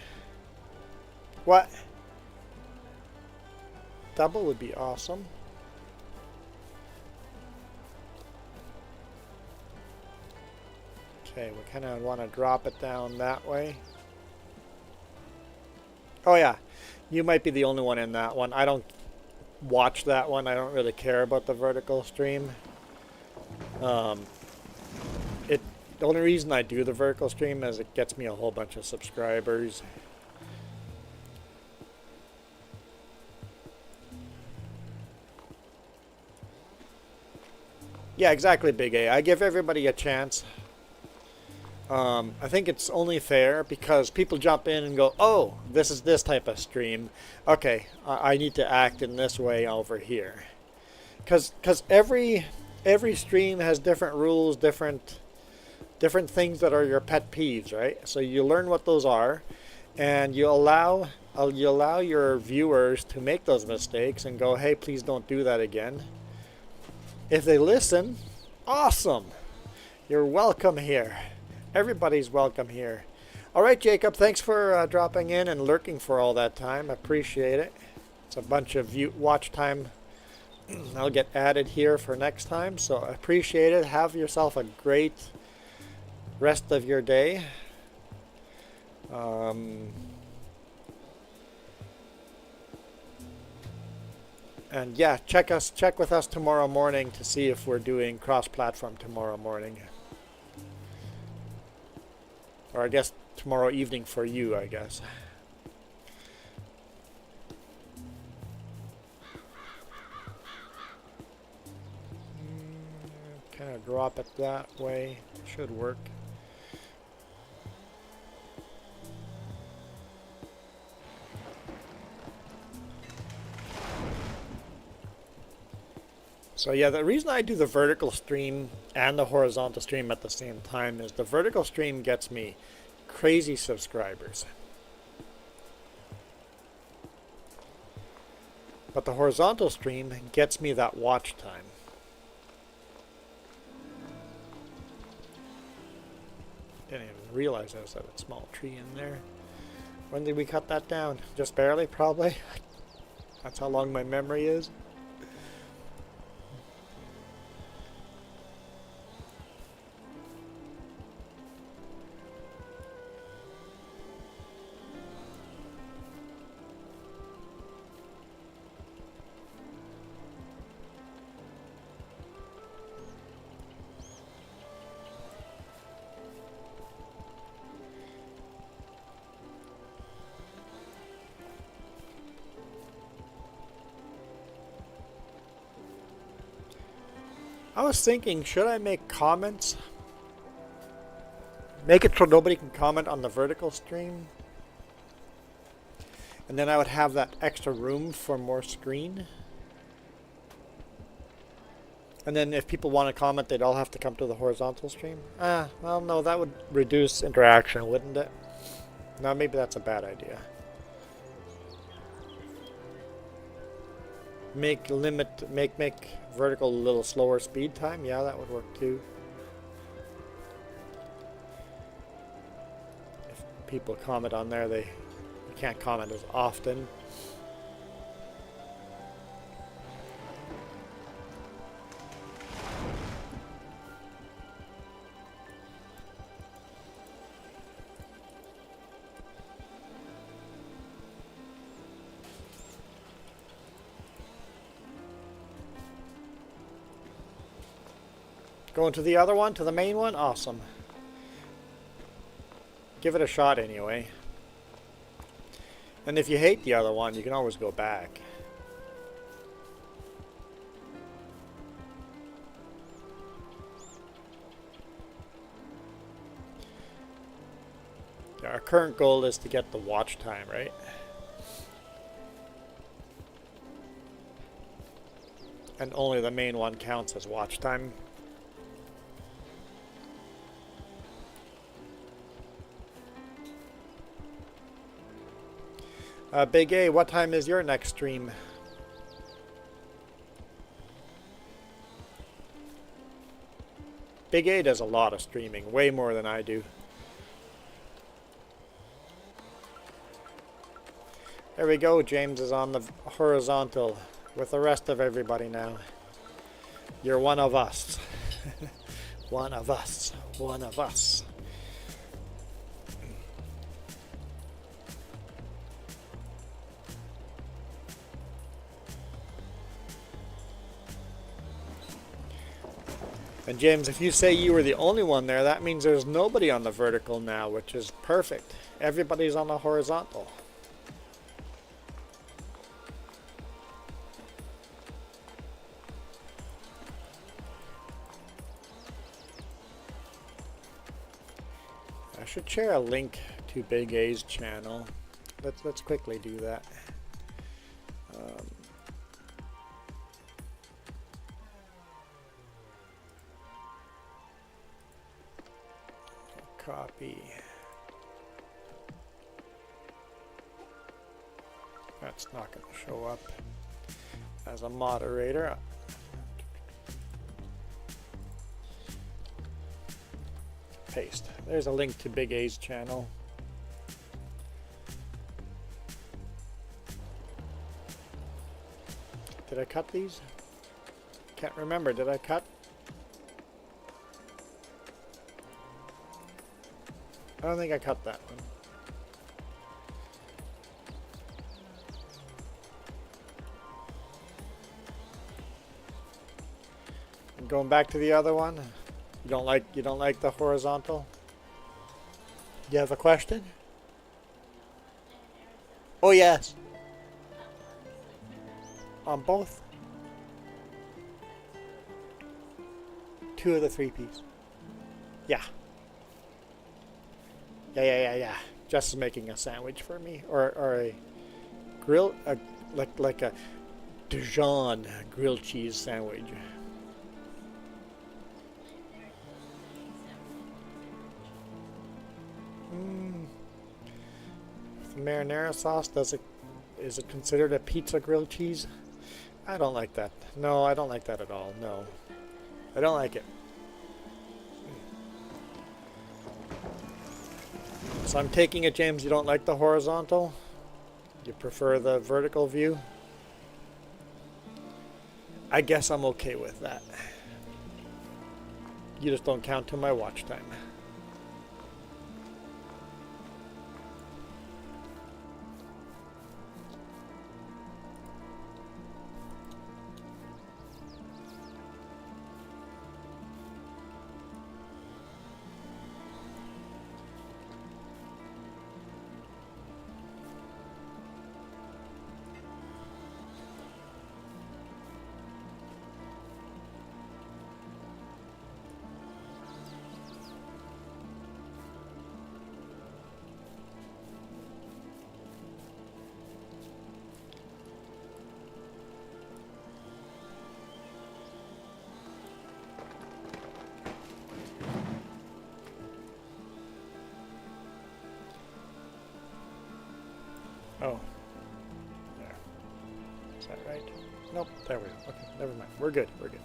What? Double would be awesome. Okay, we kind of want to drop it down that way. Oh yeah, you might be the only one in that one. I don't watch that one. I don't really care about the vertical stream. The only reason I do the vertical stream is it gets me a whole bunch of subscribers. Yeah, exactly, Big A. I give everybody a chance. I think it's only fair because people jump in and go, oh, this is this type of stream. Okay, I need to act in this way over here. Because every stream has different rules, different things that are your pet peeves, right? So you learn what those are, and you allow your viewers to make those mistakes and go, hey, please don't do that again. If they listen, awesome. You're welcome here. Everybody's welcome here. All right, Jacob, thanks for dropping in and lurking for all that time. Appreciate it. It's a bunch of watch time. I'll get added here for next time, so appreciate it. Have yourself a great rest of your day. And yeah, check with us tomorrow morning to see if we're doing cross-platform tomorrow morning. Or I guess tomorrow evening for you, I guess. Kind of drop it that way. Should work. So yeah, the reason I do the vertical stream and the horizontal stream at the same time is the vertical stream gets me crazy subscribers. But the horizontal stream gets me that watch time. Didn't even realize there was a small tree in there. When did we cut that down? Just barely, probably. That's how long my memory is. I was thinking, should I make comments? Make it so nobody can comment on the vertical stream? And then I would have that extra room for more screen. And then if people want to comment, they'd all have to come to the horizontal stream? Well, no, that would reduce interaction, wouldn't it? No, maybe that's a bad idea. Make vertical a little slower speed time. Yeah, that would work too. If people comment on there, they can't comment as often. Going to the other one, to the main one? Awesome. Give it a shot anyway. And if you hate the other one, you can always go back. Our current goal is to get the watch time, right? And only the main one counts as watch time. Big A, what time is your next stream? Big A does a lot of streaming, way more than I do. There we go, James is on the horizontal with the rest of everybody now. You're one of us. One of us. One of us. And James, if you say you were the only one there, that means there's nobody on the vertical now, which is perfect. Everybody's on the horizontal. I should share a link to Big A's channel. Let's quickly do that. Copy. It's not going to show up as a moderator. Paste. There's a link to Big A's channel. Did I cut these? Can't remember. Did I cut? I don't think I cut that one. I'm going back to the other one. You don't like the horizontal? You have a question? Oh yes. On both? 2 of the 3-piece. Yeah. Yeah. Jess is making a sandwich for me, or a grill, like a Dijon grilled cheese sandwich. The marinara sauce, is it considered a pizza grilled cheese? I don't like that. No, I don't like that at all. No, I don't like it. So I'm taking it, James, you don't like the horizontal? You prefer the vertical view? I guess I'm okay with that. You just don't count to my watch time. Oh, there. Is that right? Nope, there we go. Okay, never mind. We're good. We're good.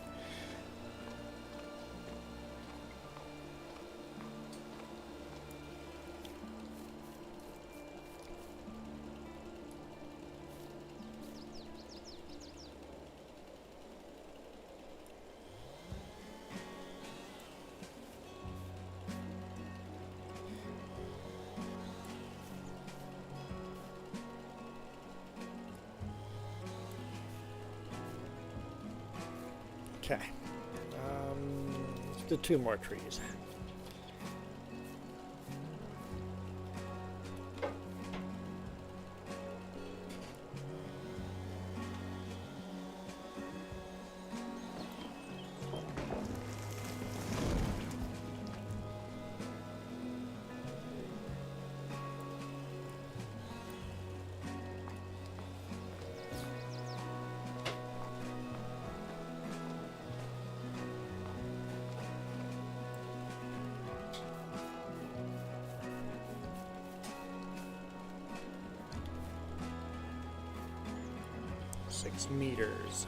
Okay. Let's do 2 more trees. Meters.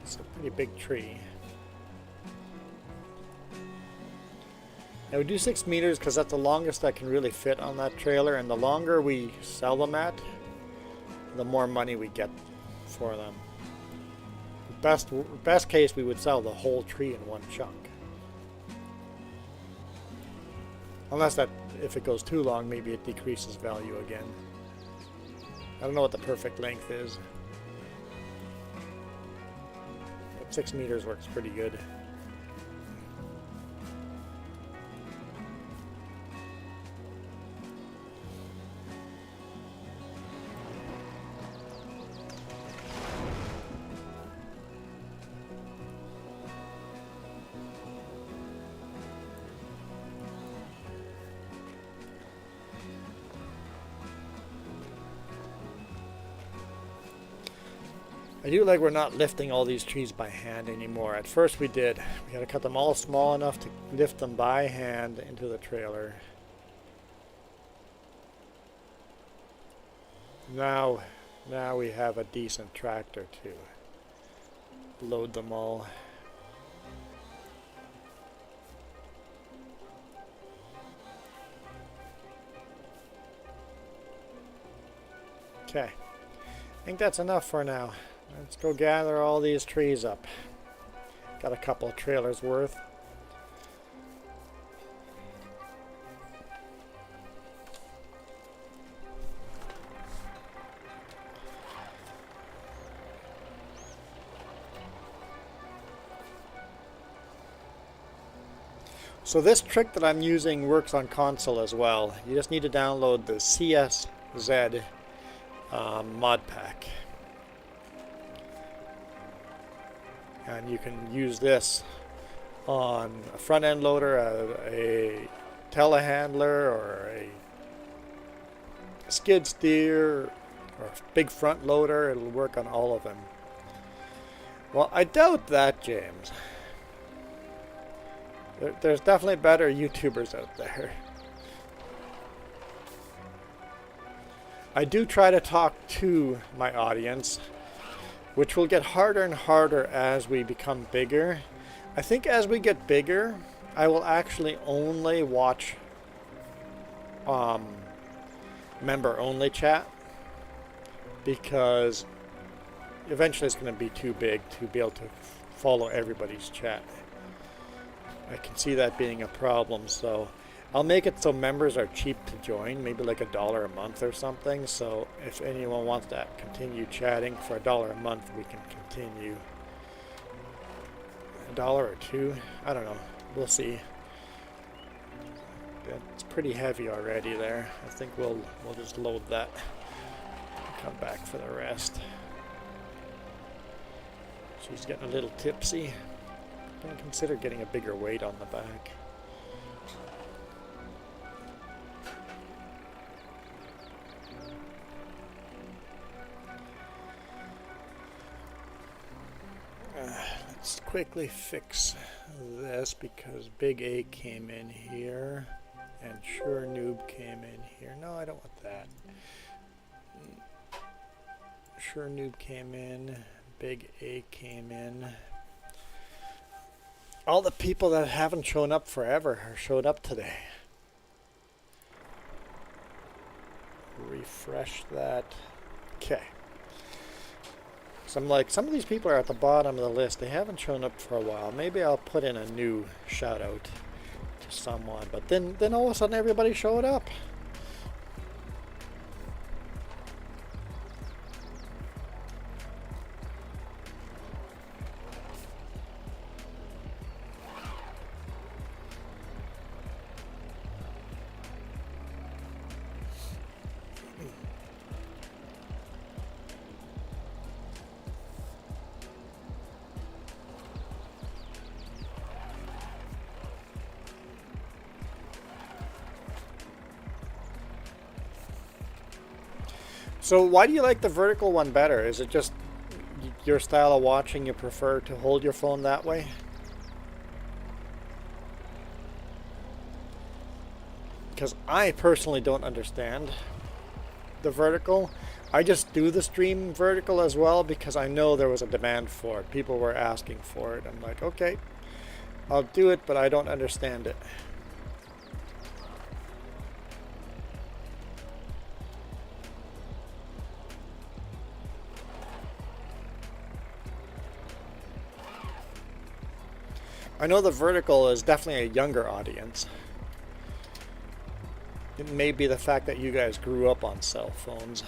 It's a pretty big tree. Now we do 6 meters because that's the longest I can really fit on that trailer, and the longer we sell them at, the more money we get for them. Best case, we would sell the whole tree in one chunk. Unless that, if it goes too long, maybe it decreases value again. I don't know what the perfect length is, but 6 meters works pretty good. I do like we're not lifting all these trees by hand anymore. At first we did. We had to cut them all small enough to lift them by hand into the trailer. Now we have a decent tractor to load them all. Okay, I think that's enough for now. Let's go gather all these trees up. Got a couple of trailers worth. So this trick that I'm using works on console as well. You just need to download the CSZ mod pack. And you can use this on a front end loader, a telehandler, or a skid steer, or a big front loader. It'll work on all of them. Well, I doubt that, James. There's definitely better YouTubers out there. I do try to talk to my audience, which will get harder and harder as we become bigger. I think as we get bigger, I will actually only watch member-only chat, because eventually it's going to be too big to be able to follow everybody's chat. I can see that being a problem, so I'll make it so members are cheap to join, maybe like $1 a month or something. So if anyone wants to continue chatting for $1 a month, we can continue. $1 or $2, I don't know. We'll see. It's pretty heavy already there. I think we'll just load that. Come back for the rest. She's getting a little tipsy. I'm going to consider getting a bigger weight on the back. Let's quickly fix this because Big A came in here and Sure Noob came in here. No, I don't want that. Sure Noob came in, Big A came in. All the people that haven't shown up forever are showed up today. Refresh that. Okay. So I'm like, some of these people are at the bottom of the list. They haven't shown up for a while. Maybe I'll put in a new shout out to someone. But then all of a sudden everybody showed up. So why do you like the vertical one better? Is it just your style of watching, you prefer to hold your phone that way? Because I personally don't understand the vertical. I just do the stream vertical as well because I know there was a demand for it. People were asking for it. I'm like, okay, I'll do it, but I don't understand it. I know the vertical is definitely a younger audience. It may be the fact that you guys grew up on cell phones.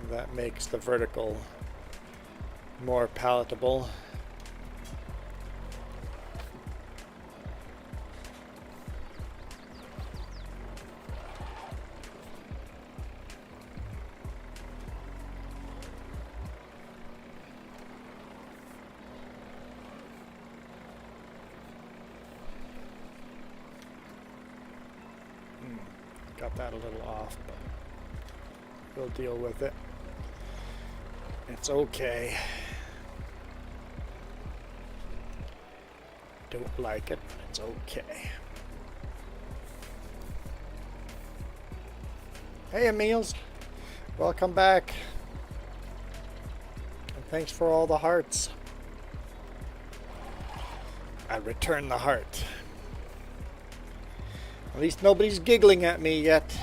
That makes the vertical more palatable. Got that a little off, but we'll deal with it. It's okay. Don't like it, but it's okay. Hey, Emils. Welcome back. And thanks for all the hearts. I return the heart. At least nobody's giggling at me yet.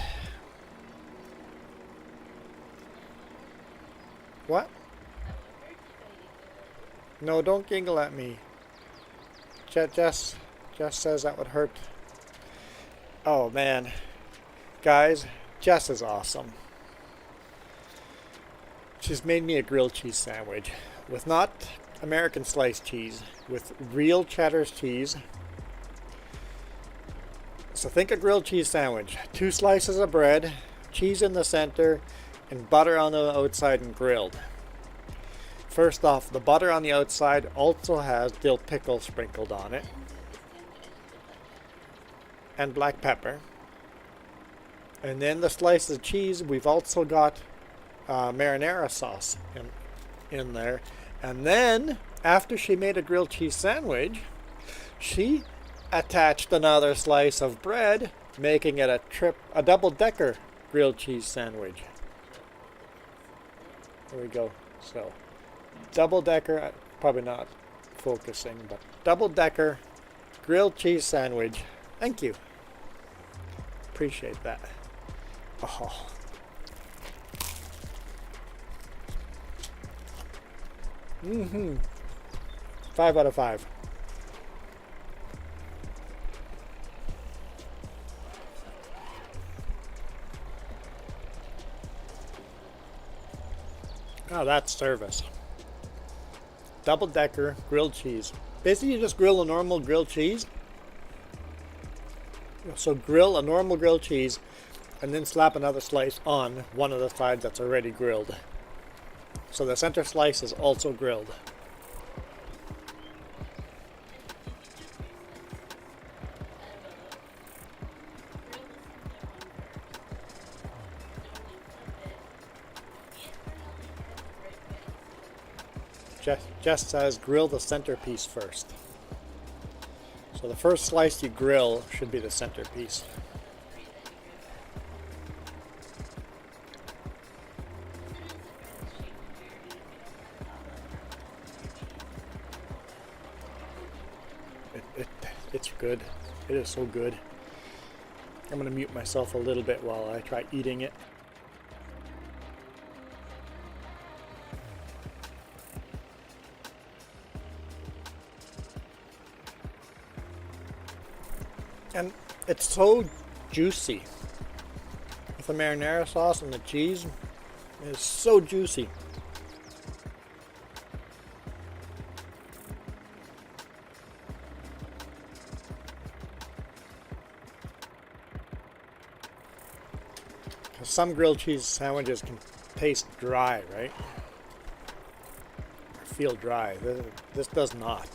What? No, don't giggle at me. Jess says that would hurt. Oh man. Guys, Jess is awesome. She's made me a grilled cheese sandwich with not American sliced cheese, with real cheddar cheese. So think a grilled cheese sandwich. 2 slices of bread, cheese in the center, and butter on the outside and grilled. First off, the butter on the outside also has dill pickle sprinkled on it. And black pepper. And then the slices of cheese, we've also got marinara sauce in there. And then, after she made a grilled cheese sandwich, she attached another slice of bread, making it a double-decker grilled cheese sandwich. There we go. So, double-decker, probably not focusing, but double-decker grilled cheese sandwich. Thank you. Appreciate that. Oh. 5 out of 5. Oh, that's service. Double-decker grilled cheese. Basically, you just grill a normal grilled cheese. So grill a normal grilled cheese and then slap another slice on one of the sides that's already grilled. So the center slice is also grilled. Jess says grill the centerpiece first. So the first slice you grill should be the centerpiece. It's good. It is so good. I'm going to mute myself a little bit while I try eating it. And it's so juicy. With the marinara sauce and the cheese, it's so juicy. Because some grilled cheese sandwiches can taste dry, right? Or feel dry. This does not.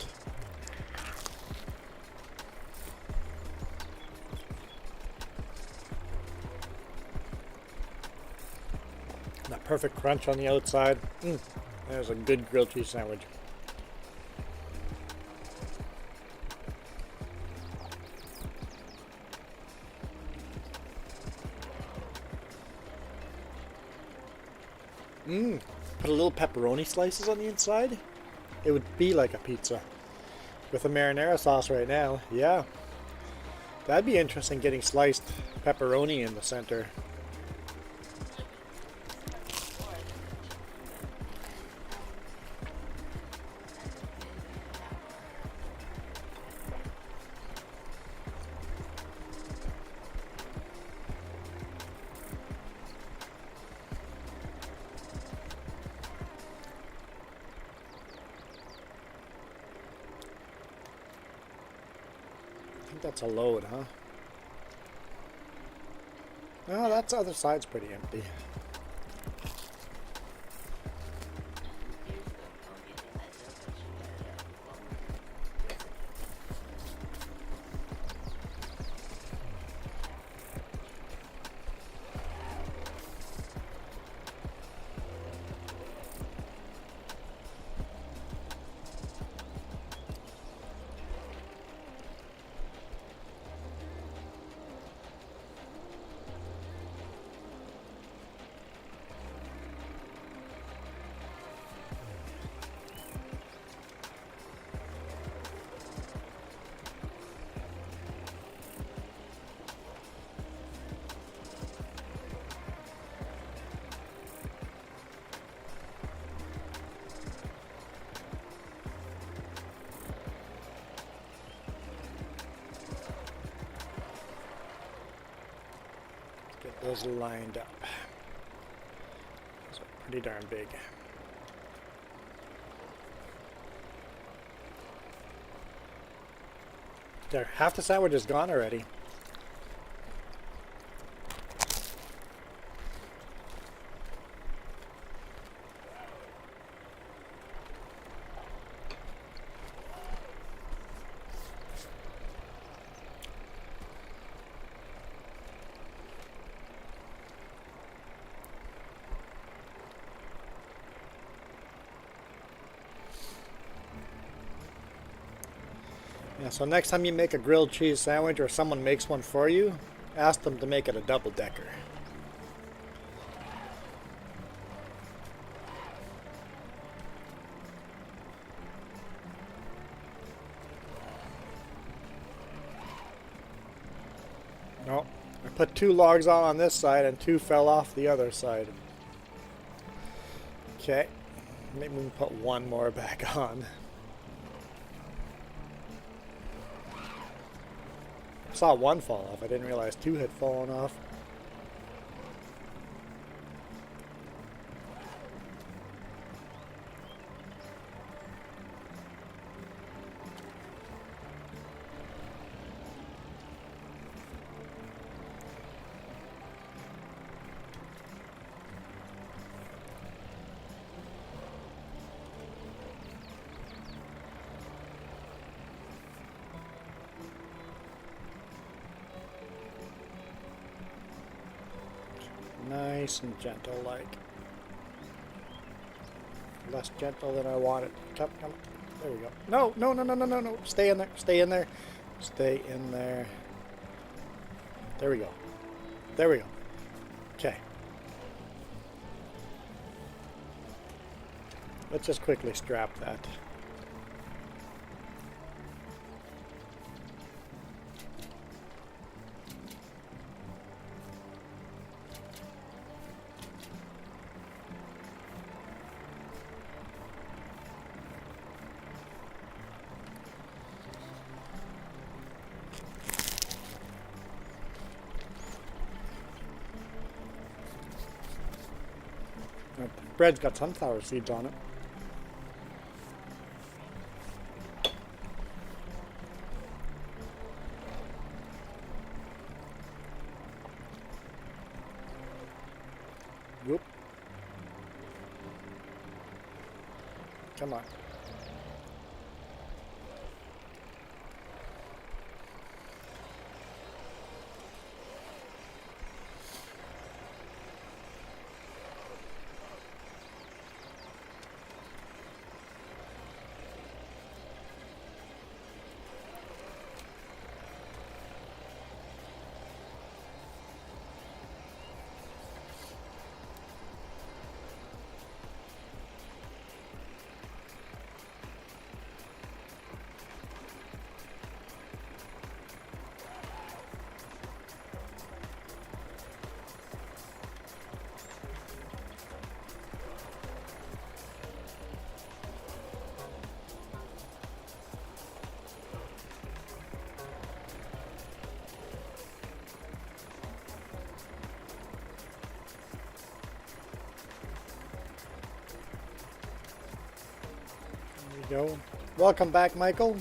That perfect crunch on the outside. There's a good grilled cheese sandwich. Put a little pepperoni slices on the inside. It would be like a pizza. With the marinara sauce right now, yeah. That'd be interesting, getting sliced pepperoni in the center. That's a load, huh? Oh, that other side's pretty empty. those lined up. Those are pretty darn big. There, half the sandwich is gone already. Yeah, so next time you make a grilled cheese sandwich or someone makes one for you, ask them to make it a double-decker. No, I put 2 logs on this side and 2 fell off the other side. Okay, maybe we can put 1 more back on. I saw 1 fall off. I didn't realize 2 had fallen off. Nice and gentle, like. Less gentle than I want it. Come. There we go. No. Stay in there. Stay in there. Stay in there. There we go. There we go. Okay. Let's just quickly strap that. The bread's got sunflower seeds on it. Whoop. Come on. Go. Welcome back, Michael.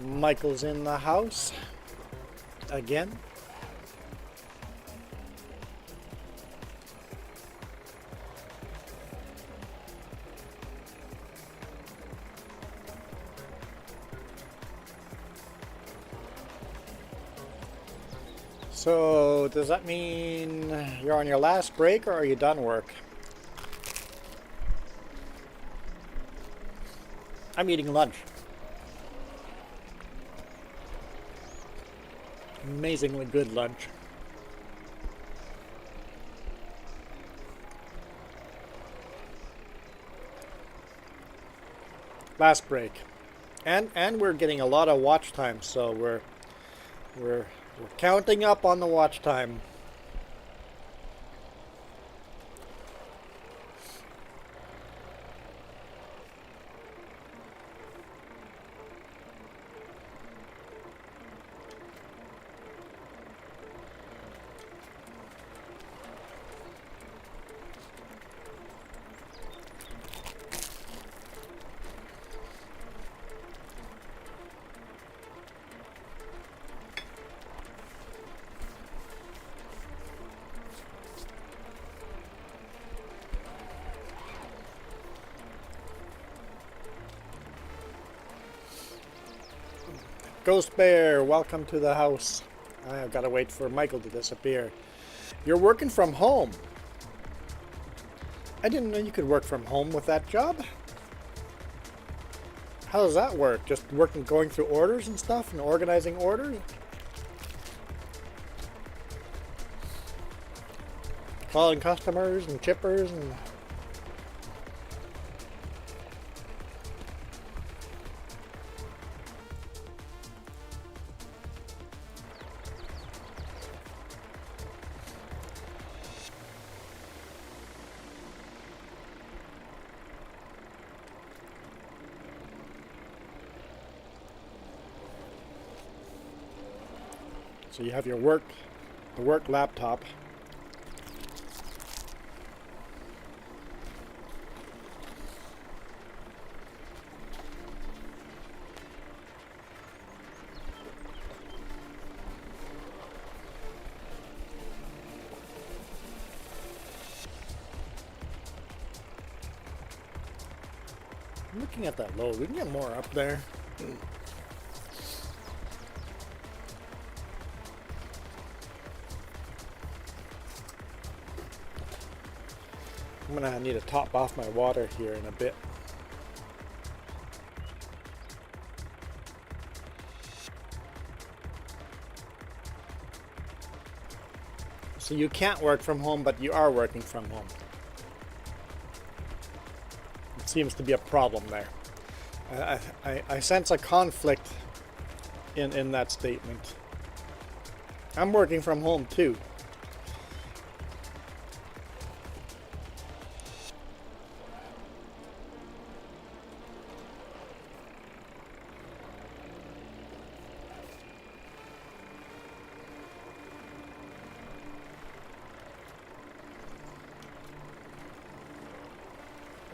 Michael's in the house again. So, does that mean you're on your last break or are you done work? I'm eating lunch. Amazingly good lunch. Last break. And we're getting a lot of watch time, so we're counting up on the watch time. Ghost Bear, welcome to the house. I've got to wait for Michael to disappear. You're working from home. I didn't know you could work from home with that job. How does that work? Just going through orders and stuff and organizing orders? Calling customers and chippers and... So you have your the work laptop. I'm looking at that load. We can get more up there. I'm gonna need to top off my water here in a bit. So you can't work from home, but you are working from home. It seems to be a problem there. I sense a conflict in that statement. I'm working from home too.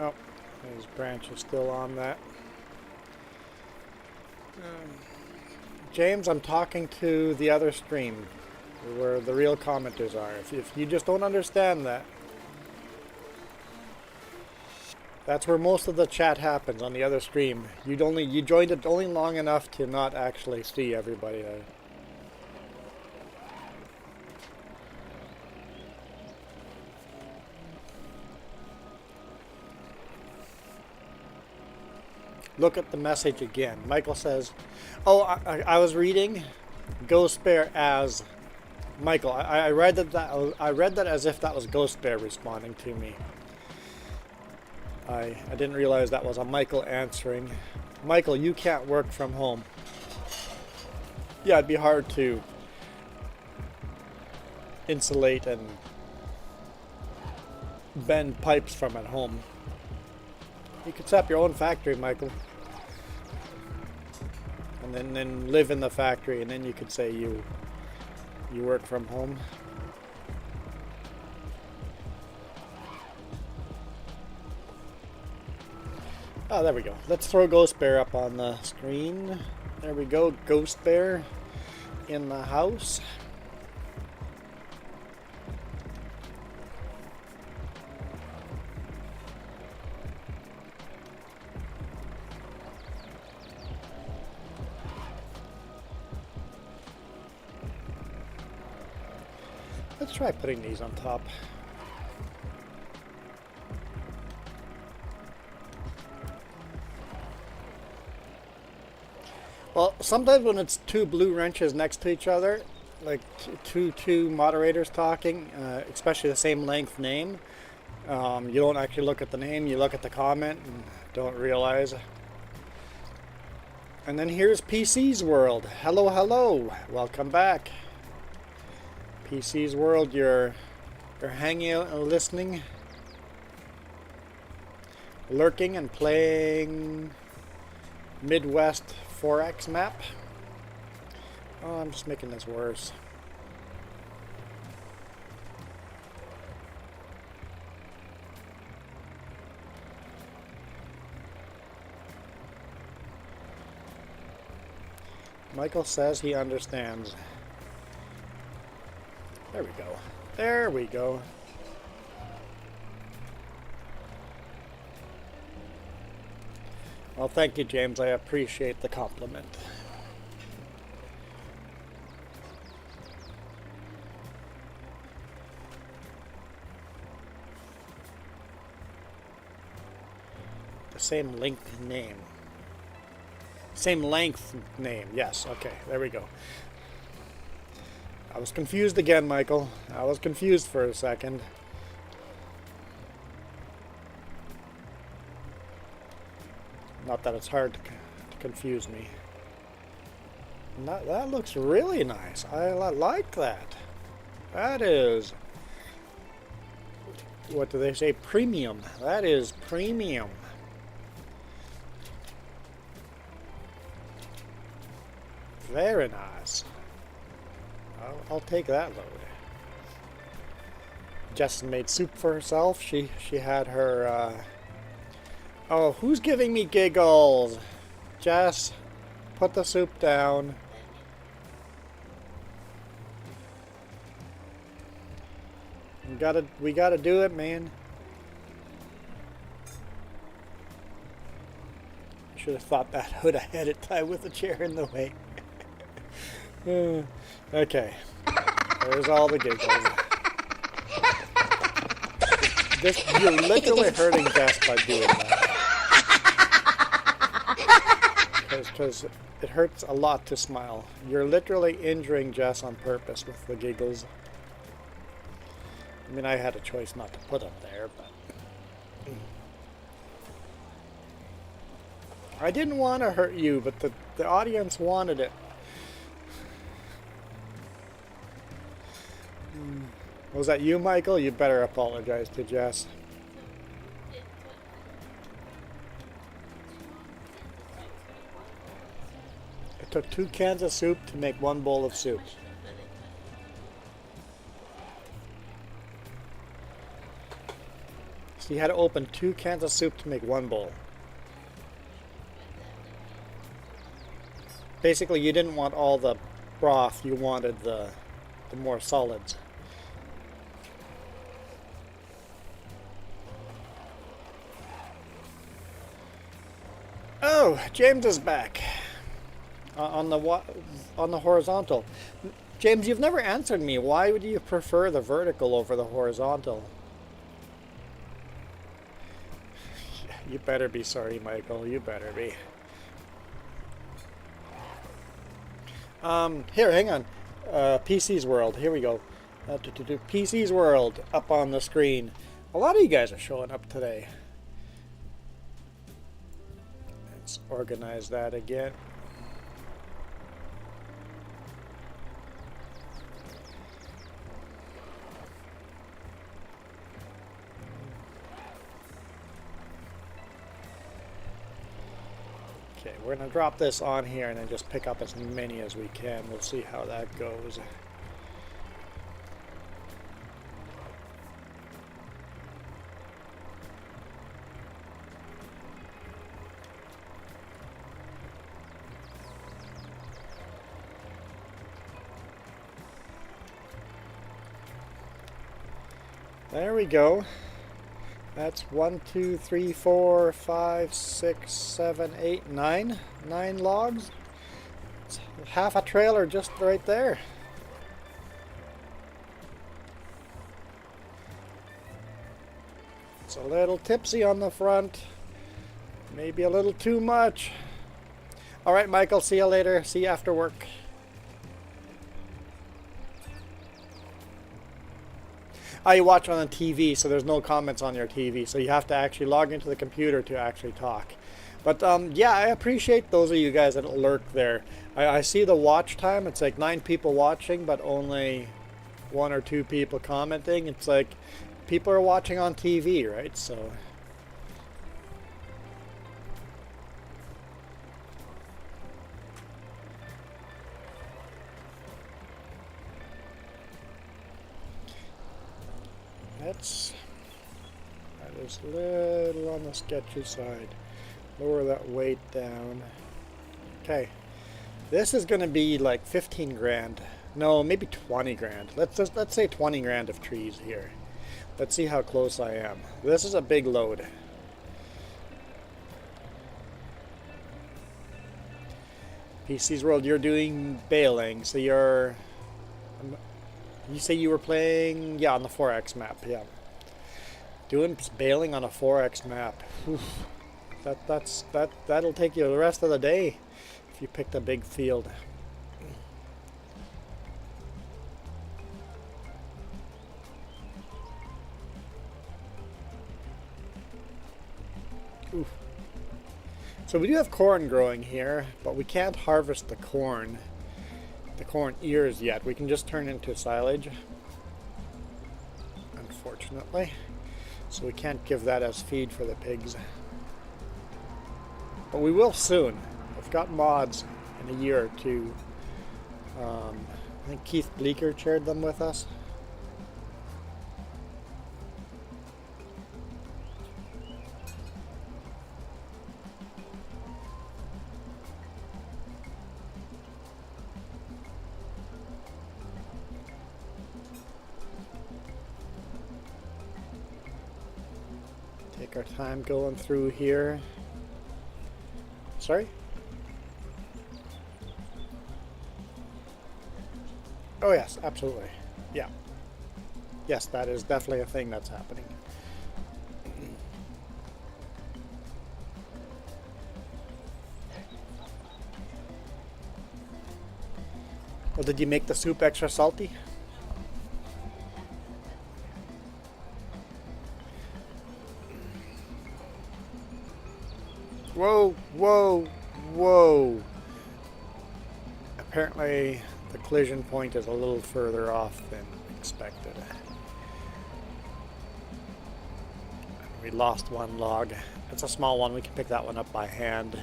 Oh, his branch is still on that. James, I'm talking to the other stream where the real commenters are. If you just don't understand that, that's where most of the chat happens, on the other stream. You joined it only long enough to not actually see everybody there. Look at the message again. Michael says, oh, I was reading Ghost Bear as Michael. I read that as if that was Ghost Bear responding to me. I didn't realize that was a Michael answering. Michael, you can't work from home. Yeah, it'd be hard to insulate and bend pipes from at home. You could set up your own factory, Michael. And then live in the factory, and then you could say you work from home. Oh, there we go. Let's throw Ghost Bear up on the screen. There we go, Ghost Bear in the house. Let's try putting these on top. Well, sometimes when it's two blue wrenches next to each other, like two moderators talking, especially the same length name, you don't actually look at the name, you look at the comment and don't realize. And then here's PC's World. Hello, hello. Welcome back. PC's World, you're hanging out and listening, lurking and playing Midwest Forex map. Oh, I'm just making this worse. Michael says he understands. There we go. There we go. Well, thank you, James. I appreciate the compliment. same length name. Same length name. Yes. Okay. There we go. I was confused again, Michael. I was confused for a second. Not that it's hard to confuse me. That looks really nice. I like that. That is... What do they say? Premium. That is premium. Very nice. I'll take that load. Jess made soup for herself. She had her... Oh, who's giving me giggles? Jess, put the soup down. We gotta do it, man. Should have thought that out ahead of time with the chair in the way. Okay. There's all the giggles. You're literally hurting Jess by doing that. Because it hurts a lot to smile. You're literally injuring Jess on purpose with the giggles. I mean, I had a choice not to put them there, but... I didn't want to hurt you, but the audience wanted it. Was that you, Michael? You better apologize to Jess. It took 2 cans of soup to make 1 bowl of soup. So you had to open 2 cans of soup to make 1 bowl. Basically, you didn't want all the broth, you wanted the more solids. Oh, James is back on the horizontal. James, you've never answered me. Why would you prefer the vertical over the horizontal? You better be sorry, Michael. You better be. Here, hang on. PC's World. Here we go. PC's World up on the screen. A lot of you guys are showing up today. Let's organize that again. Okay, we're going to drop this on here and then just pick up as many as we can. We'll see how that goes. There we go. That's 1, 2, 3, 4, 5, 6, 7, 8, 9. 9 logs. It's half a trailer just right there. It's a little tipsy on the front. Maybe a little too much. All right, Michael, see you later. See you after work. You watch on the TV, so there's no comments on your TV, so you have to actually log into the computer to actually talk. But yeah, I appreciate those of you guys that lurk there. I see the watch time. It's like 9 people watching, but only 1 or 2 people commenting. It's like people are watching on TV, right? So that is a little on the sketchy side. Lower that weight down. Okay, this is going to be like 15 grand. No, maybe 20 grand. Let's say 20 grand of trees here. Let's see how close I am. This is a big load. PC's World, you're doing baling, so you're... You say you were playing, yeah, on the 4X map, yeah. Doing baling on a 4X map. Oof. That'll take you the rest of the day if you picked a big field. Oof. So we do have corn growing here, but we can't harvest the corn ears yet. We can just turn into silage, unfortunately. So we can't give that as feed for the pigs. But we will soon. I've got mods in a year or two. I think Keith Bleeker shared them with us. Take our time going through here. Sorry? Oh yes, absolutely. Yeah. Yes, that is definitely a thing that's happening. Well, did you make the soup extra salty? Whoa, whoa, whoa. Apparently the collision point is a little further off than expected. We lost one log. It's a small one. We can pick that one up by hand.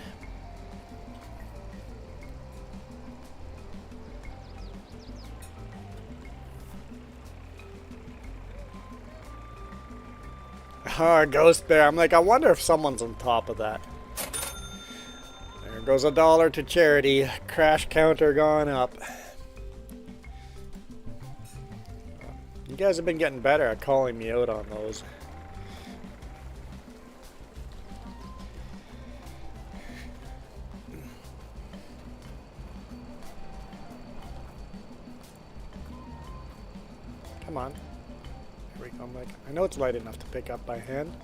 Oh, ghost bear. I'm like, I wonder if someone's on top of that. There goes $1 to charity. Crash counter gone up. You guys have been getting better at calling me out on those. Come on. Here we go. I'm like, I know it's light enough to pick up by hand.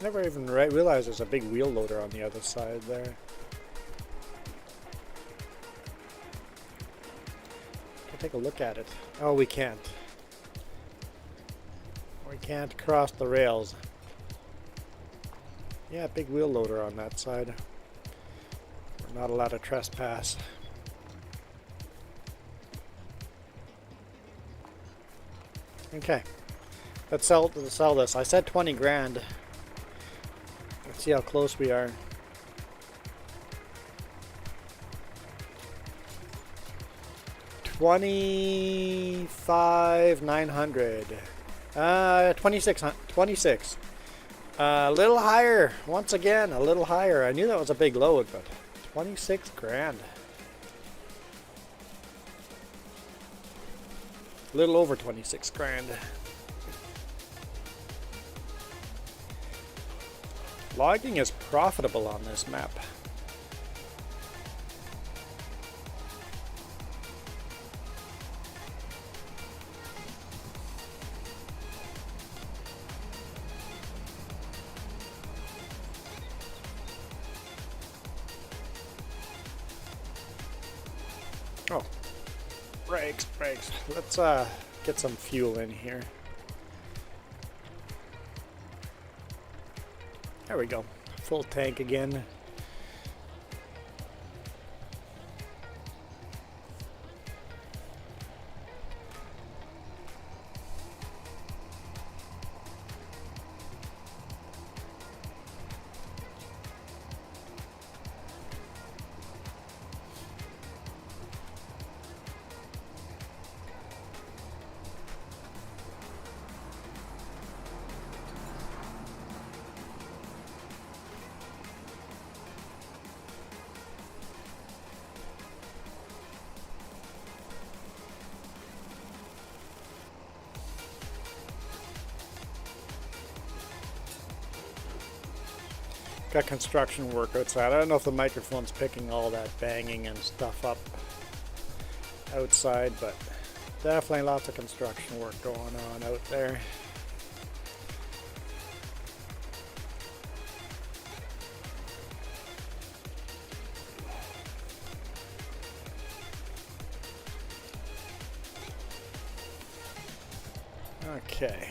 Never even realized there's a big wheel loader on the other side there. I'll take a look at it. Oh, we can't. We can't cross the rails. Yeah, big wheel loader on that side. We're not allowed to trespass. Okay, let's sell this. I said 20 grand. Let's see how close we are. $25,900. 26. A little higher. Once again, a little higher. I knew that was a big load, but 26 grand. A little over 26 grand. Logging is profitable on this map. Oh, brakes. Let's get some fuel in here. There we go. Full tank again. Got construction work outside. I don't know if the microphone's picking all that banging and stuff up. outside, but definitely lots of construction work going on out there. Okay.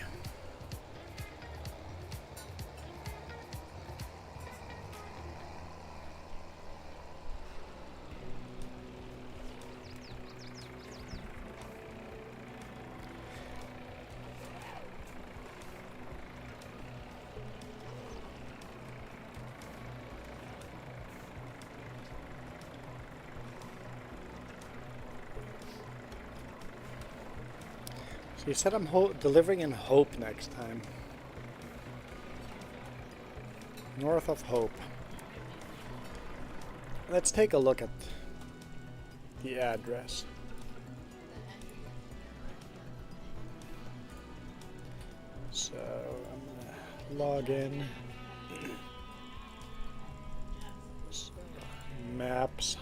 So you said I'm delivering in Hope next time. North of Hope. Let's take a look at the address. So I'm gonna log in. So, maps.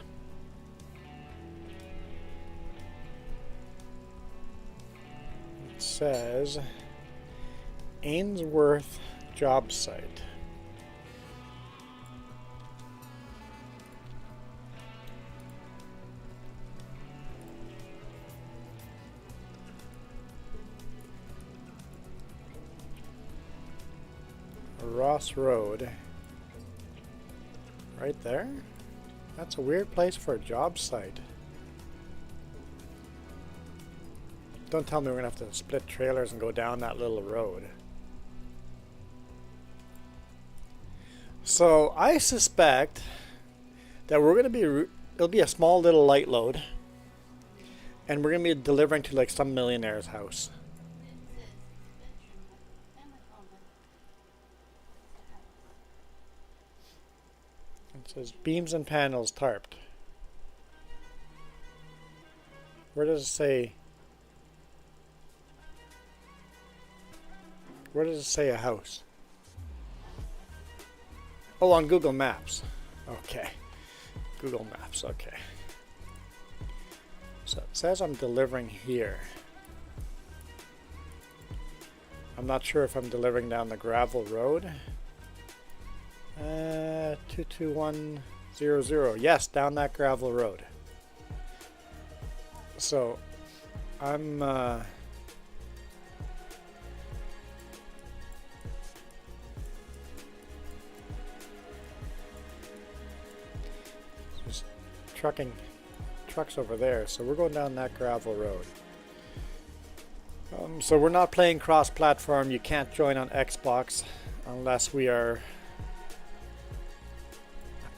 It says Ainsworth job site. Ross Road. Right there? That's a weird place for a job site. Don't tell me we're gonna have to split trailers and go down that little road. So I suspect that we're gonna be, it'll be a small little light load, and we're gonna be delivering to like some millionaire's house. It says beams and panels tarped. Where does it say? Where does it say a house? Oh, on Google Maps. Okay. Google Maps, okay. So it says I'm delivering here. I'm not sure if I'm delivering down the gravel road. 22100. Yes, down that gravel road. So I'm just trucks over there, so we're going down that gravel road. So we're not playing cross-platform. You can't join on Xbox unless we are.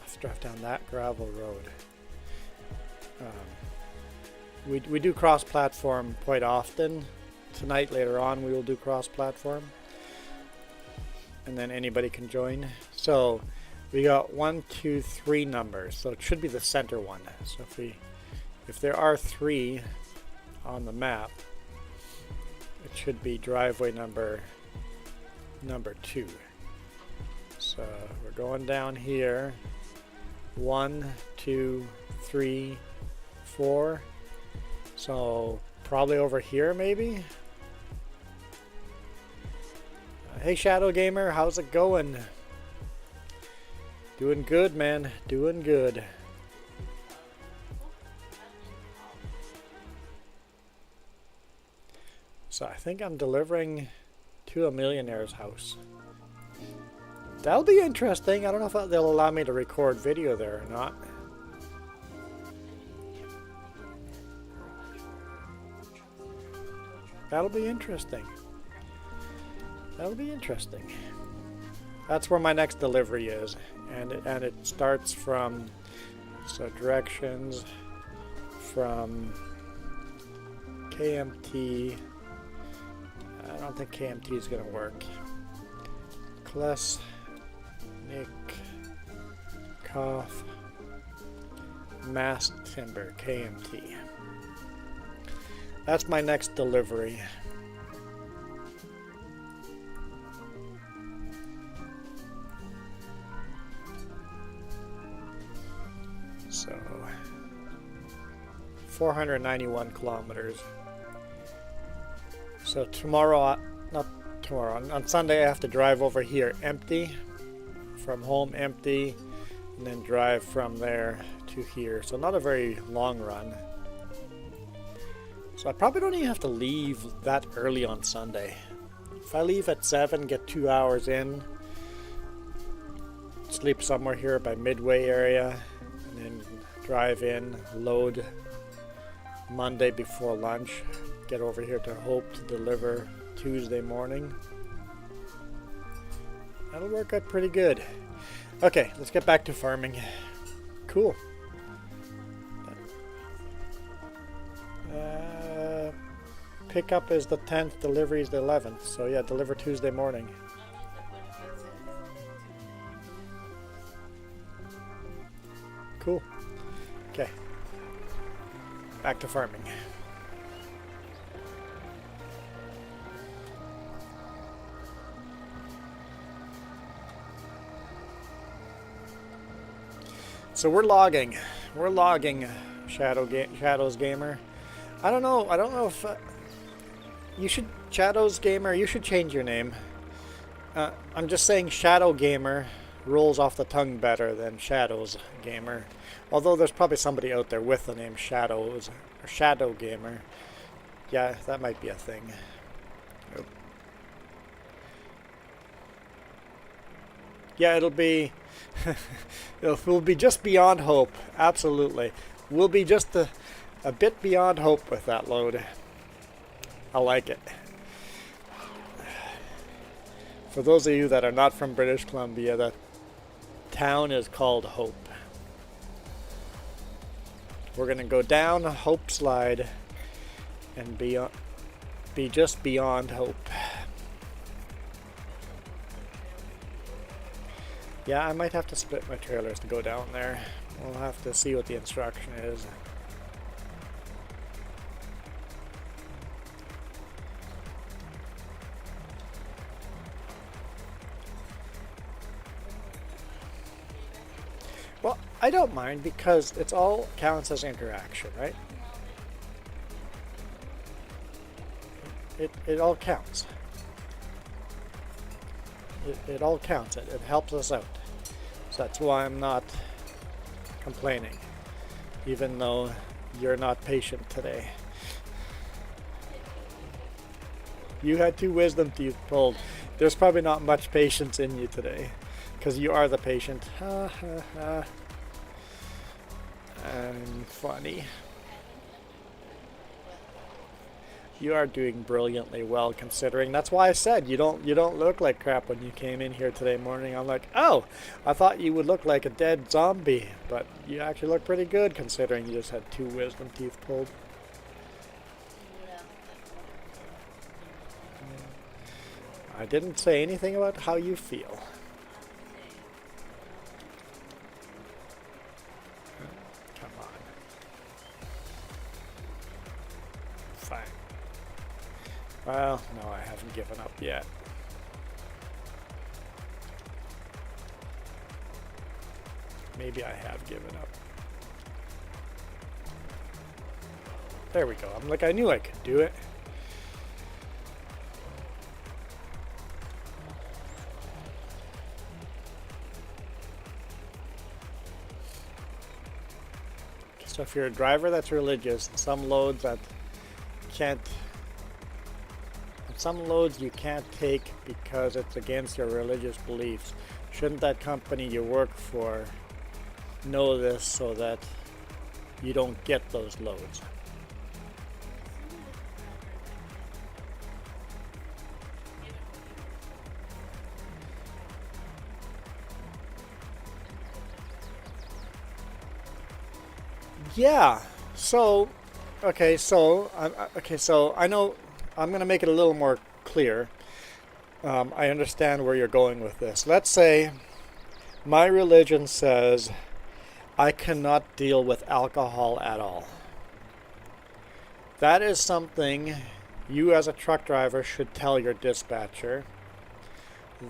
Let's drive down that gravel road. We do cross-platform quite often. Tonight, later on, we will do cross-platform, and then anybody can join. So we got 1, 2, 3 numbers, so it should be the center one. So if there are 3 on the map, it should be driveway number 2. So we're going down here. 1, 2, 3, 4. So probably over here, maybe. Hey, Shadow Gamer, how's it going? Doing good, man. Doing good. So I think I'm delivering to a millionaire's house. That'll be interesting. I don't know if they'll allow me to record video there or not. That'll be interesting. That'll be interesting. That's where my next delivery is, and it starts from, so directions from KMT. I don't think KMT is going to work. Kless, Nick, Koff, Mass Timber, KMT. That's my next delivery. So 491 kilometers. So tomorrow, not tomorrow, on Sunday I have to drive over here empty, from home empty, and then drive from there to here. So not a very long run. So I probably don't even have to leave that early on Sunday. If I leave at 7, get 2 hours in, sleep somewhere here by Midway area, and then drive in, load Monday before lunch, get over here to Hope to deliver Tuesday morning. That'll work out pretty good. Okay, let's get back to farming. Cool. Pickup is the 10th, delivery is the 11th. So yeah, deliver Tuesday morning. Cool. Okay. Back to farming. So we're logging. We're logging, Shadows Gamer. I don't know if you should, Shadows Gamer, you should change your name. I'm just saying Shadow Gamer rolls off the tongue better than Shadows Gamer. Although there's probably somebody out there with the name Shadows or Shadow Gamer. Yeah, that might be a thing. Oop. Yeah, it'll be we'll be just beyond hope. Absolutely. We'll be just a bit beyond hope with that load. I like it. For those of you that are not from British Columbia, the town is called Hope. We're going to go down Hope Slide and be just beyond Hope. Yeah, I might have to split my trailers to go down there. We'll have to see what the instruction is. Well, I don't mind because it's all counts as interaction, right? It all counts. It all counts. It helps us out. So that's why I'm not complaining, even though you're not patient today. You had 2 wisdom teeth pulled. There's probably not much patience in you today, because you are the patient. Ha ha ha. And funny. You are doing brilliantly well considering. That's why I said you don't look like crap when you came in here today morning. I'm like, oh, I thought you would look like a dead zombie, but you actually look pretty good considering you just had 2 wisdom teeth pulled. I didn't say anything about how you feel. Come on. Fine. Well, no, I haven't given up yet. Maybe I have given up. There we go. I'm like, I knew I could do it. So if you're a driver that's religious, some loads that some loads you can't take because it's against your religious beliefs. Shouldn't that company you work for know this so that you don't get those loads? Yeah. So, okay. So I know I'm going to make it a little more clear. I understand where you're going with this. Let's say my religion says I cannot deal with alcohol at all. That is something you as a truck driver should tell your dispatcher,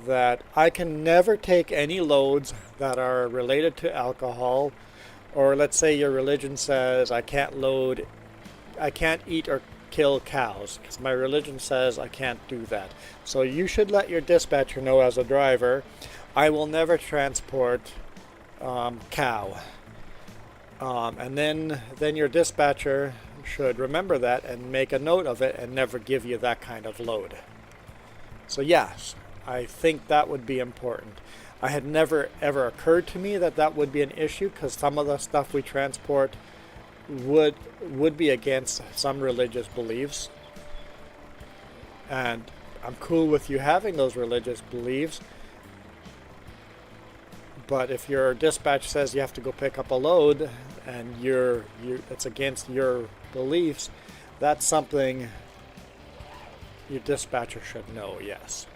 that I can never take any loads that are related to alcohol. Or let's say your religion says I can't load I can't eat or kill cows because my religion says I can't do that. So you should let your dispatcher know as a driver, I will never transport cow. And then your dispatcher should remember that and make a note of it and never give you that kind of load. So yes, I think that would be important. I had never ever occurred to me that that would be an issue because some of the stuff we transport would be against some religious beliefs. And I'm cool with you having those religious beliefs. But if your dispatch says you have to go pick up a load and it's against your beliefs, that's something your dispatcher should know, yes.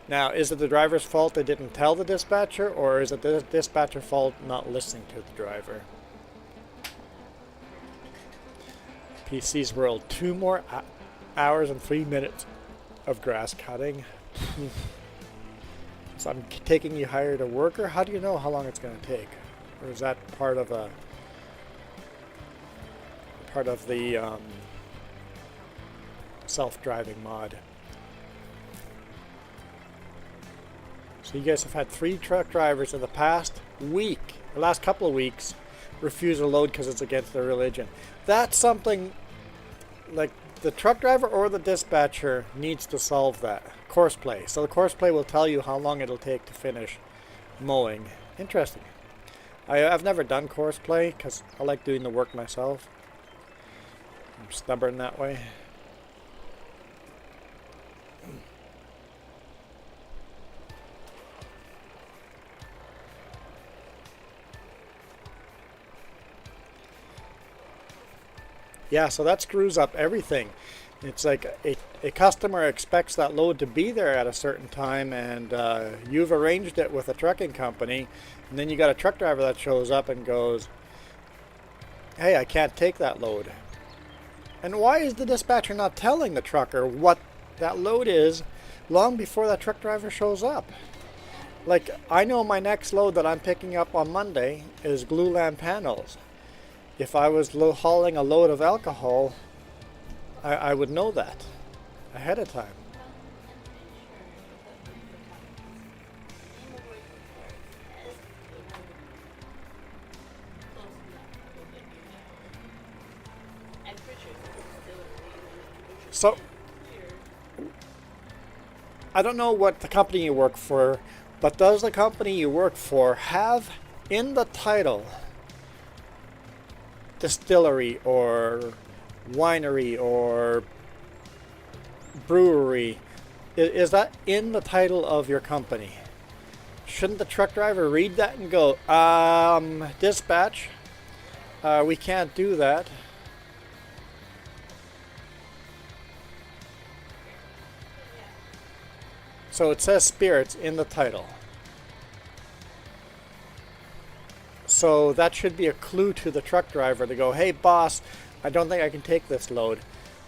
Now, is it the driver's fault they didn't tell the dispatcher, or is it the dispatcher's fault not listening to the driver? PC's World, 2 more hours and 3 minutes of grass cutting. So I'm taking you hired a worker? How do you know how long it's going to take? Or is that part of the self-driving mod? So you guys have had 3 truck drivers in the last couple of weeks, refuse a load because it's against their religion. That's something like the truck driver or the dispatcher needs to solve that. Course play. So the course play will tell you how long it'll take to finish mowing. Interesting. I've never done course play because I like doing the work myself. I'm stubborn that way. Yeah, so that screws up everything. It's like a customer expects that load to be there at a certain time, and you've arranged it with a trucking company, and then you got a truck driver that shows up and goes, hey, I can't take that load. And why is the dispatcher not telling the trucker what that load is long before that truck driver shows up? Like, I know my next load that I'm picking up on Monday is glue lamp panels. If I was hauling a load of alcohol, I would know that ahead of time. So, I don't know what the company you work for, but does the company you work for have in the title distillery or winery or brewery? Is that in the title of your company? Shouldn't the truck driver read that and go, dispatch, we can't do that? So it says spirits in the title. So that should be a clue to the truck driver to go, hey boss, I don't think I can take this load.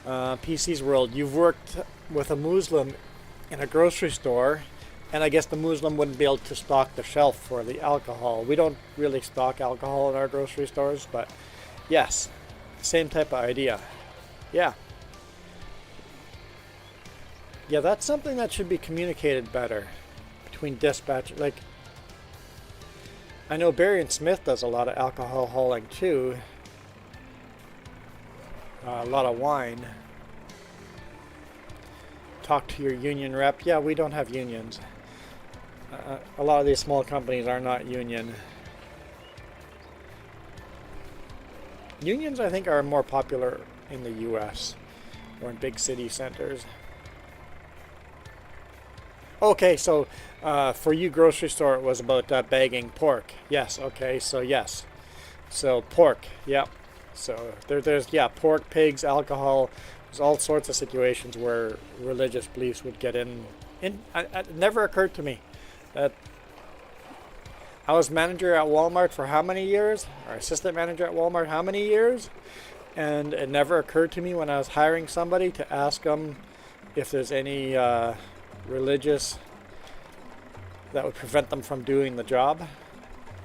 PC's World, you've worked with a Muslim in a grocery store, and I guess the Muslim wouldn't be able to stock the shelf for the alcohol. We don't really stock alcohol in our grocery stores, but yes, same type of idea. Yeah. Yeah, that's something that should be communicated better between dispatch. Like, I know Barry and Smith does a lot of alcohol hauling too. A lot of wine. Talk to your union rep. Yeah, we don't have unions. A lot of these small companies are not union. Unions, I think, are more popular in the U.S. or in big city centers. Okay, so for you, grocery store, it was about bagging pork. Yes, okay, so yes. So pork, yeah. So there's pork, pigs, alcohol. There's all sorts of situations where religious beliefs would get in. It never occurred to me that I was manager at Walmart for how many years? Or assistant manager at Walmart how many years? And it never occurred to me when I was hiring somebody to ask them if there's any religious that would prevent them from doing the job.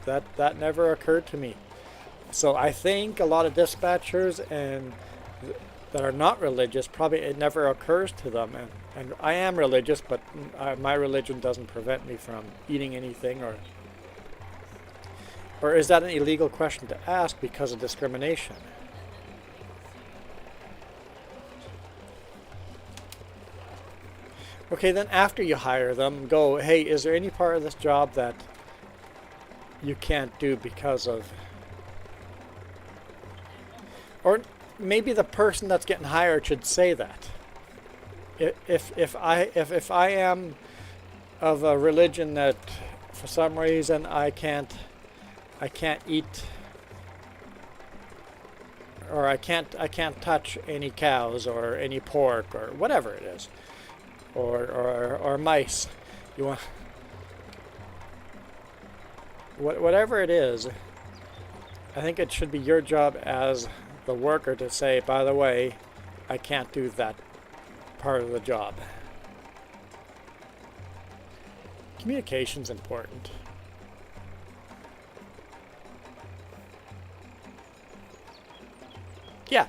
That never occurred to me. So I think a lot of dispatchers and that are not religious, probably it never occurs to them. And I am religious, but my religion doesn't prevent me from eating anything, or is that an illegal question to ask because of discrimination? Okay, then after you hire them, go, hey, is there any part of this job that you can't do because of... Or maybe the person that's getting hired should say that. If I am of a religion that for some reason I can't eat, or I can't touch any cows or any pork or whatever it is, or mice, you want whatever it is, I think it should be your job as the worker to say, by the way, I can't do that part of the job. Communication's important. Yeah,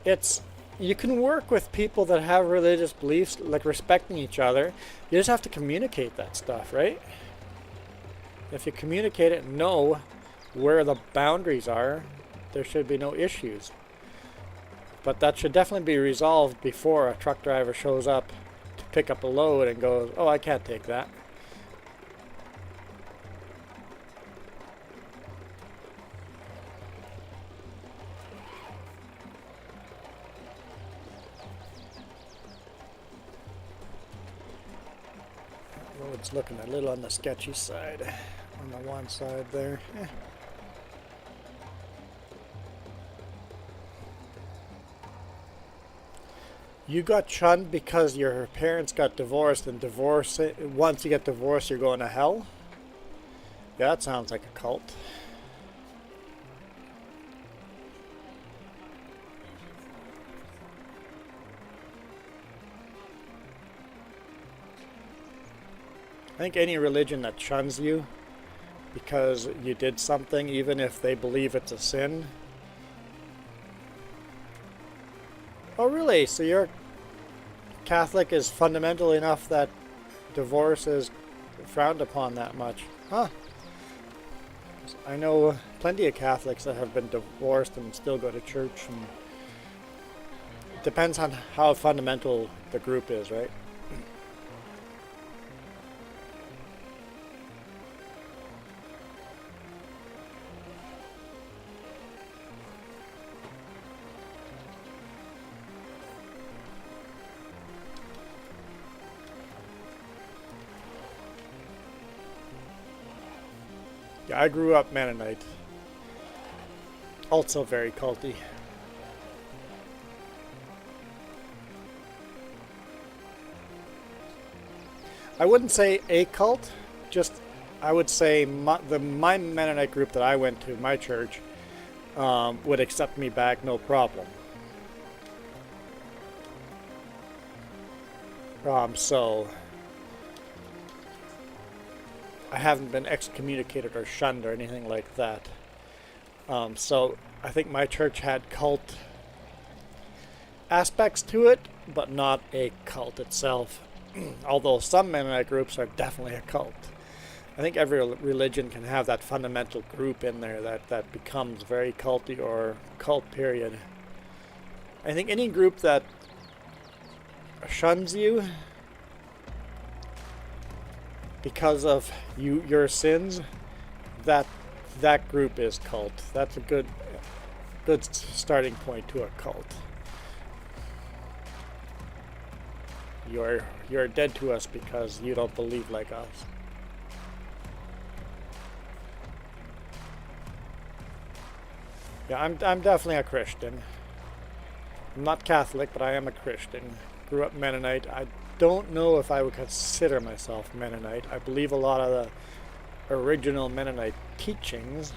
it's you can work with people that have religious beliefs, like respecting each other. You just have to communicate that stuff, right? If you communicate it and know where the boundaries are, there should be no issues. But that should definitely be resolved before a truck driver shows up to pick up a load and goes, oh, I can't take that. Road's looking a little on the sketchy side, on the one side there. You got shunned because your parents got divorced, and once you get divorced, you're going to hell? Yeah, that sounds like a cult. I think any religion that shuns you because you did something, even if they believe it's a sin. Oh, really? So you're Catholic is fundamental enough that divorce is frowned upon that much? Huh. I know plenty of Catholics that have been divorced and still go to church. And it depends on how fundamental the group is, right? Yeah, I grew up Mennonite. Also very culty. I wouldn't say a cult, just I would say my Mennonite group that I went to, my church, would accept me back no problem. So I haven't been excommunicated or shunned or anything like that. So I think my church had cult aspects to it, but not a cult itself. Although some Mennonite groups are definitely a cult. I think every religion can have that fundamental group in there that becomes very culty or cult period. I think any group that shuns you because of your sins, that group is cult. That's a good starting point to a cult. You're dead to us because you don't believe like us. Yeah, I'm definitely a Christian. I'm not Catholic, but I am a Christian. Grew up Mennonite. I don't know if I would consider myself Mennonite. I believe a lot of the original Mennonite teachings.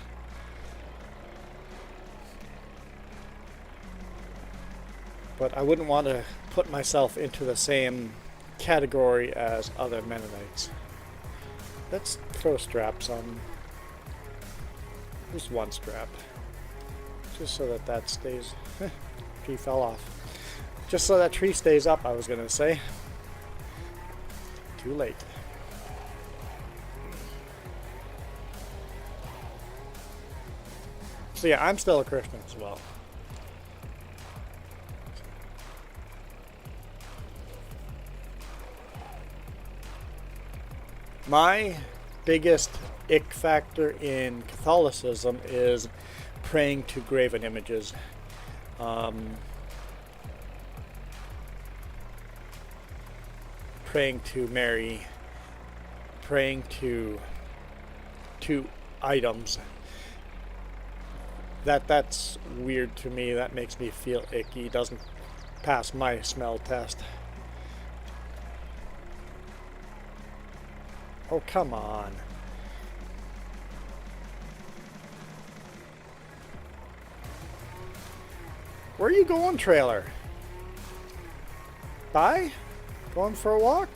But I wouldn't want to put myself into the same category as other Mennonites. Let's throw straps on. Just one strap. Just so that stays. Tree fell off. Just so that tree stays up, I was going to say. Too late. So yeah, I'm still a Christian as well. My biggest ick factor in Catholicism is praying to graven images. Praying to Mary, praying to items. That's weird to me. That makes me feel icky. Doesn't pass my smell test. Oh, come on. Where are you going, trailer? Bye? Going for a walk?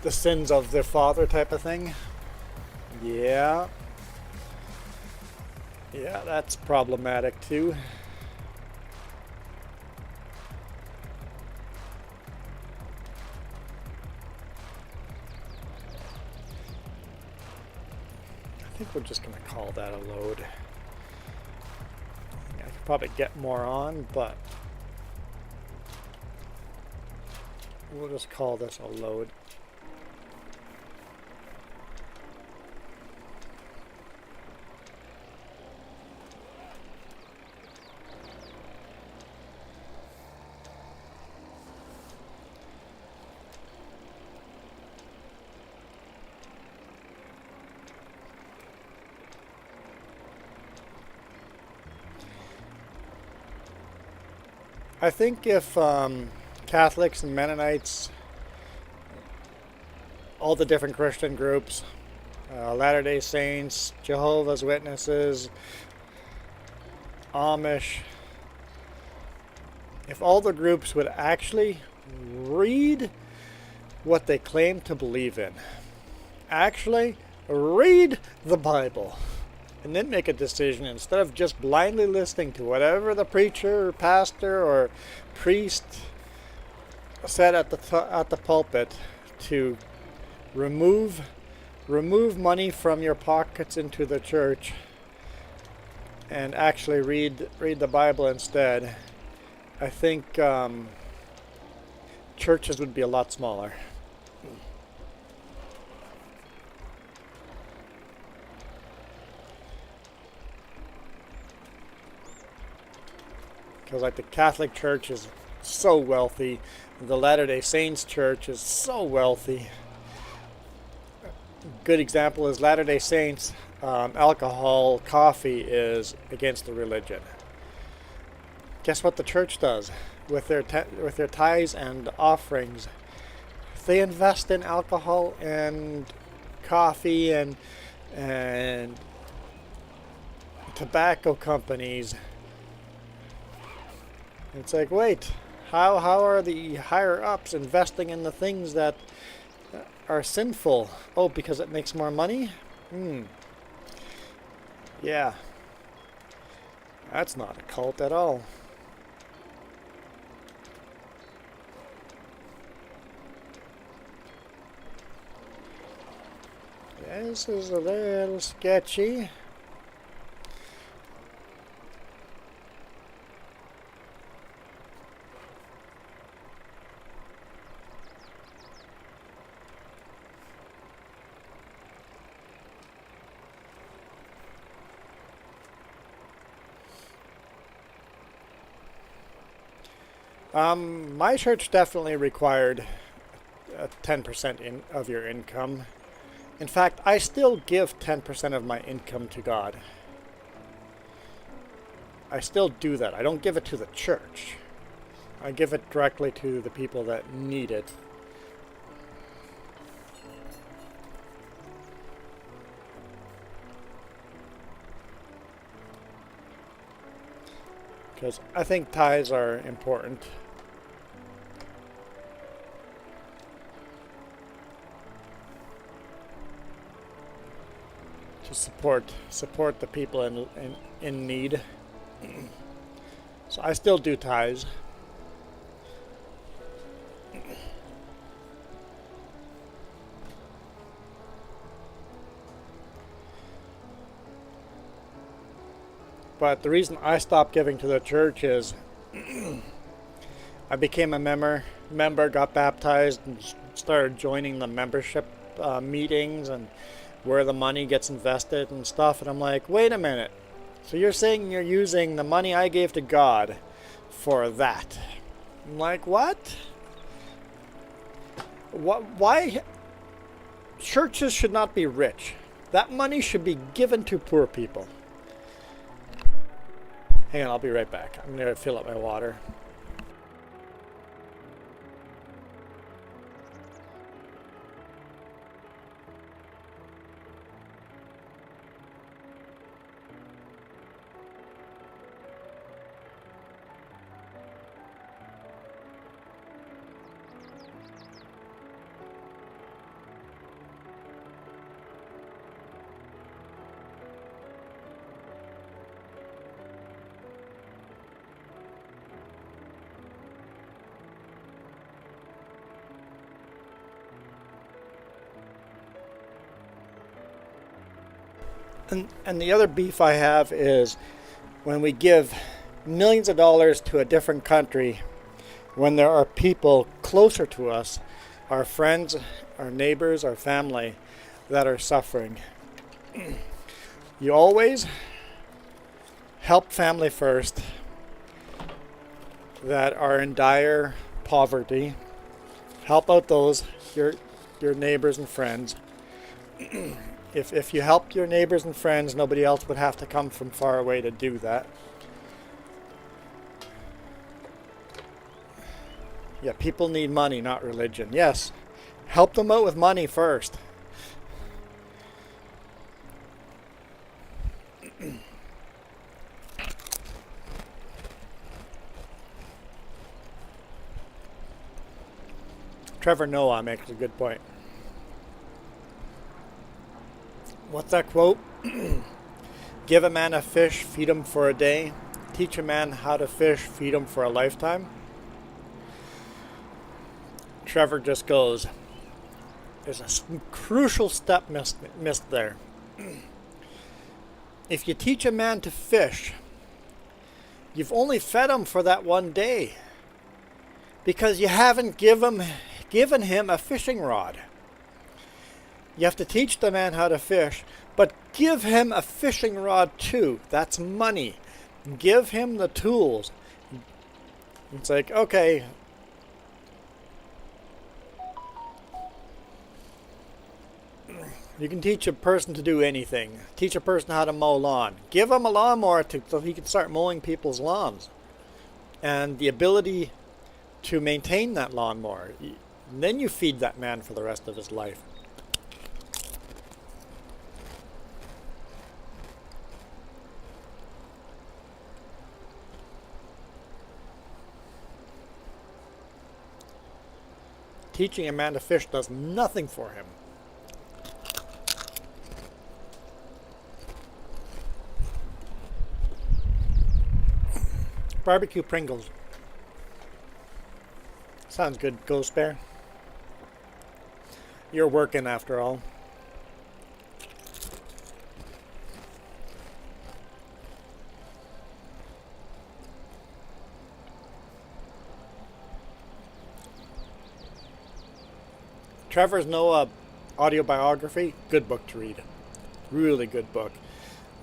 The sins of the father type of thing. Yeah. Yeah, that's problematic too. I think we're just going to call that a load. I could probably get more on, but we'll just call this a load. I think if Catholics and Mennonites, all the different Christian groups, Latter-day Saints, Jehovah's Witnesses, Amish, if all the groups would actually read what they claim to believe in, actually read the Bible, and then make a decision instead of just blindly listening to whatever the preacher or pastor or priest said at the pulpit, to remove money from your pockets into the church and actually read the Bible instead. I think churches would be a lot smaller. Because like the Catholic Church is so wealthy, the Latter-day Saints Church is so wealthy. Good example is Latter-day Saints. Alcohol, coffee is against the religion. Guess what the church does with their tithes and offerings? They invest in alcohol and coffee and tobacco companies. It's like, wait, how are the higher ups investing in the things that are sinful? Oh, because it makes more money? Yeah. That's not a cult at all. This is a little sketchy. My church definitely required 10% of your income. In fact, I still give 10% of my income to God. I still do that. I don't give it to the church. I give it directly to the people that need it. Because I think tithes are important. to support the people in need. So I still do ties. But the reason I stopped giving to the church is I became a member, got baptized, and started joining the membership meetings and where the money gets invested and stuff. And I'm like, wait a minute. So you're saying you're using the money I gave to God for that? I'm like, what? Why? Churches should not be rich. That money should be given to poor people. Hang on, I'll be right back. I'm going to fill up my water. And the other beef I have is when we give millions of dollars to a different country, when there are people closer to us, our friends, our neighbors, our family, that are suffering. You always help family first that are in dire poverty. Help out those, your neighbors and friends. If you helped your neighbors and friends, nobody else would have to come from far away to do that. Yeah, people need money, not religion. Yes, help them out with money first. Trevor Noah makes a good point. What's that quote? Give a man a fish, feed him for a day. Teach a man how to fish, feed him for a lifetime. Trevor just goes, there's a crucial step missed there. If you teach a man to fish, you've only fed him for that one day because you haven't given him a fishing rod. You have to teach the man how to fish, but give him a fishing rod too. That's money. Give him the tools. It's like, okay, you can teach a person to do anything. Teach a person how to mow lawn. Give him a lawnmower so he can start mowing people's lawns. And the ability to maintain that lawnmower. And then you feed that man for the rest of his life. Teaching a man to fish does nothing for him. Barbecue Pringles. Sounds good, Ghost Bear. You're working after all. Trevor Noah audio biography, good book to read. Really good book.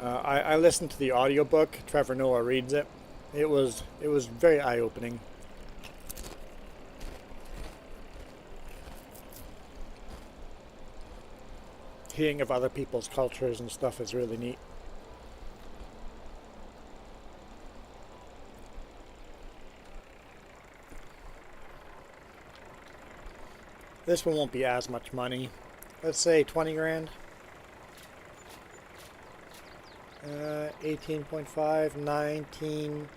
I listened to the audiobook. Trevor Noah reads it. It was very eye-opening. Hearing of other people's cultures and stuff is really neat. This one won't be as much money. Let's say 20 grand. 18.5, 19,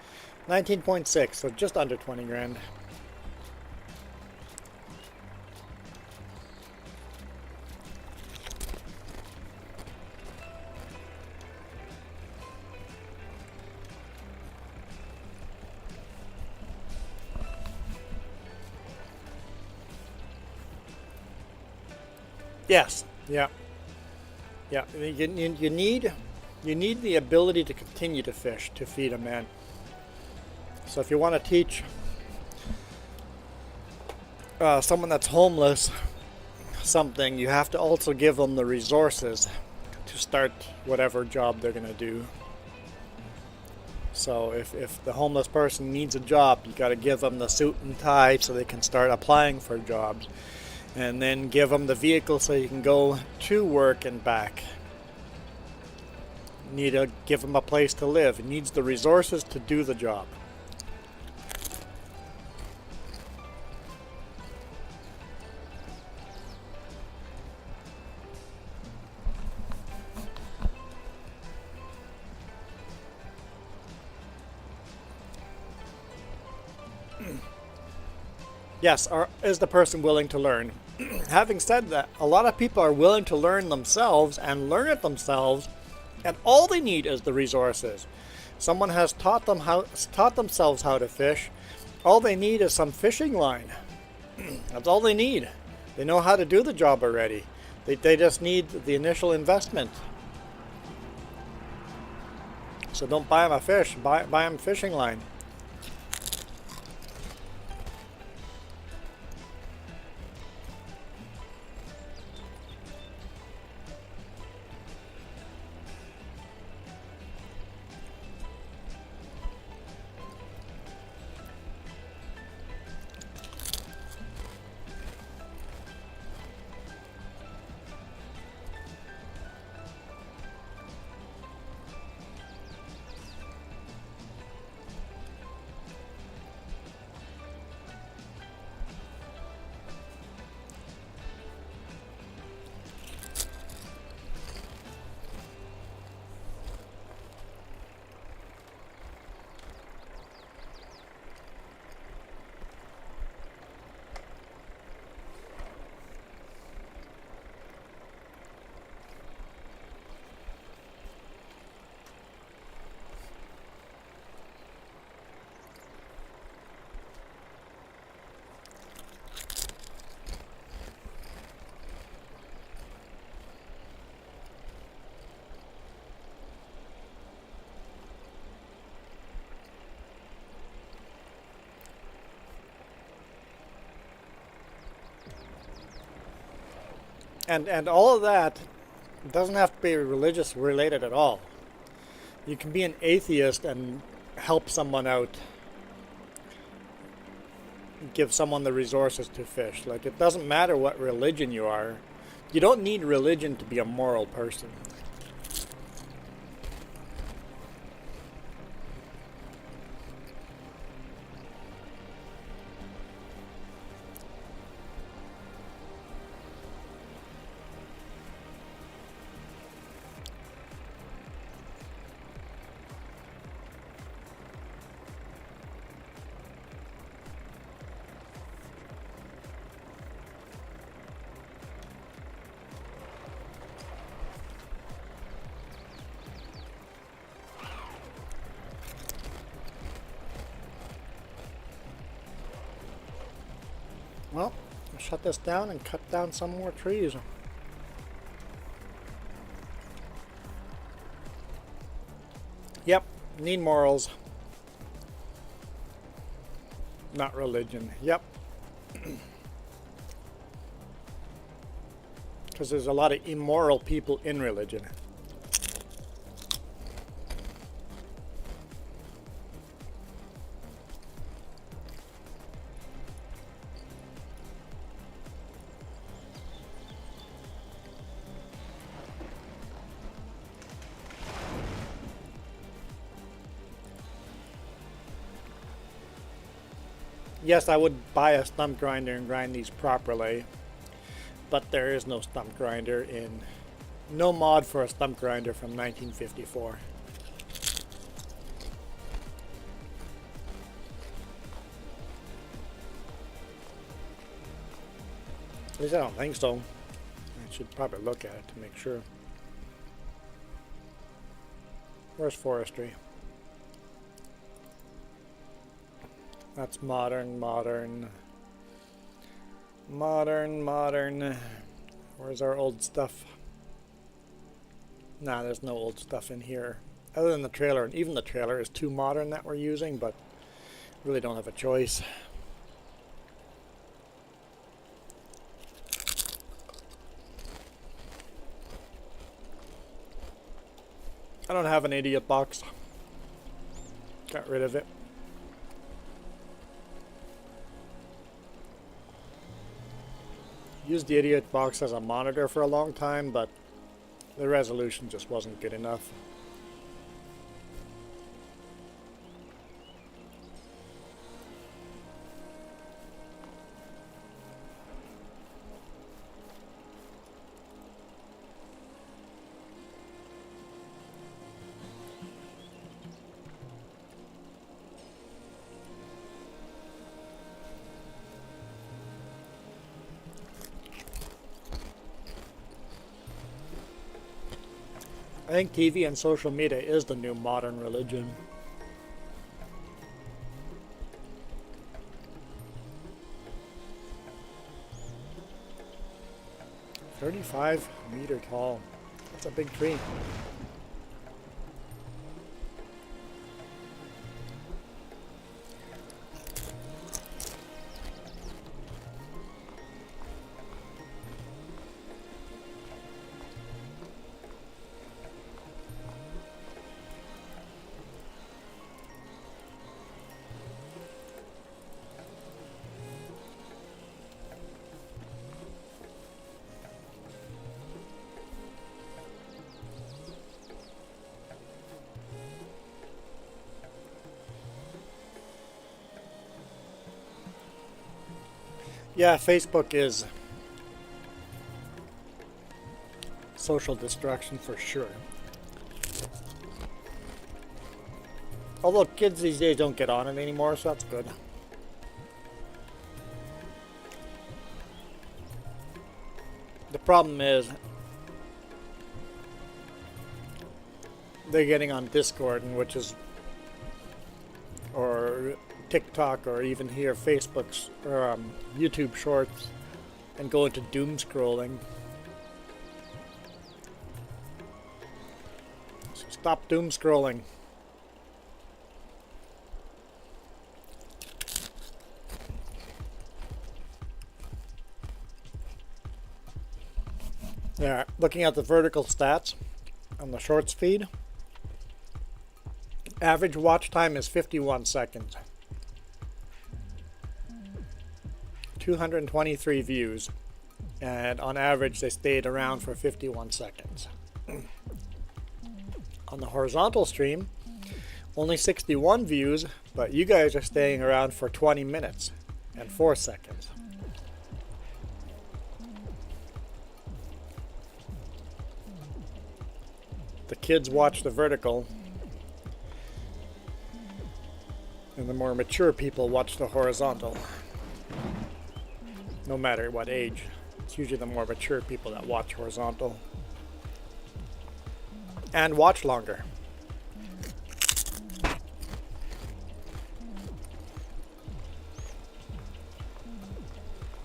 19.6, so just under 20 grand. Yes. Yeah. Yeah. You need the ability to continue to fish to feed a man. So if you want to teach someone that's homeless something, you have to also give them the resources to start whatever job they're going to do. So if the homeless person needs a job, you got to give them the suit and tie so they can start applying for jobs. And then give them the vehicle so you can go to work and back. You need to give them a place to live. It needs the resources to do the job. Yes, or is the person willing to learn? Having said that, a lot of people are willing to learn themselves and learn it themselves, and all they need is the resources. Someone has taught themselves how to fish. All they need is some fishing line. That's all they need. They know how to do the job already. They just need the initial investment. So don't buy them a fish, buy them a fishing line. And all of that doesn't have to be religious related at all. You can be an atheist and help someone out, give someone the resources to fish. Like, it doesn't matter what religion you are. You don't need religion to be a moral person. Well, I'll shut this down and cut down some more trees. Yep, need morals. Not religion. Yep. Because there's a lot of immoral people in religion. Yes, I would buy a stump grinder and grind these properly, but there is no stump grinder no mod for a stump grinder from 1954. At least I don't think so. I should probably look at it to make sure. Where's Forestry? That's modern. Where's our old stuff? Nah, there's no old stuff in here. Other than the trailer, and even the trailer is too modern that we're using, but really don't have a choice. I don't have an idiot box. Got rid of it. Used the idiot box as a monitor for a long time, but the resolution just wasn't good enough. I think TV and social media is the new modern religion. "35-meter tall." That's a big tree. Yeah, Facebook is social destruction for sure. Although kids these days don't get on it anymore, so that's good. The problem is they're getting on Discord, which is, or TikTok, or even here Facebook's or YouTube Shorts, and go into doom scrolling. So stop doom scrolling. Yeah, looking at the vertical stats on the Shorts feed, average watch time is 51 seconds. 223 views, and on average they stayed around for 51 seconds. On the horizontal stream, only 61 views, but you guys are staying around for 20 minutes and 4 seconds. The kids watch the vertical, and the more mature people watch the horizontal. No matter what age, it's usually the more mature people that watch horizontal and watch longer.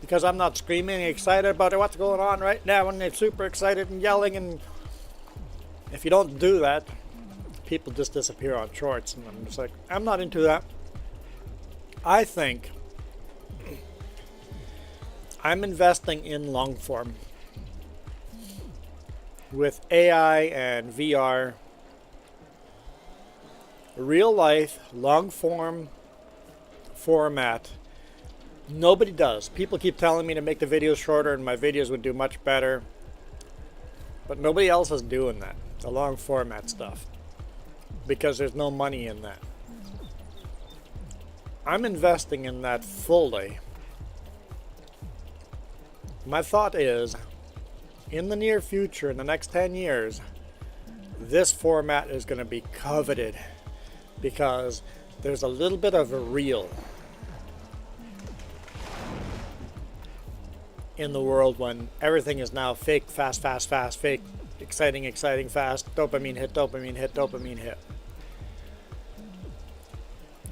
Because I'm not screaming excited about what's going on right now, and they're super excited and yelling, and if you don't do that, people just disappear on Shorts, and I'm just like, I'm not into that. I think I'm investing in long form. With AI and VR, real life, long form format, nobody does. People keep telling me to make the videos shorter and my videos would do much better. But nobody else is doing that, the long format stuff, because there's no money in that. I'm investing in that fully. My thought is, in the near future, in the next 10 years, this format is going to be coveted because there's a little bit of a reel in the world when everything is now fake, fast, fake, exciting, fast, dopamine hit, dopamine hit.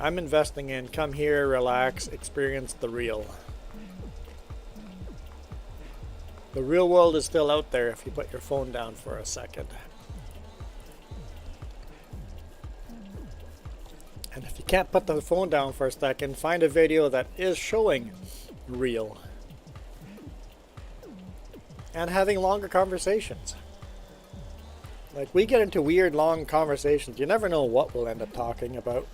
I'm investing in come here, relax, experience the real. The real world is still out there if you put your phone down for a second. And if you can't put the phone down for a second, find a video that is showing real. And having longer conversations. Like, we get into weird long conversations. You never know what we'll end up talking about.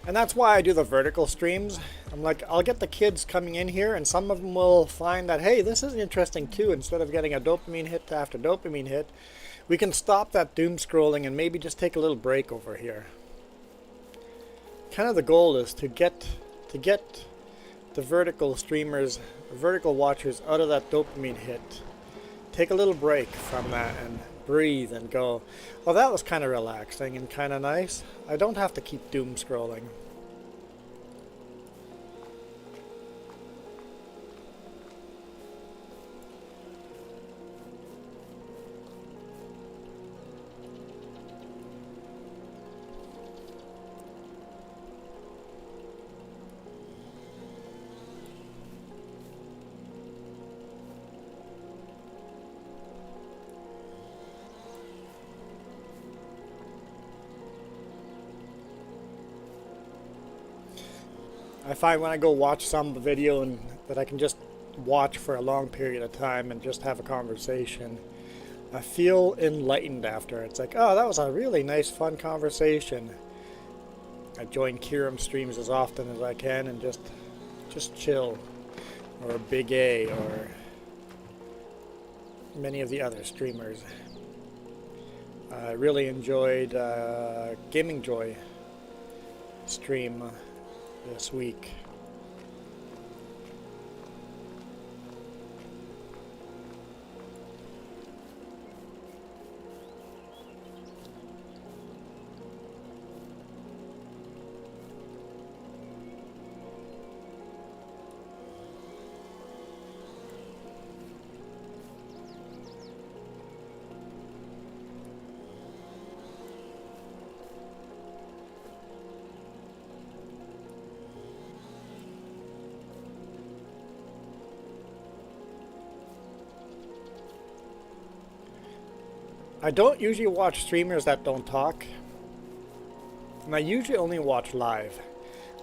And that's why I do the vertical streams. I'm like, I'll get the kids coming in here and some of them will find that, hey, this is interesting too. Instead of getting a dopamine hit after dopamine hit, we can stop that doom scrolling and maybe just take a little break over here. Kind of the goal is to get the vertical streamers, vertical watchers out of that dopamine hit. Take a little break from that and breathe and go, well, that was kind of relaxing and kind of nice. I don't have to keep doom scrolling. I find when I go watch some video and that I can just watch for a long period of time and just have a conversation, I feel enlightened after. It's like, oh, that was a really nice, fun conversation. I join Kiram streams as often as I can and just chill. Or Big A or many of the other streamers. I really enjoyed Gaming Joy stream this week. I don't usually watch streamers that don't talk, and I usually only watch live.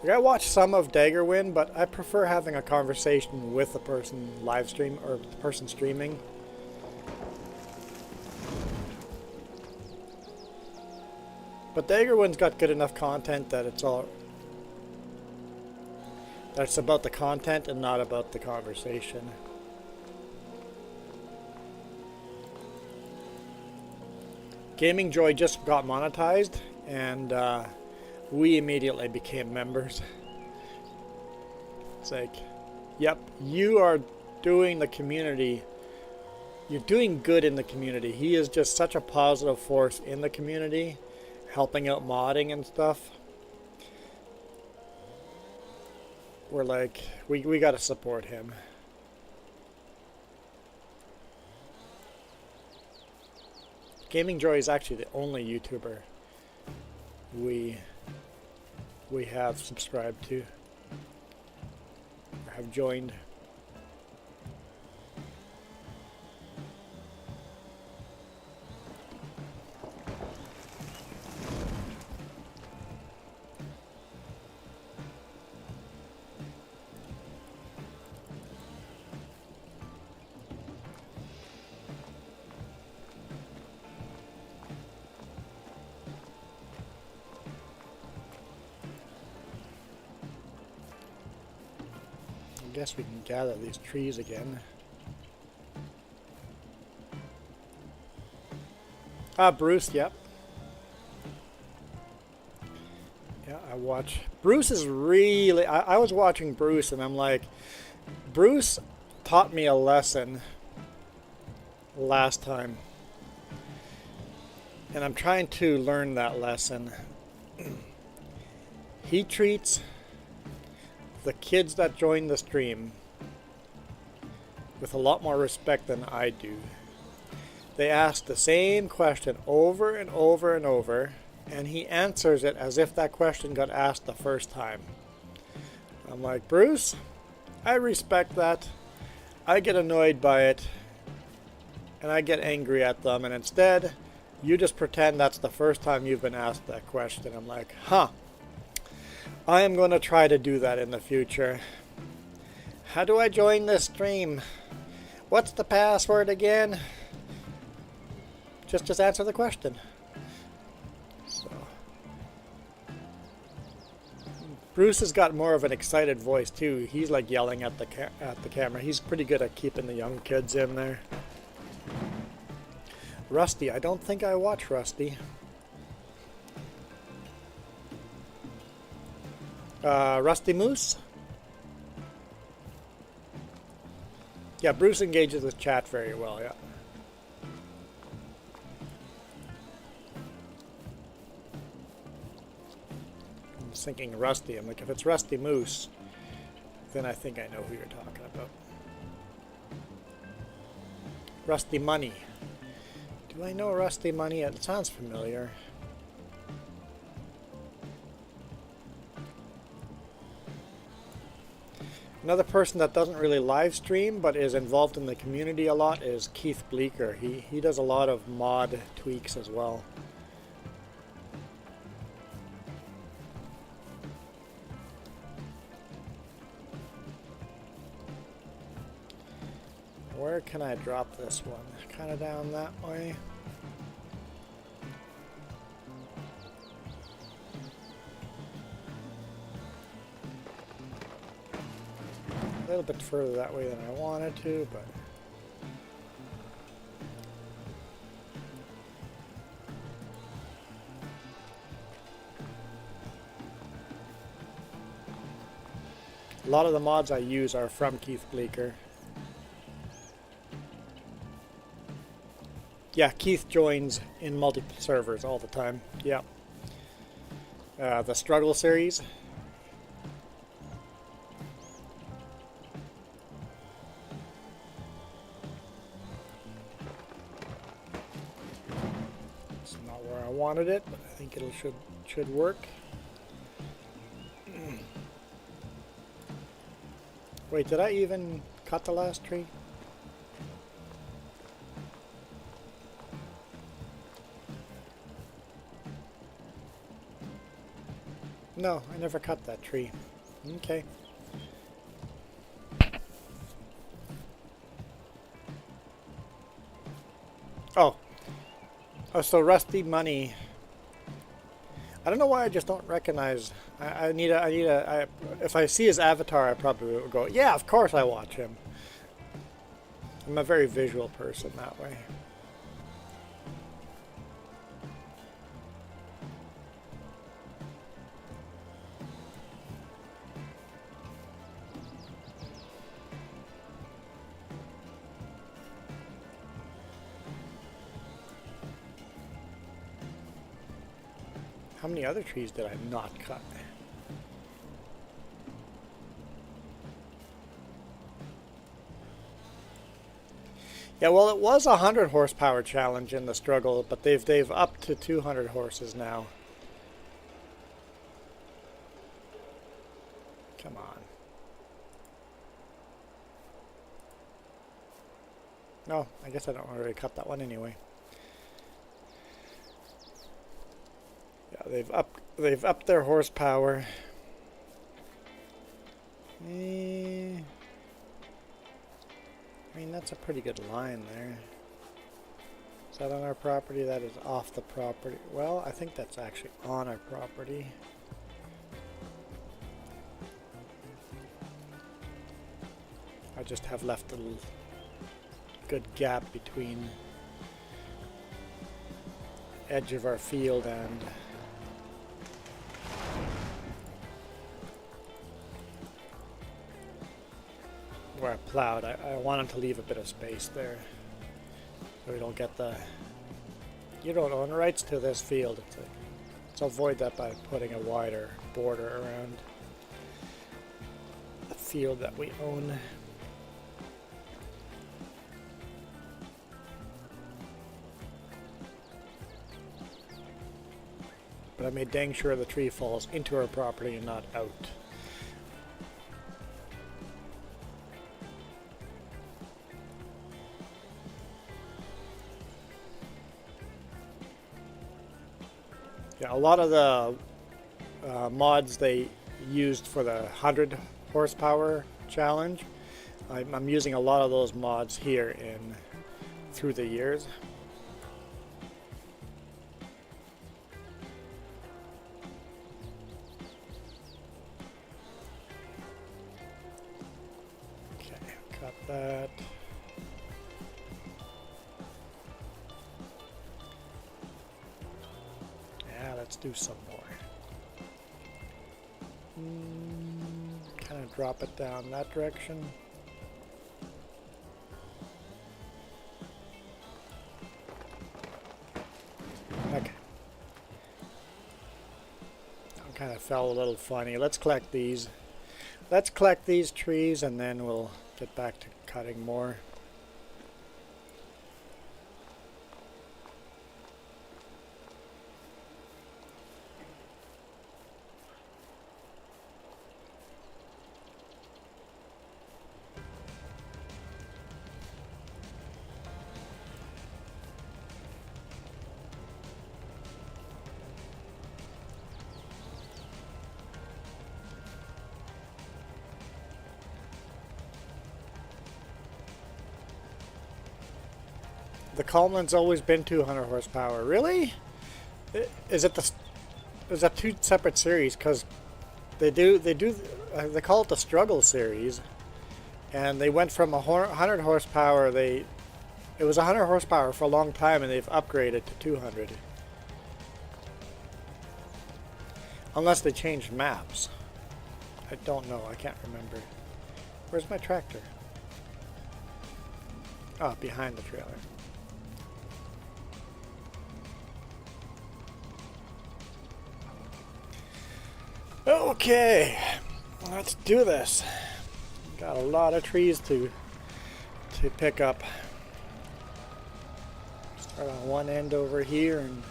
Like, I watch some of Daggerwin, but I prefer having a conversation with the person live stream or the person streaming. But Daggerwin's got good enough content that it's about the content and not about the conversation. Gaming Joy just got monetized, and we immediately became members. It's like, yep, you are doing the community. You're doing good in the community. He is just such a positive force in the community, helping out modding and stuff. We're like, we got to support him. Gaming Joy is actually the only YouTuber we have subscribed to or have joined. I guess we can gather these trees again. Bruce, yep. Yeah, I watch. Bruce is really... I was watching Bruce and I'm like, Bruce taught me a lesson last time. And I'm trying to learn that lesson. He treats the kids that join the stream with a lot more respect than I do. They ask the same question over and over and over, and he answers it as if that question got asked the first time. I'm like, Bruce, I respect that. I get annoyed by it, and I get angry at them, and instead, you just pretend that's the first time you've been asked that question. I'm like, huh. I am going to try to do that in the future. How do I join this stream? What's the password again? Just answer the question. So, Bruce has got more of an excited voice too. He's like yelling at the camera. He's pretty good at keeping the young kids in there. Rusty, I don't think I watch Rusty. Rusty Moose? Yeah, Bruce engages with chat very well, yeah. I'm thinking Rusty. I'm like, if it's Rusty Moose, then I think I know who you're talking about. Rusty Money. Do I know Rusty Money? It sounds familiar. Another person that doesn't really live stream but is involved in the community a lot is Keith Bleeker. He does a lot of mod tweaks as well. Where can I drop this one? Kind of down that way. A little bit further that way than I wanted to, but a lot of the mods I use are from Keith Bleeker. Yeah, Keith joins in multiple servers all the time. Yeah. The Struggle series. It's not where I wanted it, but I think it should work. Wait, did I even cut the last tree? No, I never cut that tree. Okay. Oh, so Rusty Money. I don't know why I just don't recognize. If I see his avatar, I probably would go, yeah, of course I watch him. I'm a very visual person that way. How many other trees did I not cut? Yeah, well, it was a 100 horsepower challenge in the struggle, but they've upped to 200 horses now. Come on. No, I guess I don't really cut that one anyway. Yeah, they've upped their horsepower. I mean, that's a pretty good line there. Is that on our property? That is off the property. Well, I think that's actually on our property. I just have left a little good gap between edge of our field and where I plowed. I wanted to leave a bit of space there so we don't get the you don't own rights to this field. Let's avoid that by putting a wider border around the field that we own. But I made dang sure the tree falls into our property and not out. Yeah, a lot of the mods they used for the 100 horsepower challenge, I'm using a lot of those mods here through the years. That. Yeah, let's do some more. Kind of drop it down that direction. Okay. Kind of fell a little funny. Let's collect these. Let's collect these trees and then we'll get back to cutting more. The Coleman's always been 200 horsepower. Really? Is that two separate series? Because they call it the Struggle series, and they went from 100 horsepower. It was 100 horsepower for a long time, and they've upgraded to 200. Unless they changed maps. I don't know. I can't remember. Where's my tractor? Oh, behind the trailer. Okay, let's do this. Got a lot of trees to pick up. Start on one end over here and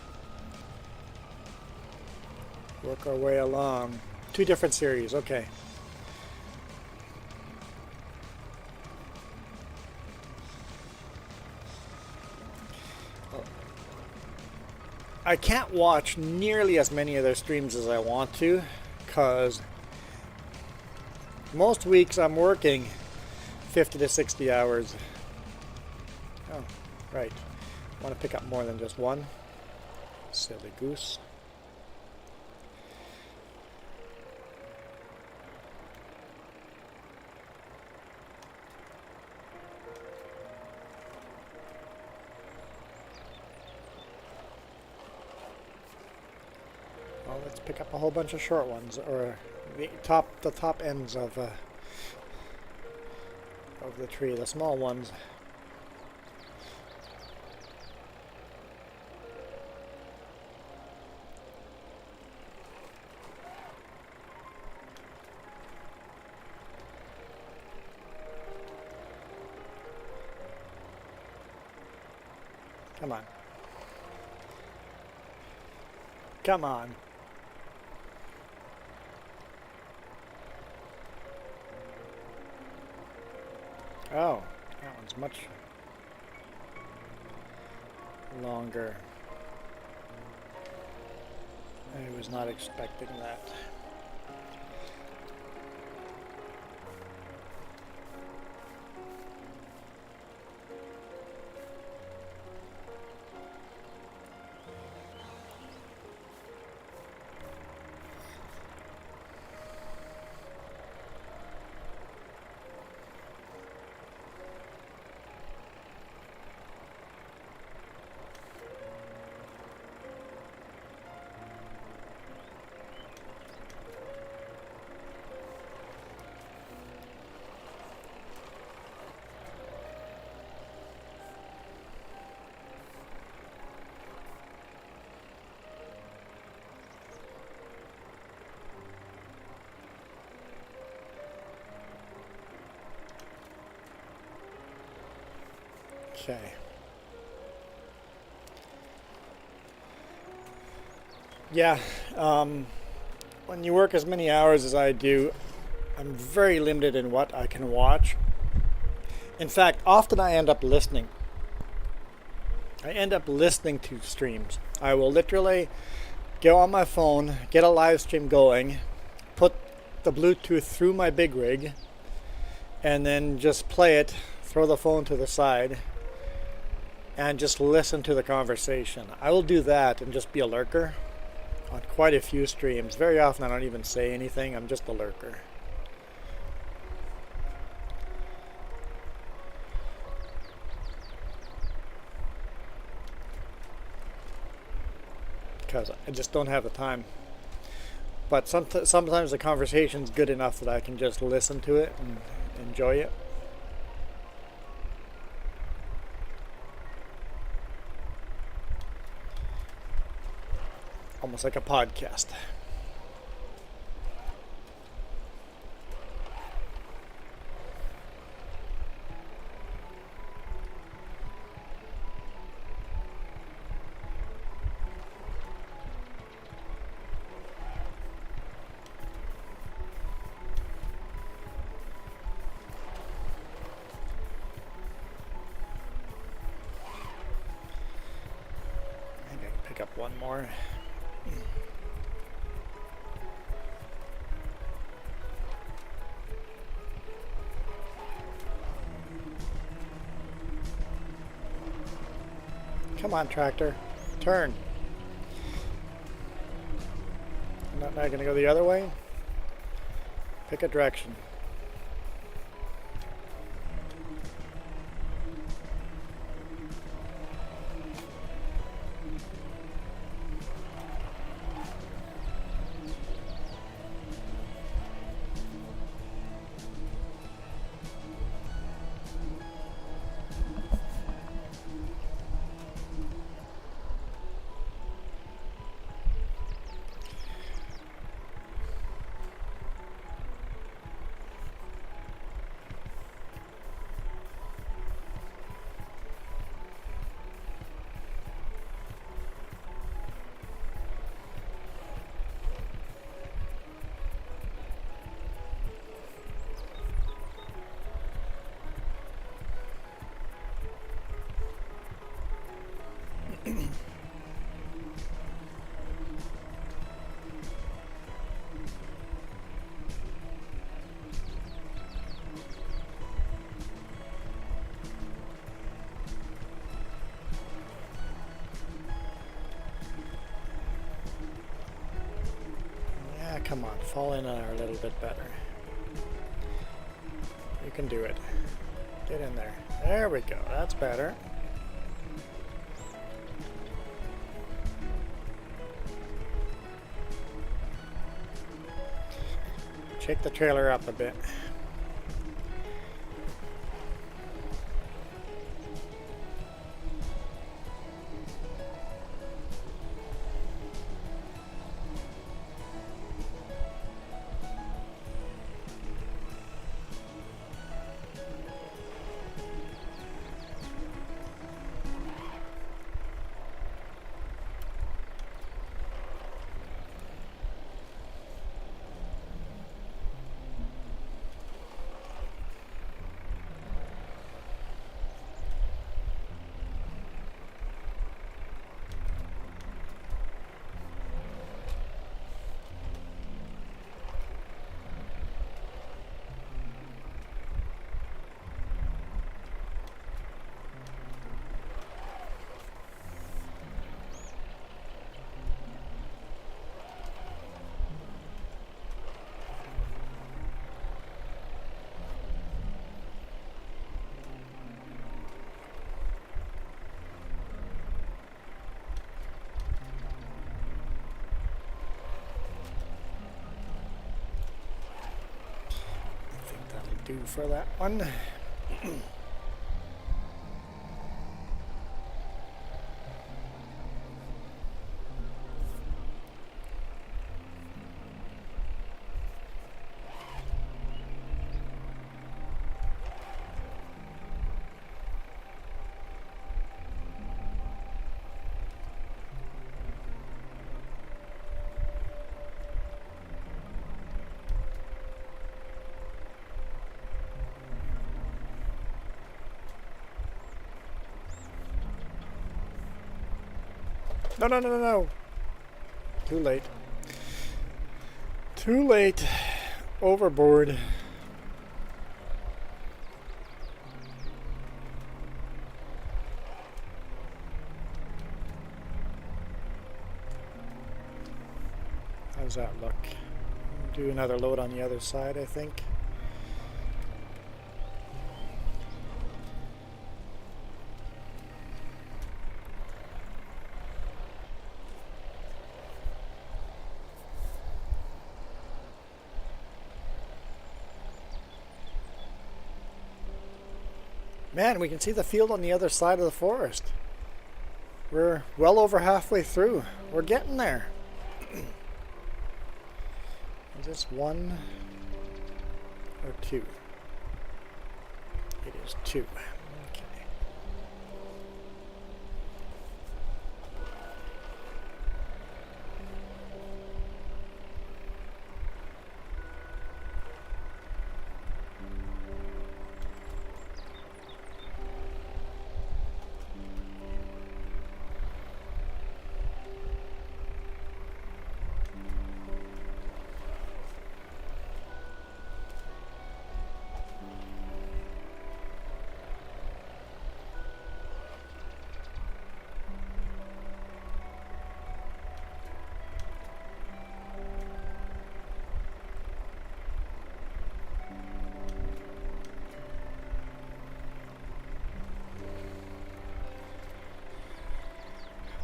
work our way along. Two different series, okay. I can't watch nearly as many of their streams as I want to, because most weeks I'm working 50 to 60 hours. Oh, right. I want to pick up more than just one. Silly goose. Well, let's pick up a whole bunch of short ones, or the top ends of the tree, the small ones. Come on. Come on. Oh, that one's much longer. I was not expecting that. Okay. Yeah, when you work as many hours as I do, I'm very limited in what I can watch. In fact, often I end up listening. I end up listening to streams. I will literally go on my phone, get a live stream going, put the Bluetooth through my big rig, and then just play it, throw the phone to the side, and just listen to the conversation. I will do that and just be a lurker on quite a few streams. Very often I don't even say anything, I'm just a lurker. Because I just don't have the time. But sometimes the conversation's good enough that I can just listen to it and enjoy it. Almost like a podcast. Pick up one more. Come on, tractor. Turn. I'm not going to go the other way. Pick a direction. Come on, fall in there a little bit better. You can do it. Get in there. There we go. That's better. Shake the trailer up a bit. Do for that one. No, no, no, no, no. Too late. Too late. Overboard. How's that look? Do another load on the other side, I think. Man, we can see the field on the other side of the forest. We're well over halfway through. We're getting there. Is this 1 or 2? It is 2. Okay.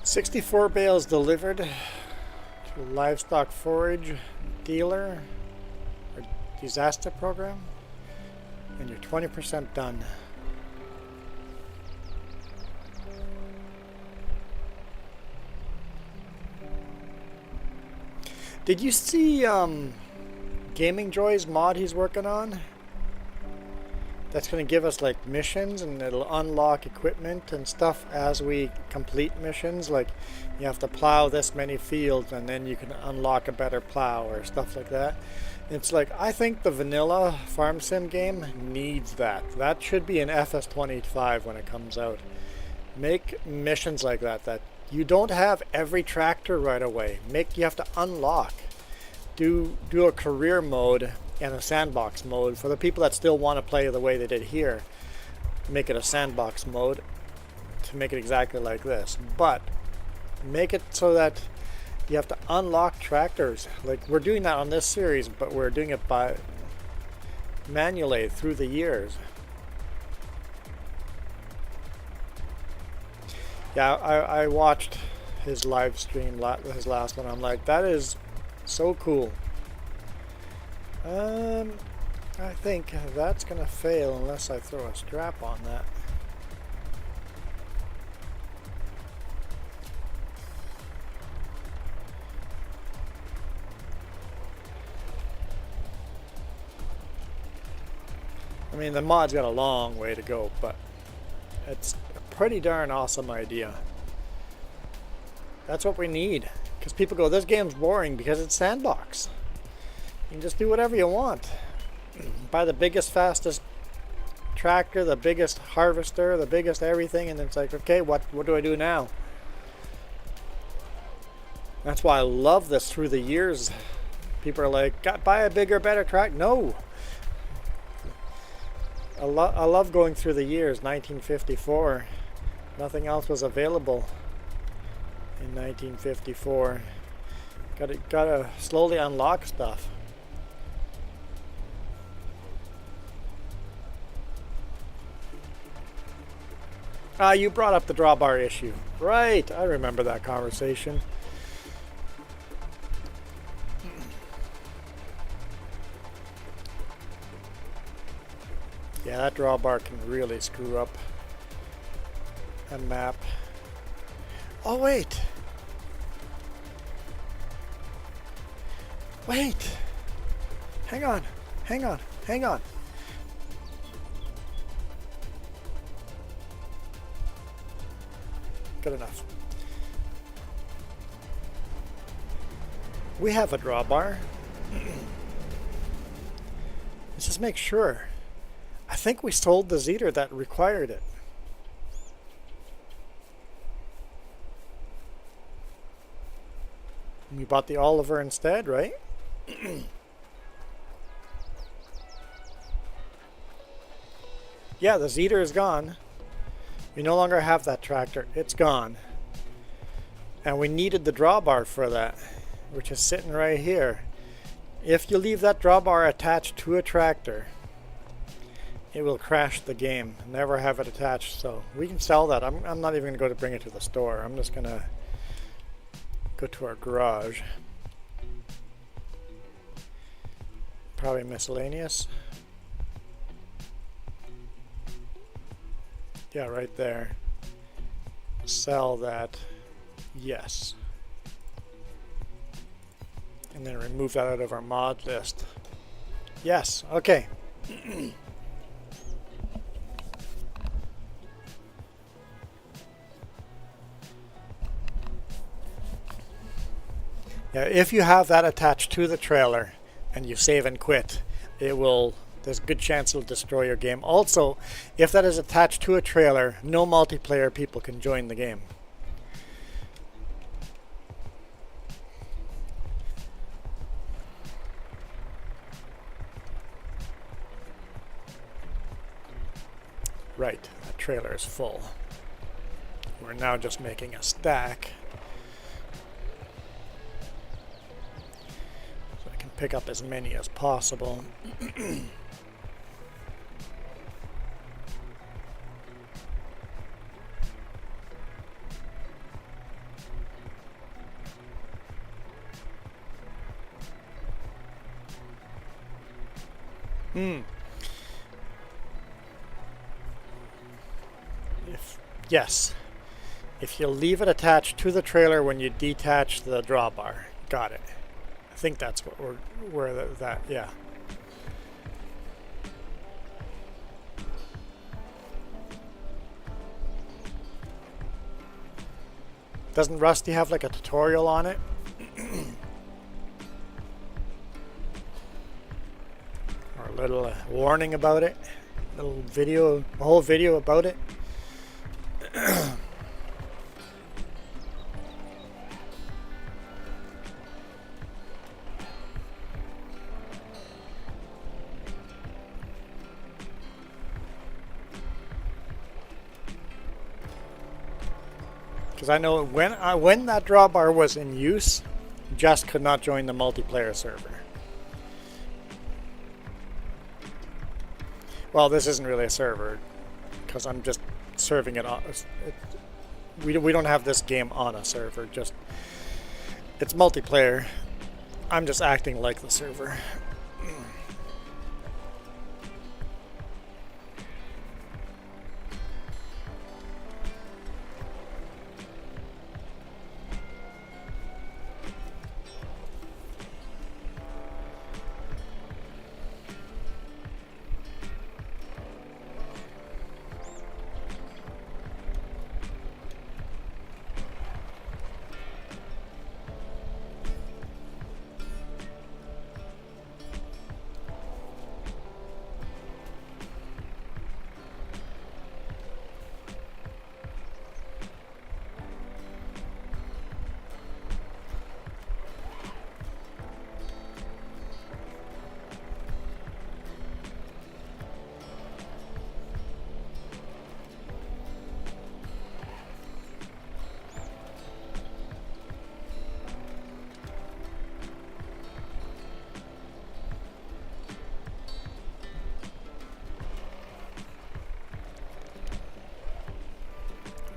"64 bales delivered to a livestock forage dealer or disaster program, and you're 20% done." Did you see Gaming Joy's mod he's working on? That's going to give us like missions, and it'll unlock equipment and stuff as we complete missions. Like you have to plow this many fields and then you can unlock a better plow or stuff like that. It's like, I think the vanilla farm sim game needs that. That should be an FS25 when it comes out. Make missions like that, that you don't have every tractor right away. You have to unlock. Do a career mode and a sandbox mode for the people that still want to play the way they did here. Make it a sandbox mode to make it exactly like this, but make it so that you have to unlock tractors. Like we're doing that on this series, but we're doing it by manually through the years. Yeah, I watched his live stream, his last one. I'm like, that is so cool. I think that's gonna fail unless I throw a strap on that. I mean, the mod's got a long way to go, but it's a pretty darn awesome idea. That's what we need, because people go, this game's boring because it's sandbox. You can just do whatever you want. Buy the biggest, fastest tractor, the biggest harvester, the biggest everything, and it's like, okay, what do I do now? That's why I love this through the years. People are like, buy a bigger, better tractor. No. I love going through the years. 1954. Nothing else was available in 1954. Gotta slowly unlock stuff. You brought up the drawbar issue. Right, I remember that conversation. Yeah, that drawbar can really screw up a map. Oh, wait. Wait. Hang on. Hang on. Hang on. Good enough. We have a drawbar. Let's just make sure. I think we sold the Zeter that required it. We bought the Oliver instead, right? Yeah, the Zeter is gone. We no longer have that tractor. It's gone. And we needed the drawbar for that, which is sitting right here. If you leave that drawbar attached to a tractor, it will crash the game. Never have it attached. So we can sell that. I'm not even going to go to bring it to the store. I'm just going to go to our garage. Probably miscellaneous. Yeah, right there. Sell that. Yes. And then remove that out of our mod list. Yes, okay. Yeah, if you have that attached to the trailer and you save and quit, it will, there's a good chance it'll destroy your game. Also, if that is attached to a trailer, no multiplayer people can join the game. Right, that trailer is full. We're now just making a stack. So I can pick up as many as possible. Yes. If you leave it attached to the trailer when you detach the drawbar. Got it. I think that's what yeah. Doesn't Rusty have like a tutorial on it? Or a little warning about it? A little video, a whole video about it? Because I know when that drawbar was in use, Just could not join the multiplayer server. Well, this isn't really a server, because I'm just serving it on. We don't have this game on a server. Just it's multiplayer. I'm just acting like the server.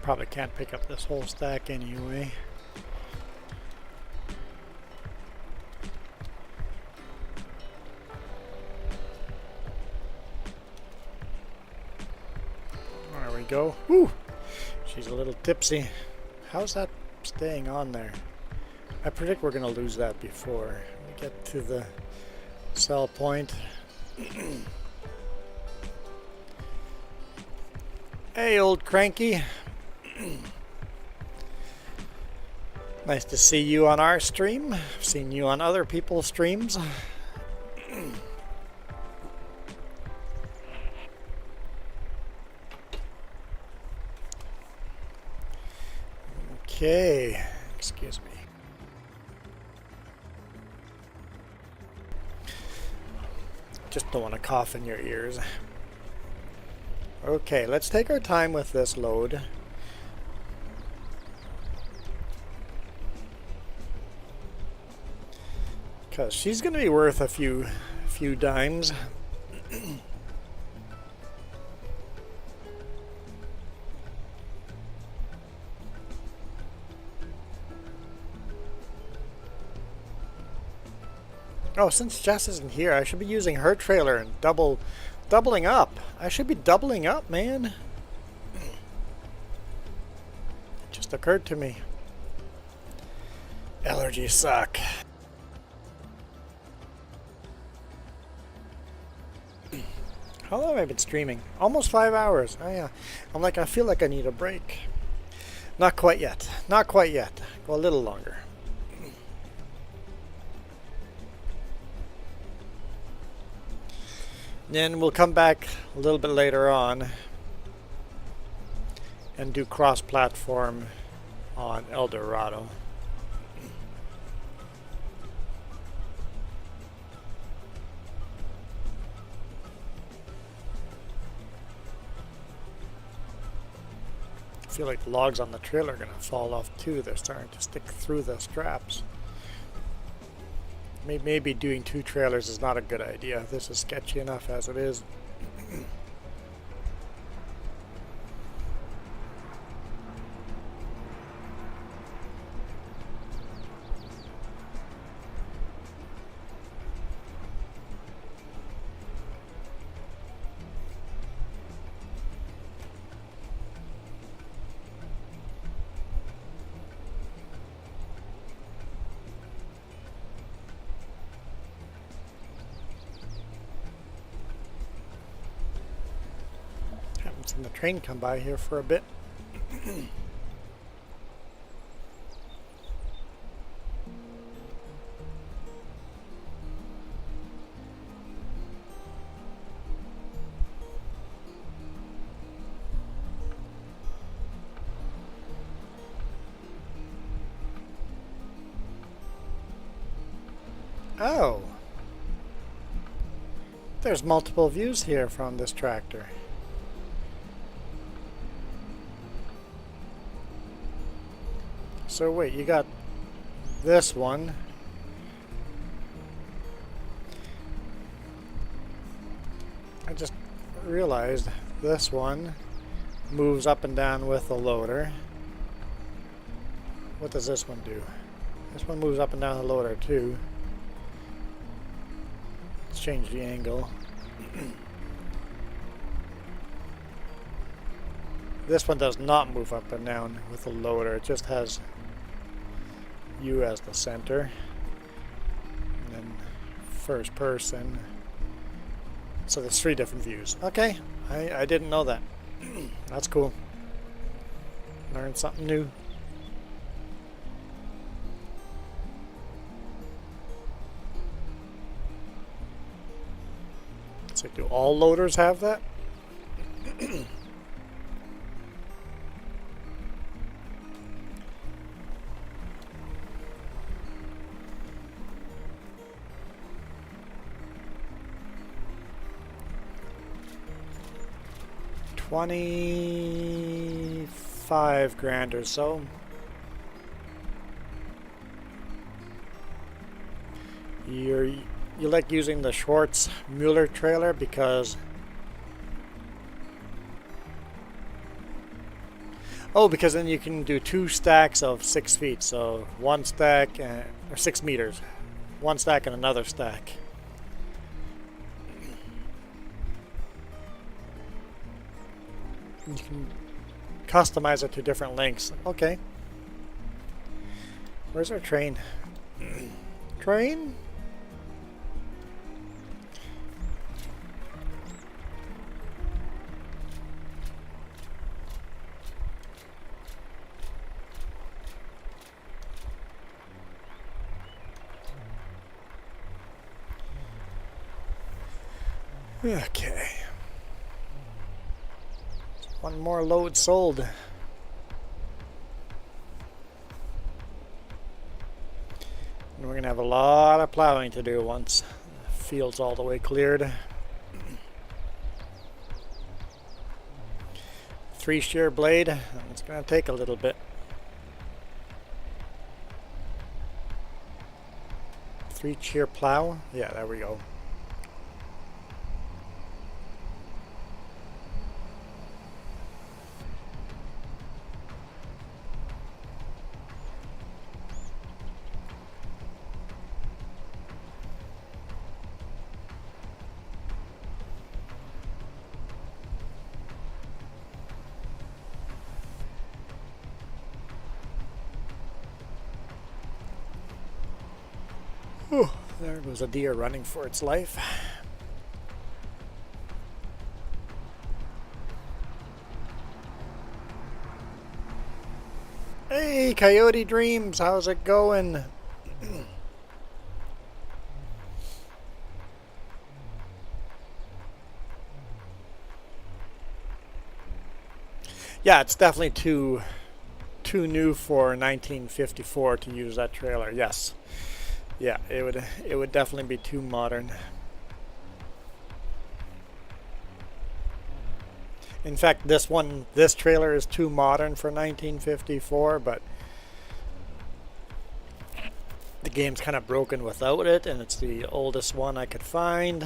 Probably can't pick up this whole stack anyway. There we go. Woo! She's a little tipsy. How's that staying on there? I predict we're going to lose that before we get to the sell point. Hey, old cranky. Nice to see you on our stream. I've seen you on other people's streams. Okay, excuse me. Just don't want to cough in your ears. Okay, let's take our time with this load. Because she's going to be worth a few dimes. Oh, since Jess isn't here, I should be using her trailer and doubling up. I should be doubling up, man. It just occurred to me. Allergies suck. How long have I been streaming? Almost 5 hours. Oh yeah. I feel like I need a break. Not quite yet. Not quite yet. Go a little longer. Then we'll come back a little bit later on and do cross-platform on El Dorado. I feel like the logs on the trailer are going to fall off too. They're starting to stick through the straps. Maybe doing 2 trailers is not a good idea. This is sketchy enough as it is. Haven't seen the train come by here for a bit. Oh, there's multiple views here from this tractor. So wait, you got this one. I just realized this one moves up and down with the loader. What does this one do? This one moves up and down the loader too. Let's change the angle. This one does not move up and down with the loader. It just has you as the center. And then first person. So there's 3 different views. Okay, I didn't know that. That's cool. Learned something new. So do all loaders have that? $25,000 or so. You like using the Schwartz Mueller trailer because because then you can do 2 stacks of 6 feet, so 1 stack or 6 meters, 1 stack and another stack. You can customize it to different lengths. Okay. Where's our train? Train? Okay. One more load sold. And we're going to have a lot of plowing to do once field's all the way cleared. 3 shear blade. It's going to take a little bit. 3 shear plow. Yeah, there we go. Whew, there goes a deer running for its life. Hey, Coyote Dreams, how's it going? Yeah, it's definitely too new for 1954 to use that trailer. Yes. Yeah, it would definitely be too modern. In fact, this trailer is too modern for 1954, but the game's kind of broken without it, and it's the oldest one I could find.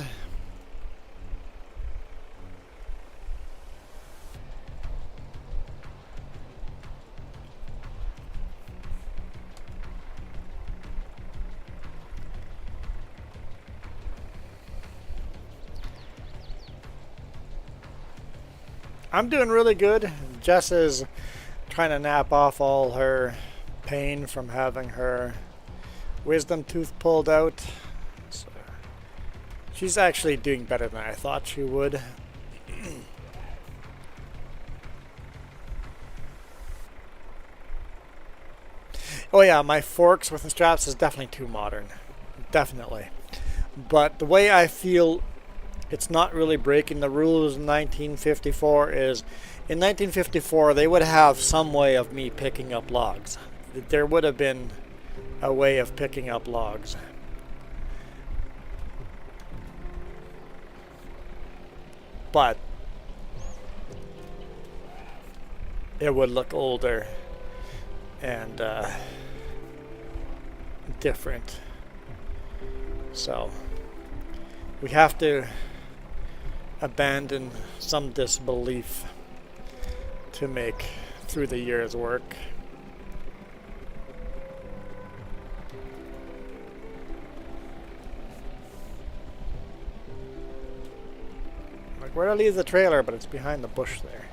I'm doing really good. Jess is trying to nap off all her pain from having her wisdom tooth pulled out. So she's actually doing better than I thought she would. Oh yeah, my forks with the straps is definitely too modern. Definitely. But the way I feel it's not really breaking the rules in 1954 is, in 1954 they would have some way of me picking up logs. There would have been a way of picking up logs. But it would look older and different. So we have to abandon some disbelief to make through the year's work. Like, where to leave the trailer, but it's behind the bush there.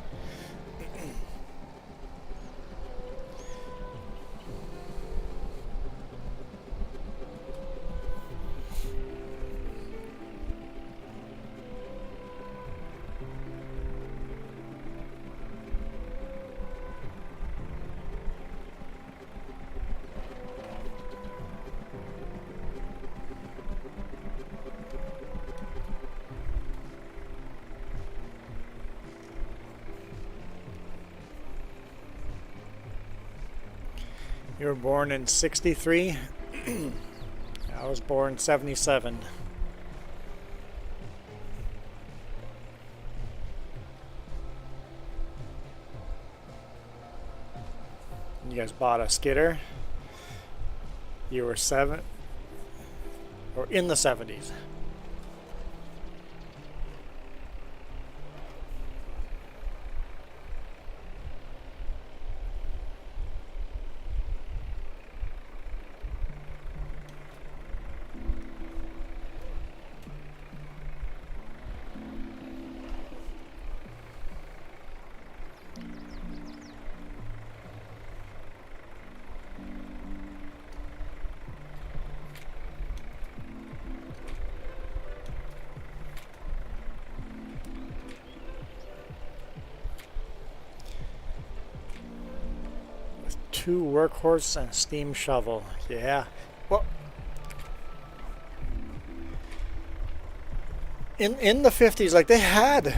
You were born in 63. I was born 77. You guys bought a skidder. You were 7 or in the 70s. Two workhorse and a steam shovel. Yeah. Well, in the 50s, like, they had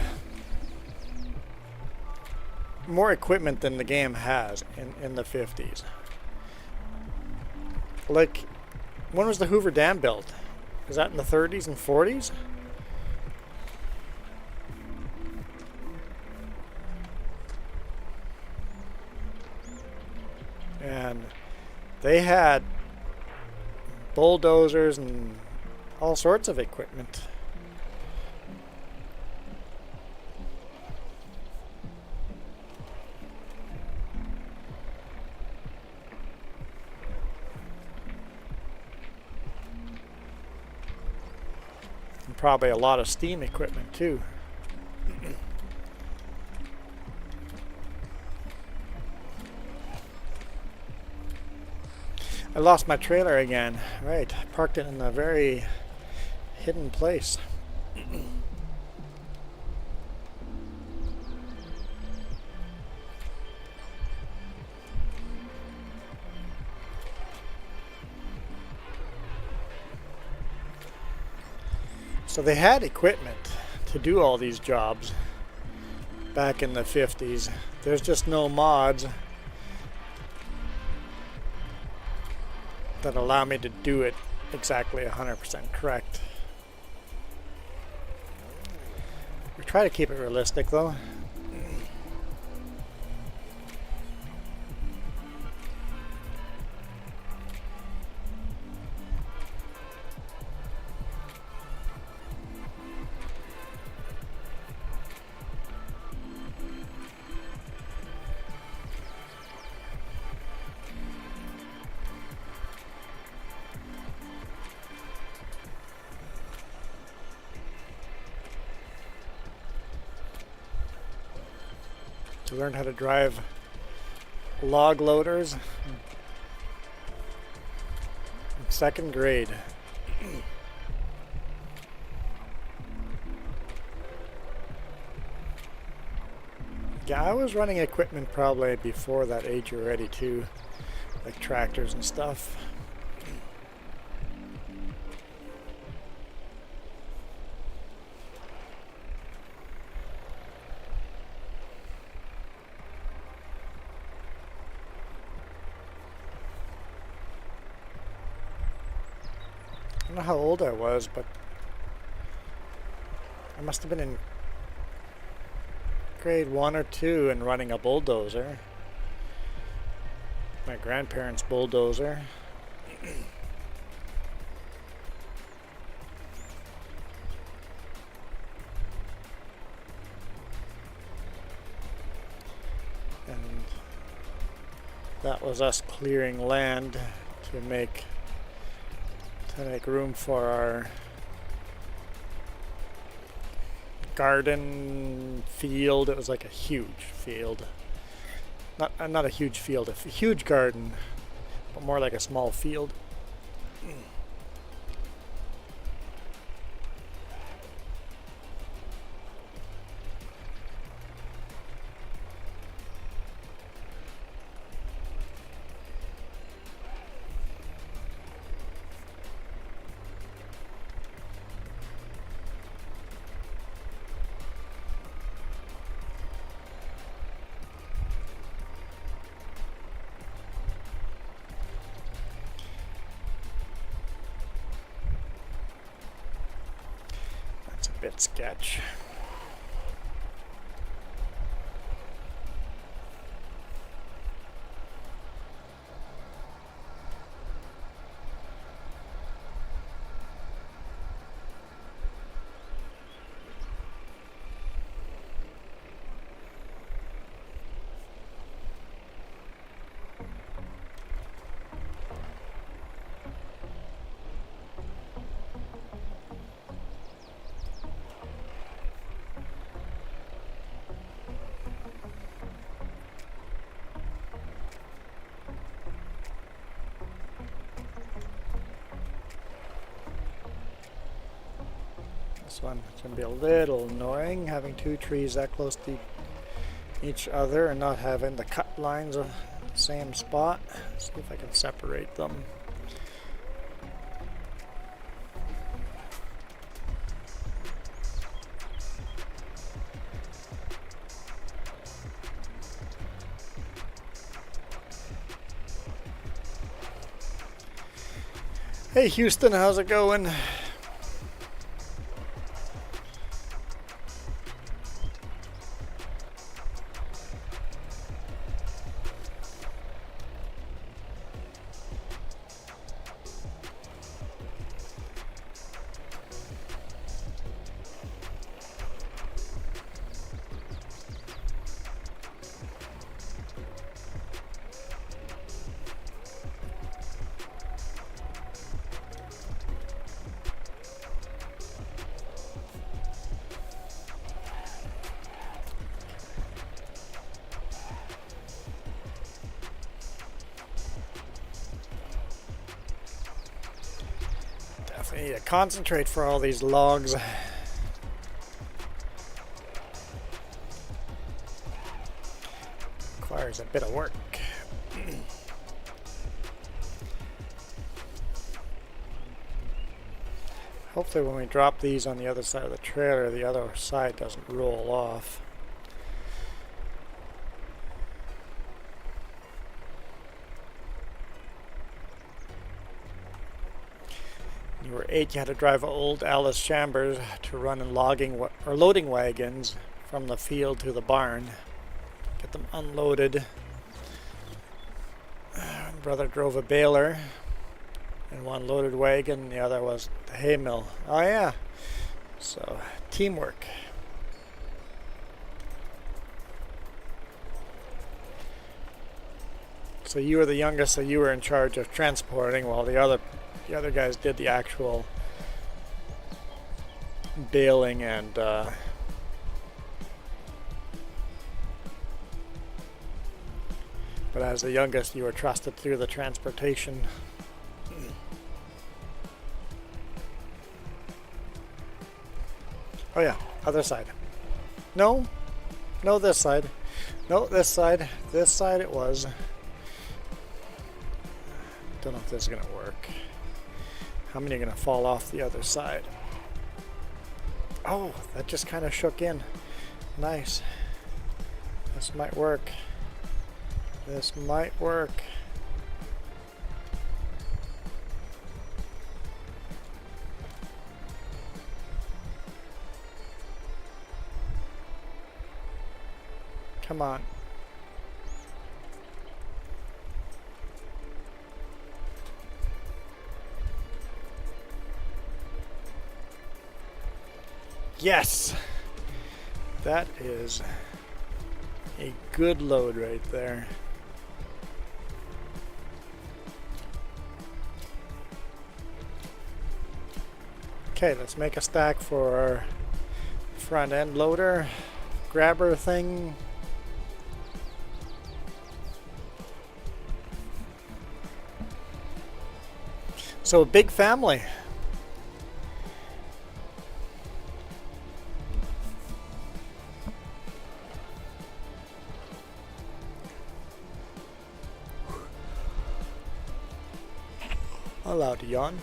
more equipment than the game has in the 50s. Like, when was the Hoover Dam built? is that in the 30s and 40s? And they had bulldozers and all sorts of equipment. And probably a lot of steam equipment too. I lost my trailer again. Right, I parked it in a very hidden place. So they had equipment to do all these jobs back in the 50s. There's just no mods that allow me to do it exactly 100% correct. We try to keep it realistic though. To learn how to drive log loaders in second grade. Yeah, I was running equipment probably before that age already too, like tractors and stuff. I don't know how old I was, but I must have been in grade 1 or 2 and running a bulldozer. My grandparents' bulldozer. And that was us clearing land to make room for our garden field. It was like a huge field. Not a huge field, a huge garden, but more like a small field. Bit sketch. This one can be a little annoying, having two trees that close to each other and not having the cut lines of the same spot. Let's see if I can separate them. Hey Houston, how's it going? So I need to concentrate for all these logs. Requires a bit of work. Hopefully when we drop these on the other side of the trailer, the other side doesn't roll off. You were 8, you had to drive old Alice Chambers to run and loading wagons from the field to the barn. Get them unloaded. Brother drove a baler and one loaded wagon, the other was the hay mill. Oh yeah, so teamwork. So you were the youngest, so you were in charge of transporting, while the other guys did the actual baling and but as the youngest, you were trusted through the transportation. Oh yeah, other side. No, this side. No, this side. This side it was. Don't know if this is gonna work. How many are gonna fall off the other side? Oh, that just kind of shook in. Nice. This might work. This might work. Come on. Yes! That is a good load right there. Okay, let's make a stack for our front end loader grabber thing. So a big family. Allowed to yawn.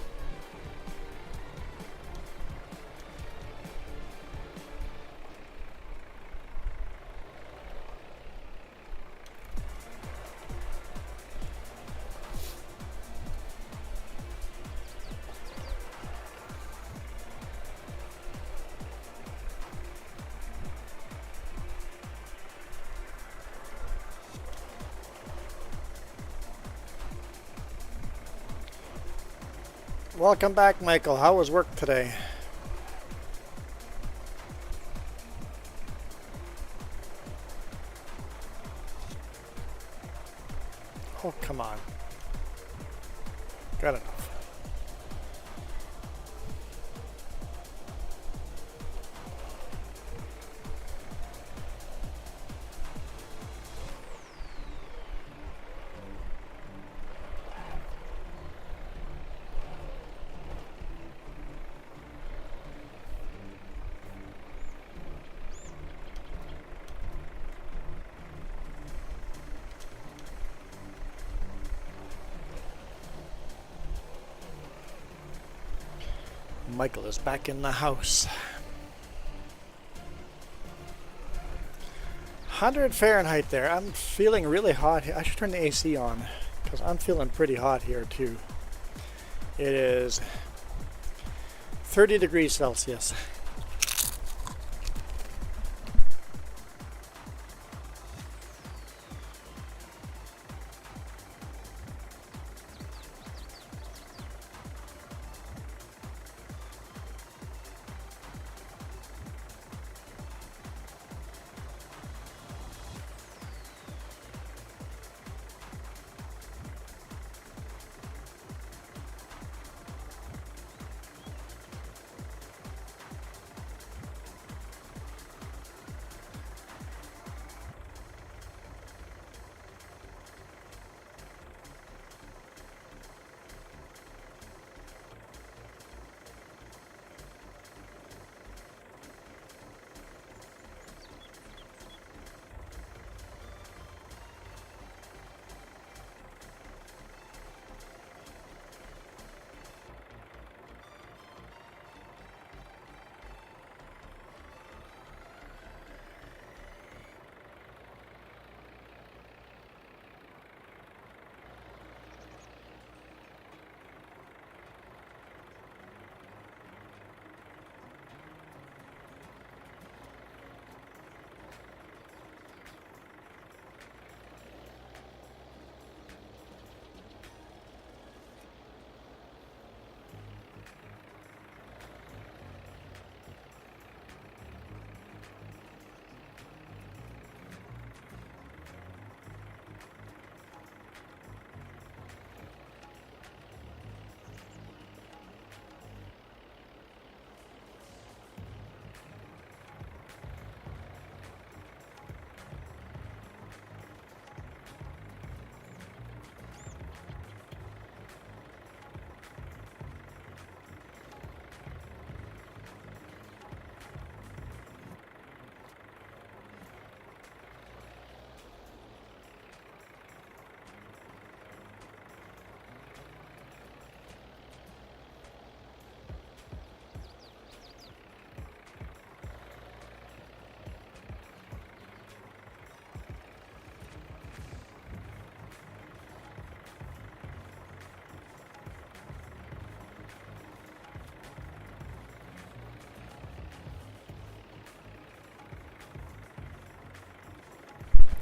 Welcome back, Michael. How was work today? Oh, come on. Got enough. Michael is back in the house. 100 Fahrenheit there. I'm feeling really hot. I should turn the AC on because I'm feeling pretty hot here too. It is 30 degrees Celsius.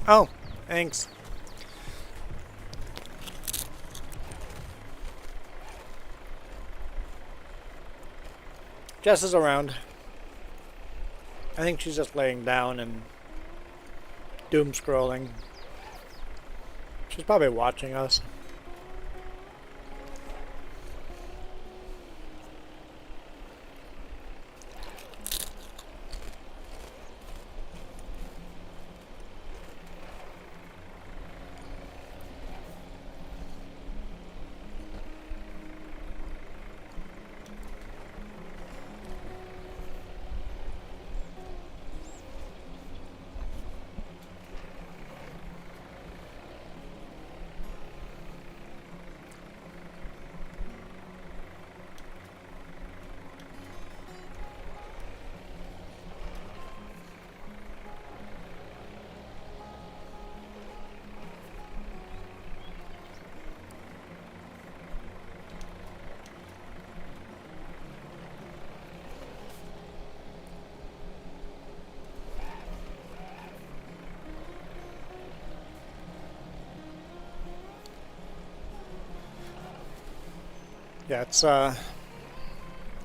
Oh, thanks. Jess is around. I think she's just laying down and doom scrolling. She's probably watching us. Yeah, it's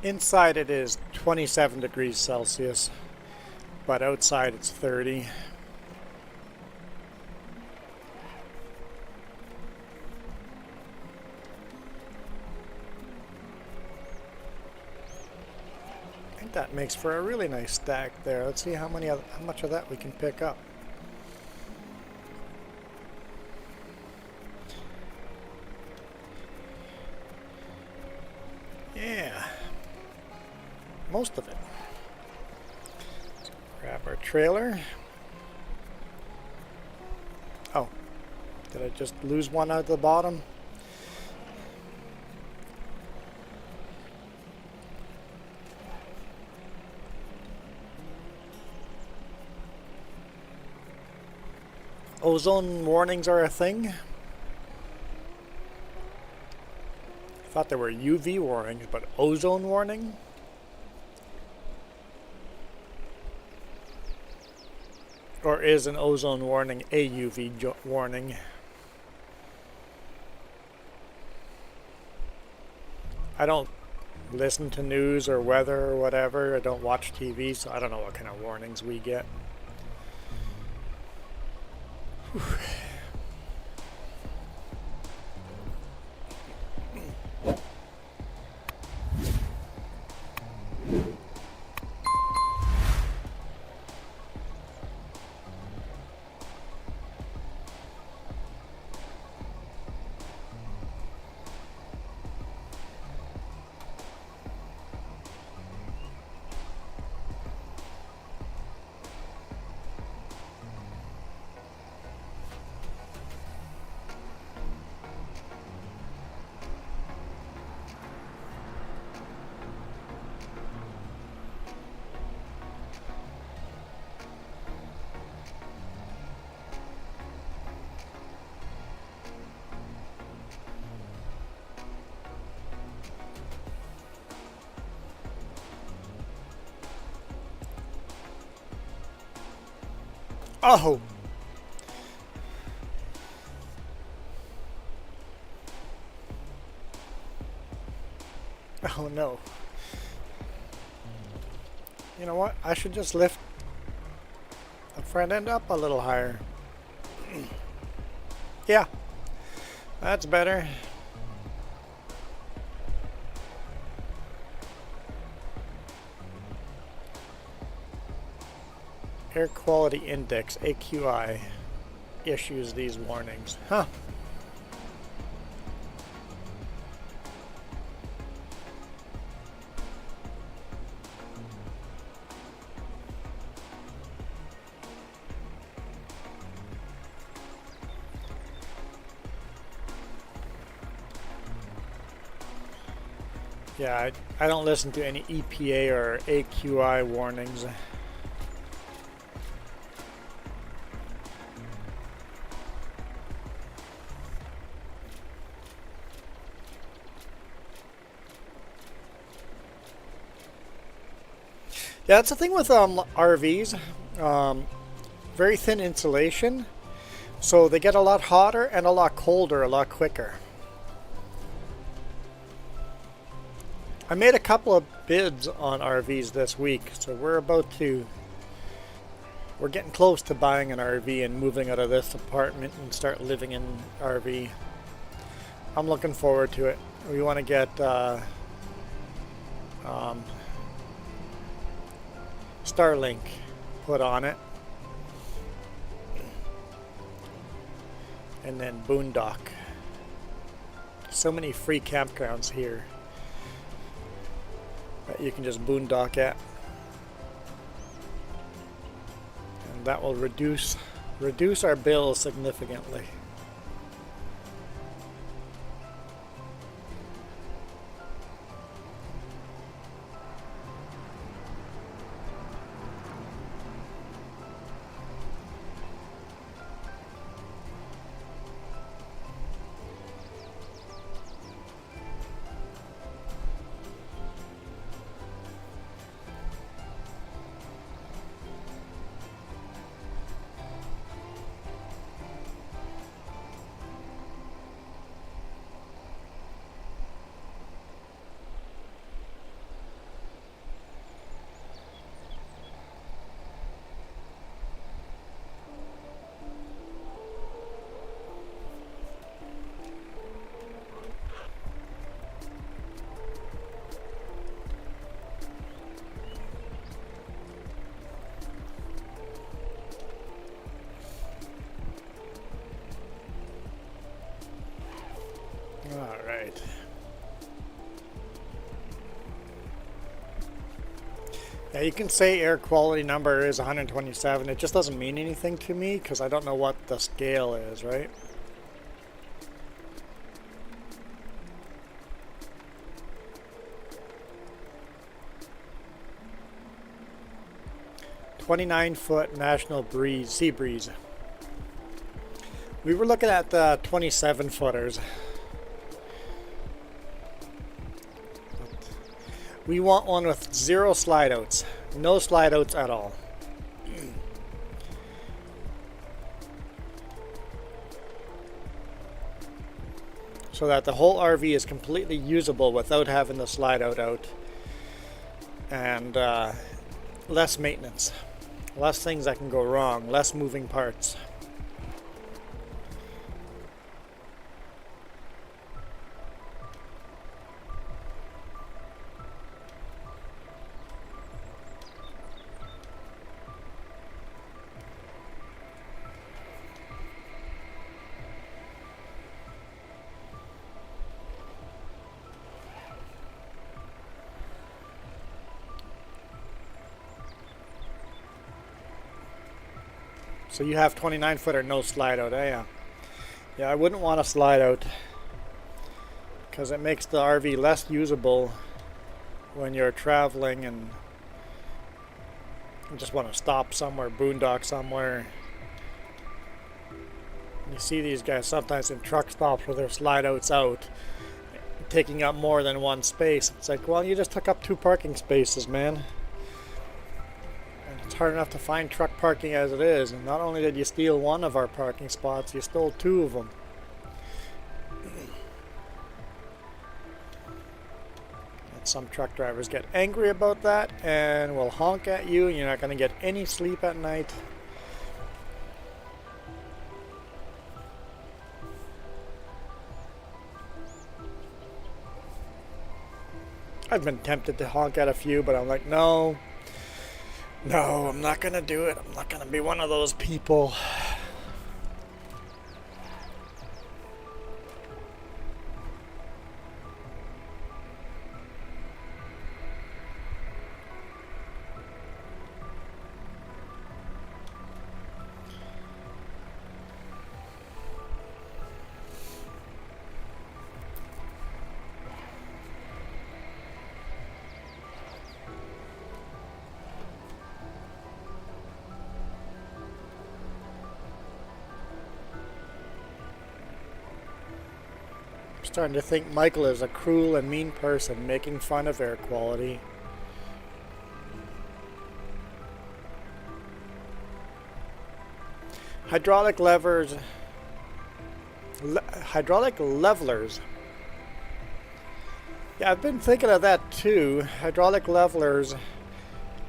inside it is 27 degrees Celsius, but outside it's 30. I think that makes for a really nice stack there. Let's see how much of that we can pick up. Yeah, most of it. Let's grab our trailer. Oh, did I just lose one out of the bottom? Ozone warnings are a thing. I thought there were UV warnings, but ozone warning? Or is an ozone warning a UV warning? I don't listen to news or weather or whatever. I don't watch TV, so I don't know what kind of warnings we get. Whew. Oh! Oh no. You know what? I should just lift the front end up a little higher. Yeah. That's better. Air Quality Index, AQI, issues these warnings. Huh. Yeah, I don't listen to any EPA or AQI warnings. Yeah, that's the thing with RVs. Very thin insulation, So they get a lot hotter and a lot colder a lot quicker. I made a couple of bids on RVs this week, so we're getting close to buying an RV and moving out of this apartment and start living in RV. I'm looking forward to it. We want to get Starlink put on it, and then boondock. So many free campgrounds here that you can just boondock at, and that will reduce our bills significantly. Alright. Yeah, you can say air quality number is 127. It just doesn't mean anything to me because I don't know what the scale is, right? "29-foot national breeze, sea breeze." We were looking at the 27-footers. We want one with 0 slide outs. No slide outs at all. So that the whole RV is completely usable without having the slide out. And less maintenance. Less things that can go wrong. Less moving parts. So you have 29-footer, no slide out, eh? Yeah, I wouldn't want a slide out because it makes the RV less usable when you're traveling and you just want to stop somewhere, boondock somewhere. You see these guys sometimes in truck stops where their slide outs out, taking up more than one space. It's like, well, you just took up 2 parking spaces, man. It's hard enough to find truck parking as it is, and not only did you steal one of our parking spots, you stole 2 of them. And some truck drivers get angry about that and will honk at you, and you're not going to get any sleep at night. I've been tempted to honk at a few, but I'm like, no, I'm not gonna do it. I'm not gonna be one of those people. Starting to think Michael is a cruel and mean person making fun of air quality. Hydraulic levers. Hydraulic levelers. Yeah, I've been thinking of that too. Hydraulic levelers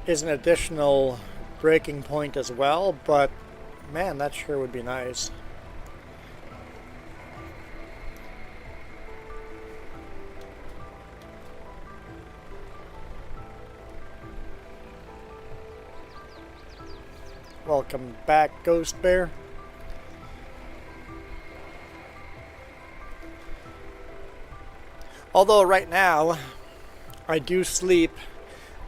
is an additional breaking point as well, but man, that sure would be nice. Welcome back, Ghost Bear. Although right now, I do sleep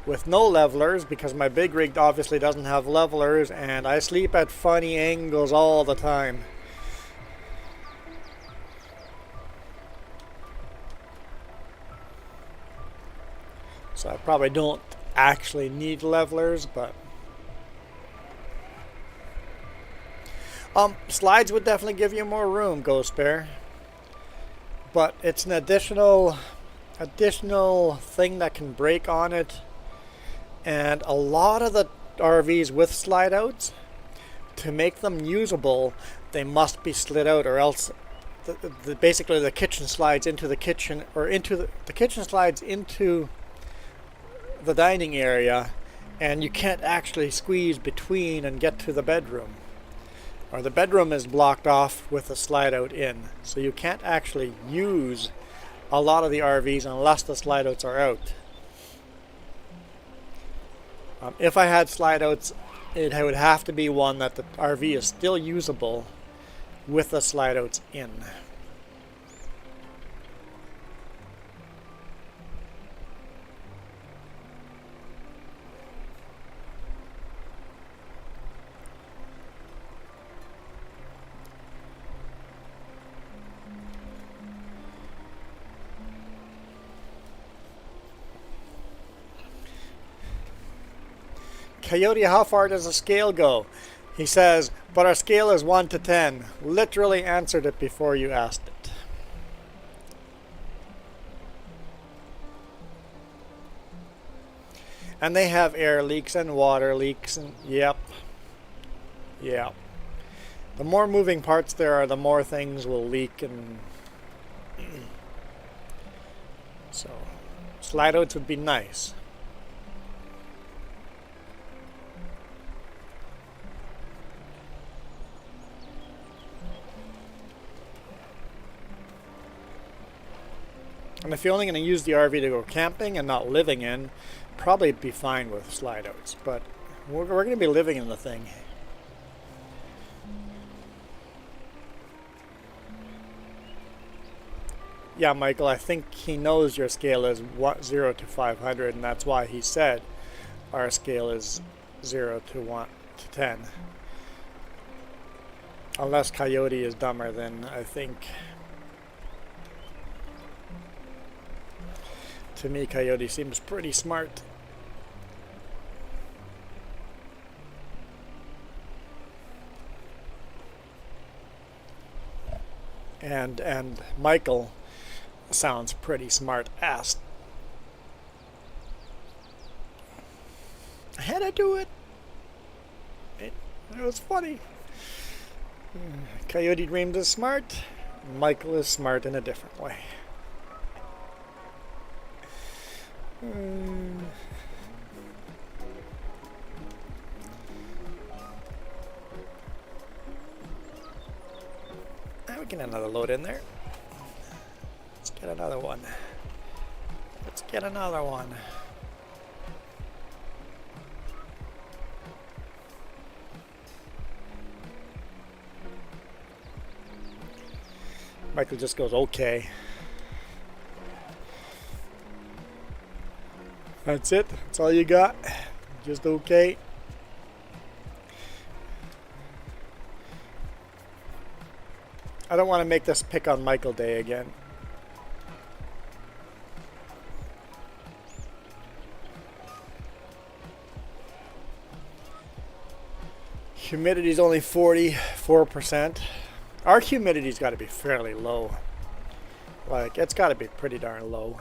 with no levelers because my big rig obviously doesn't have levelers, and I sleep at funny angles all the time. So I probably don't actually need levelers, but slides would definitely give you more room, Ghost Bear. But it's an additional thing that can break on it. And a lot of the RVs with slide outs, to make them usable, they must be slid out, or else basically the kitchen slides into the kitchen, or into the kitchen slides into the dining area, and you can't actually squeeze between and get to the bedroom. Or the bedroom is blocked off with a slide out in. So you can't actually use a lot of the RVs unless the slide outs are out. If I had slide outs, it would have to be one that the RV is still usable with the slide outs in. Coyote, how far does the scale go? He says, but our scale is 1 to 10. Literally answered it before you asked it. And they have air leaks and water leaks, and yep. Yeah. The more moving parts there are, the more things will leak, and so slide outs would be nice. And if you're only going to use the RV to go camping and not living in, probably be fine with slide outs. But we're going to be living in the thing. Yeah, Michael, I think he knows your scale is 0 to 500, and that's why he said our scale is 0 to 1 to 10. Unless Coyote is dumber, then I think... To me, Coyote seems pretty smart. And Michael sounds pretty smart ass. I had to do it. It was funny. Coyote Dreams is smart. Michael is smart in a different way. We get another load in there. Let's get another one. Let's get another one. Michael just goes, okay. That's it? That's all you got? Just okay? I don't want to make this pick on Michael Day again. Humidity's only 44%. Our humidity's got to be fairly low. Like, it's got to be pretty darn low.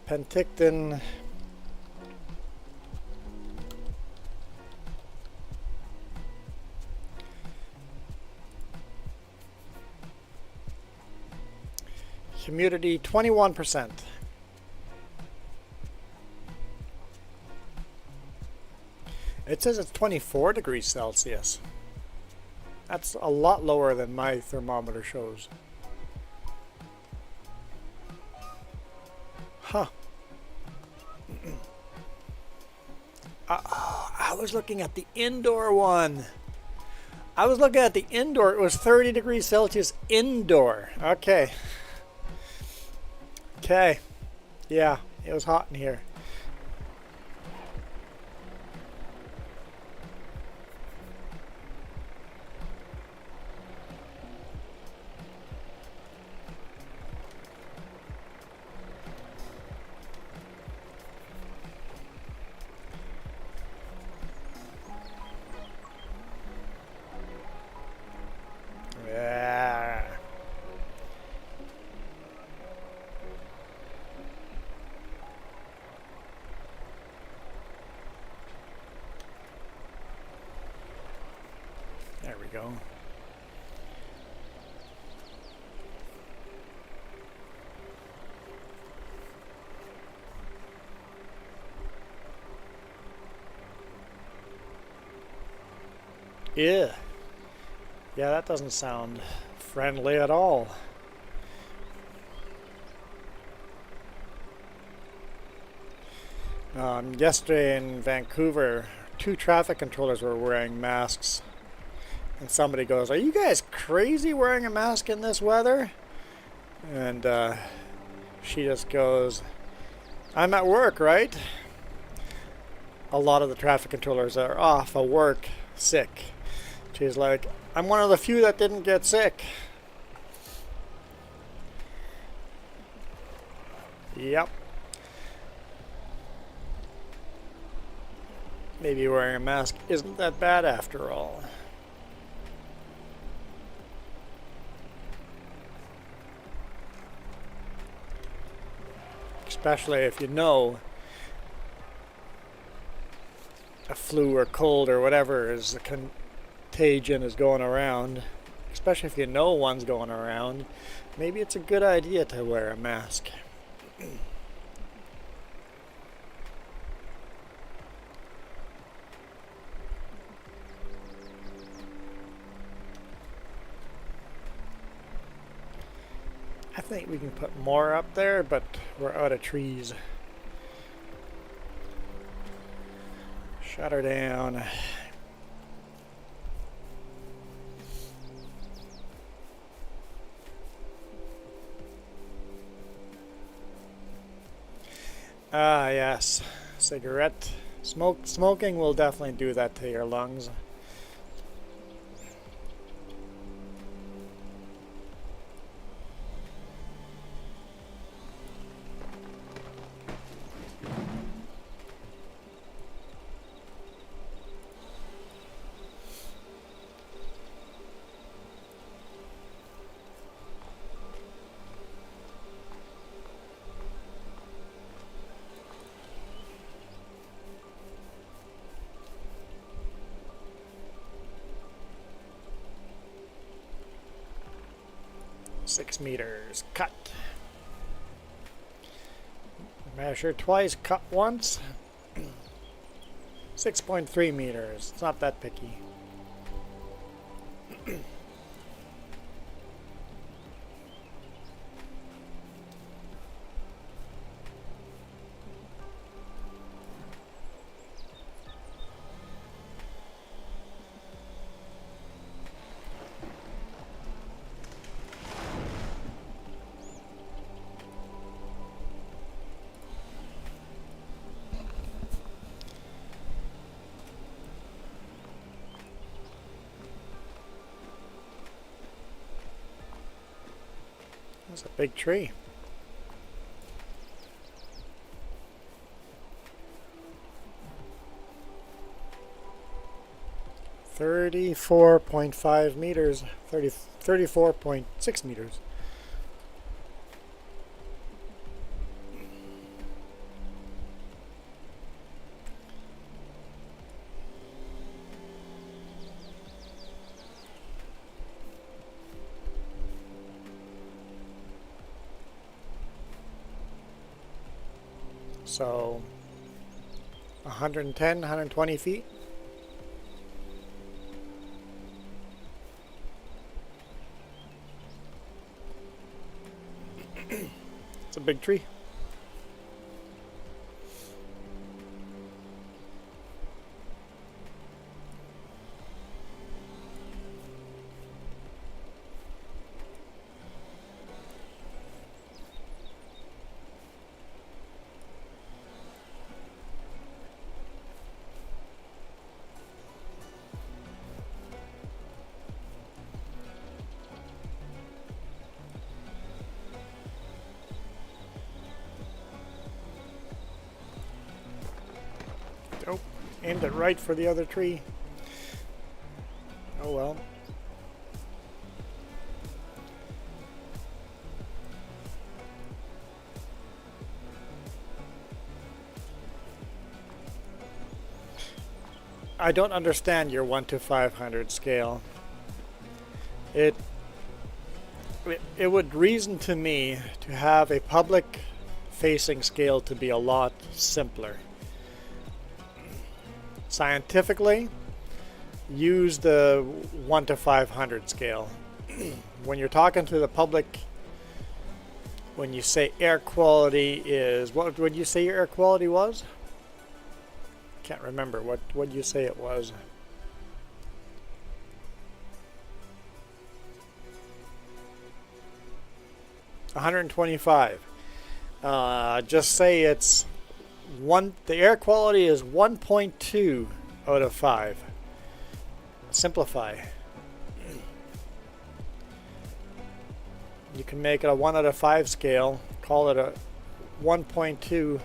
Penticton. Humidity 21%. It says it's 24 degrees Celsius. That's a lot lower than my thermometer shows. Huh. I was looking at the indoor one. I was looking at the indoor. It was 30 degrees Celsius indoor. Okay. Okay. Yeah, it was hot in here. Yeah. There we go. Yeah. Yeah, that doesn't sound friendly at all. Yesterday in Vancouver, 2 traffic controllers were wearing masks. And somebody goes, "Are you guys crazy wearing a mask in this weather?" And she just goes, "I'm at work, right?" A lot of the traffic controllers are off of work, sick. She's like, "I'm one of the few that didn't get sick." Yep. Maybe wearing a mask isn't that bad after all. Especially if you know a flu or cold or whatever is the contagion is going around. Especially if you know one's going around, maybe it's a good idea to wear a mask. I think we can put more up there, but we're out of trees. Shut her down. Ah, yes. Cigarette. Smoking will definitely do that to your lungs. Six meters, cut. Measure twice, cut once. 6.3 meters, it's not that picky. That's a big tree. $34.5 meters, 34.6 meters. So 110, 120 feet. It's a big tree. Oh, aimed it right for the other tree. Oh well. I don't understand your 1 to 500 scale. It would reason to me to have a public facing scale to be a lot simpler. Scientifically, use the 1 to 500 scale. When you're talking to the public, when you say air quality is, what would you say your air quality was? Can't remember. What would you say it was? $125. Just say it's the air quality is 1.2 out of 5. Simplify. You can make it a 1 out of 5 scale, call it a 1.2,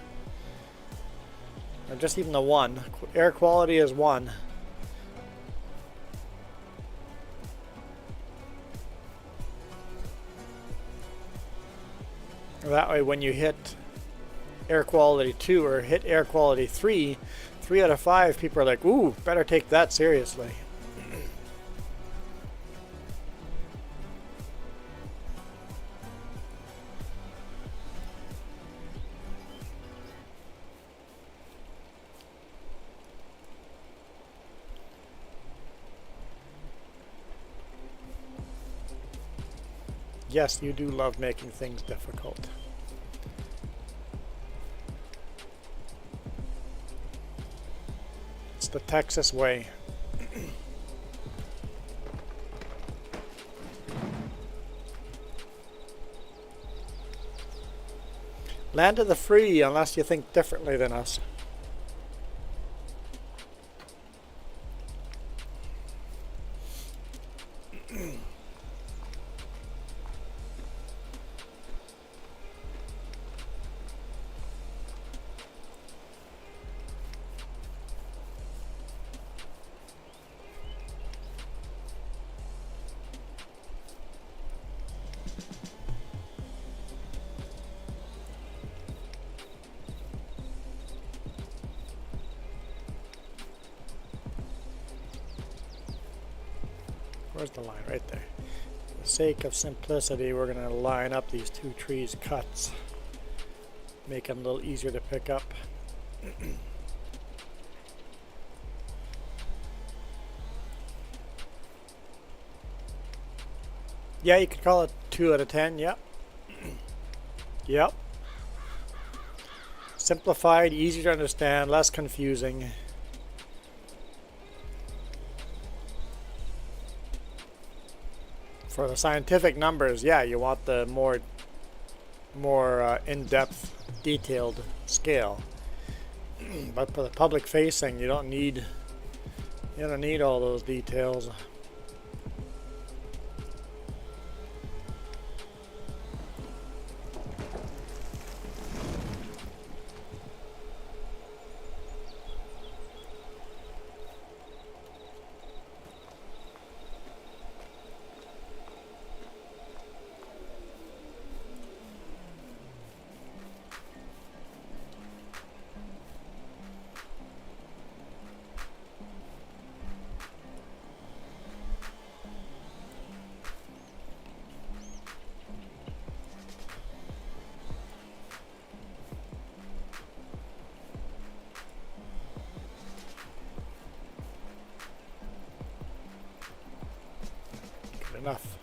or just even a 1. Air quality is 1. That way when you hit air quality 2 or hit air quality 3, 3 out of 5, people are like, ooh, better take that seriously. Yes, you do love making things difficult. It's the Texas way. Land of the free, unless you think differently than us. Where's the line? Right there. For the sake of simplicity, we're going to line up these two trees' cuts. Make them a little easier to pick up. Yeah, you could call it 2 out of 10, yep. Yep. Simplified, easier to understand, less confusing. For the scientific numbers, yeah, you want the more in-depth, detailed scale. But for the public facing, you don't need all those details. enough.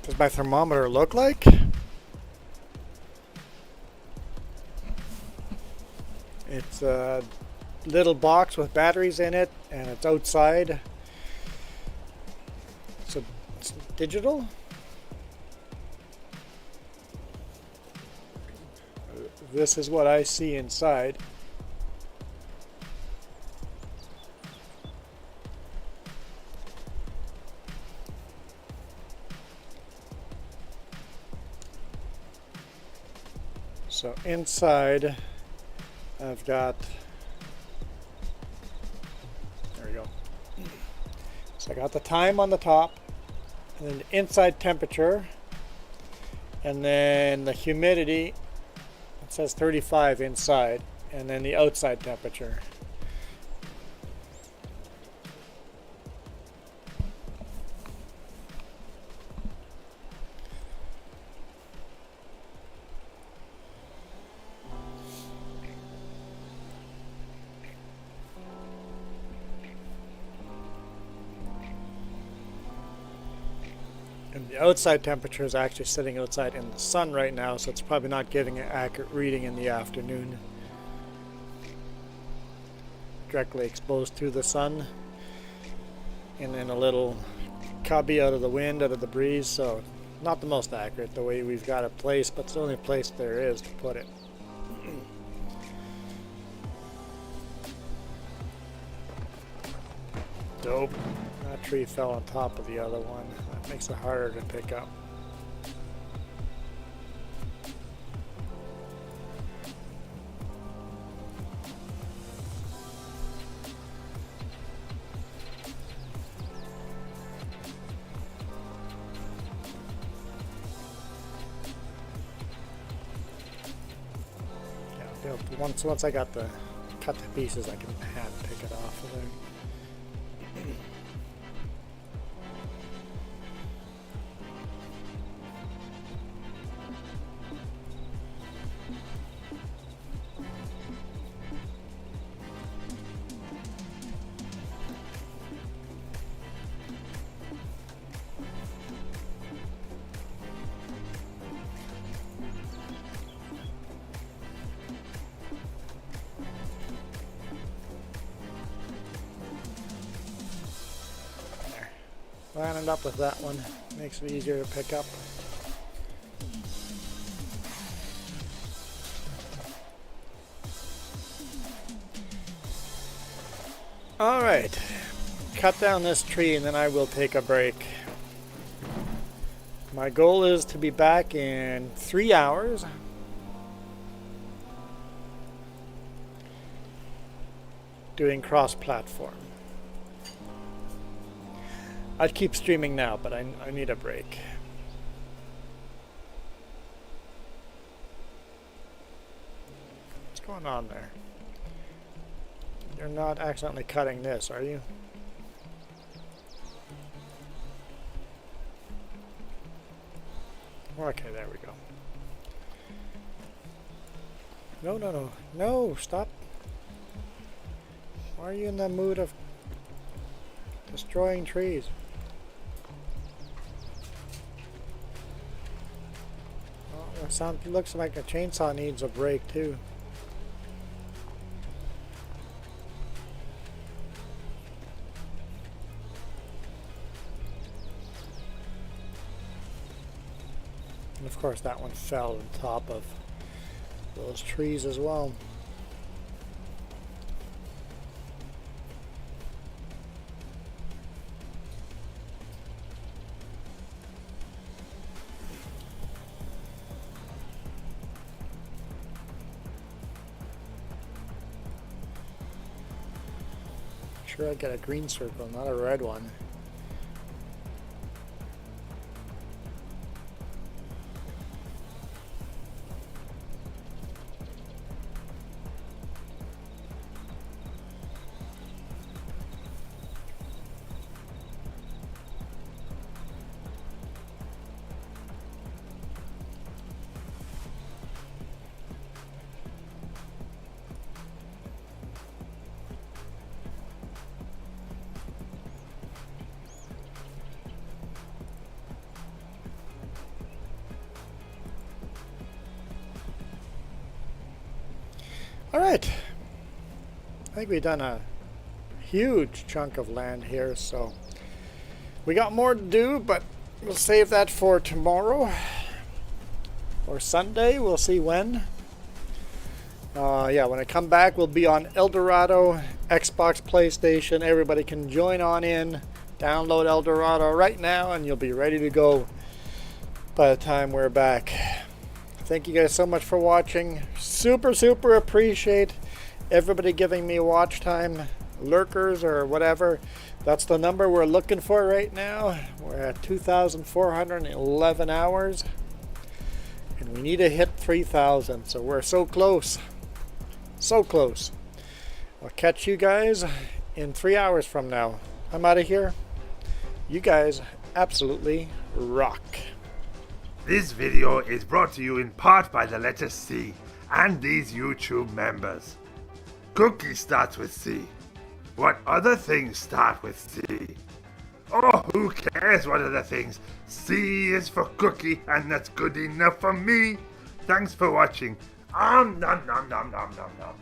Does my thermometer look like? It's a little box with batteries in it, and it's outside. So it's digital. This is what I see inside. So inside, I've got, there we go. So I got the time on the top, and then the inside temperature, and then the humidity. It says 35 inside, and then the outside temperature. And the outside temperature is actually sitting outside in the sun right now, so it's probably not giving an accurate reading in the afternoon. Directly exposed to the sun, and then a little cubby out of the wind, out of the breeze, so not the most accurate the way we've got it placed, but it's the only place there is to put it. Dope. That tree fell on top of the other one. That makes it harder to pick up. Yeah, once I got the cut to pieces, I can hand pick it off of there. Lining up with that one makes it easier to pick up. Alright, cut down this tree and then I will take a break. My goal is to be back in 3 hours. Doing cross-platform. I'd keep streaming now, but I need a break. What's going on there? You're not accidentally cutting this, are you? Okay, there we go. No, stop. Why are you in the mood of destroying trees? It looks like a chainsaw needs a break too. And of course that one fell on top of those trees as well. Sure, I get a green circle, not a red one. Alright, I think we've done a huge chunk of land here, so we got more to do, but we'll save that for tomorrow or Sunday. We'll see when. Yeah, when I come back, we'll be on Eldorado, Xbox, PlayStation. Everybody can join on in, download Eldorado right now, and you'll be ready to go by the time we're back. Thank you guys so much for watching. Super appreciate everybody giving me watch time, lurkers or whatever. That's the number we're looking for right now. We're at 2,411 hours. And we need to hit 3,000. So we're so close. So close. I'll catch you guys in 3 hours from now. I'm out of here. You guys absolutely rock. This video is brought to you in part by the letter C and these YouTube members. Cookie starts with C. What other things start with C? Oh, who cares what other things? C is for cookie, and that's good enough for me. Thanks for watching. Nom nom nom nom nom nom.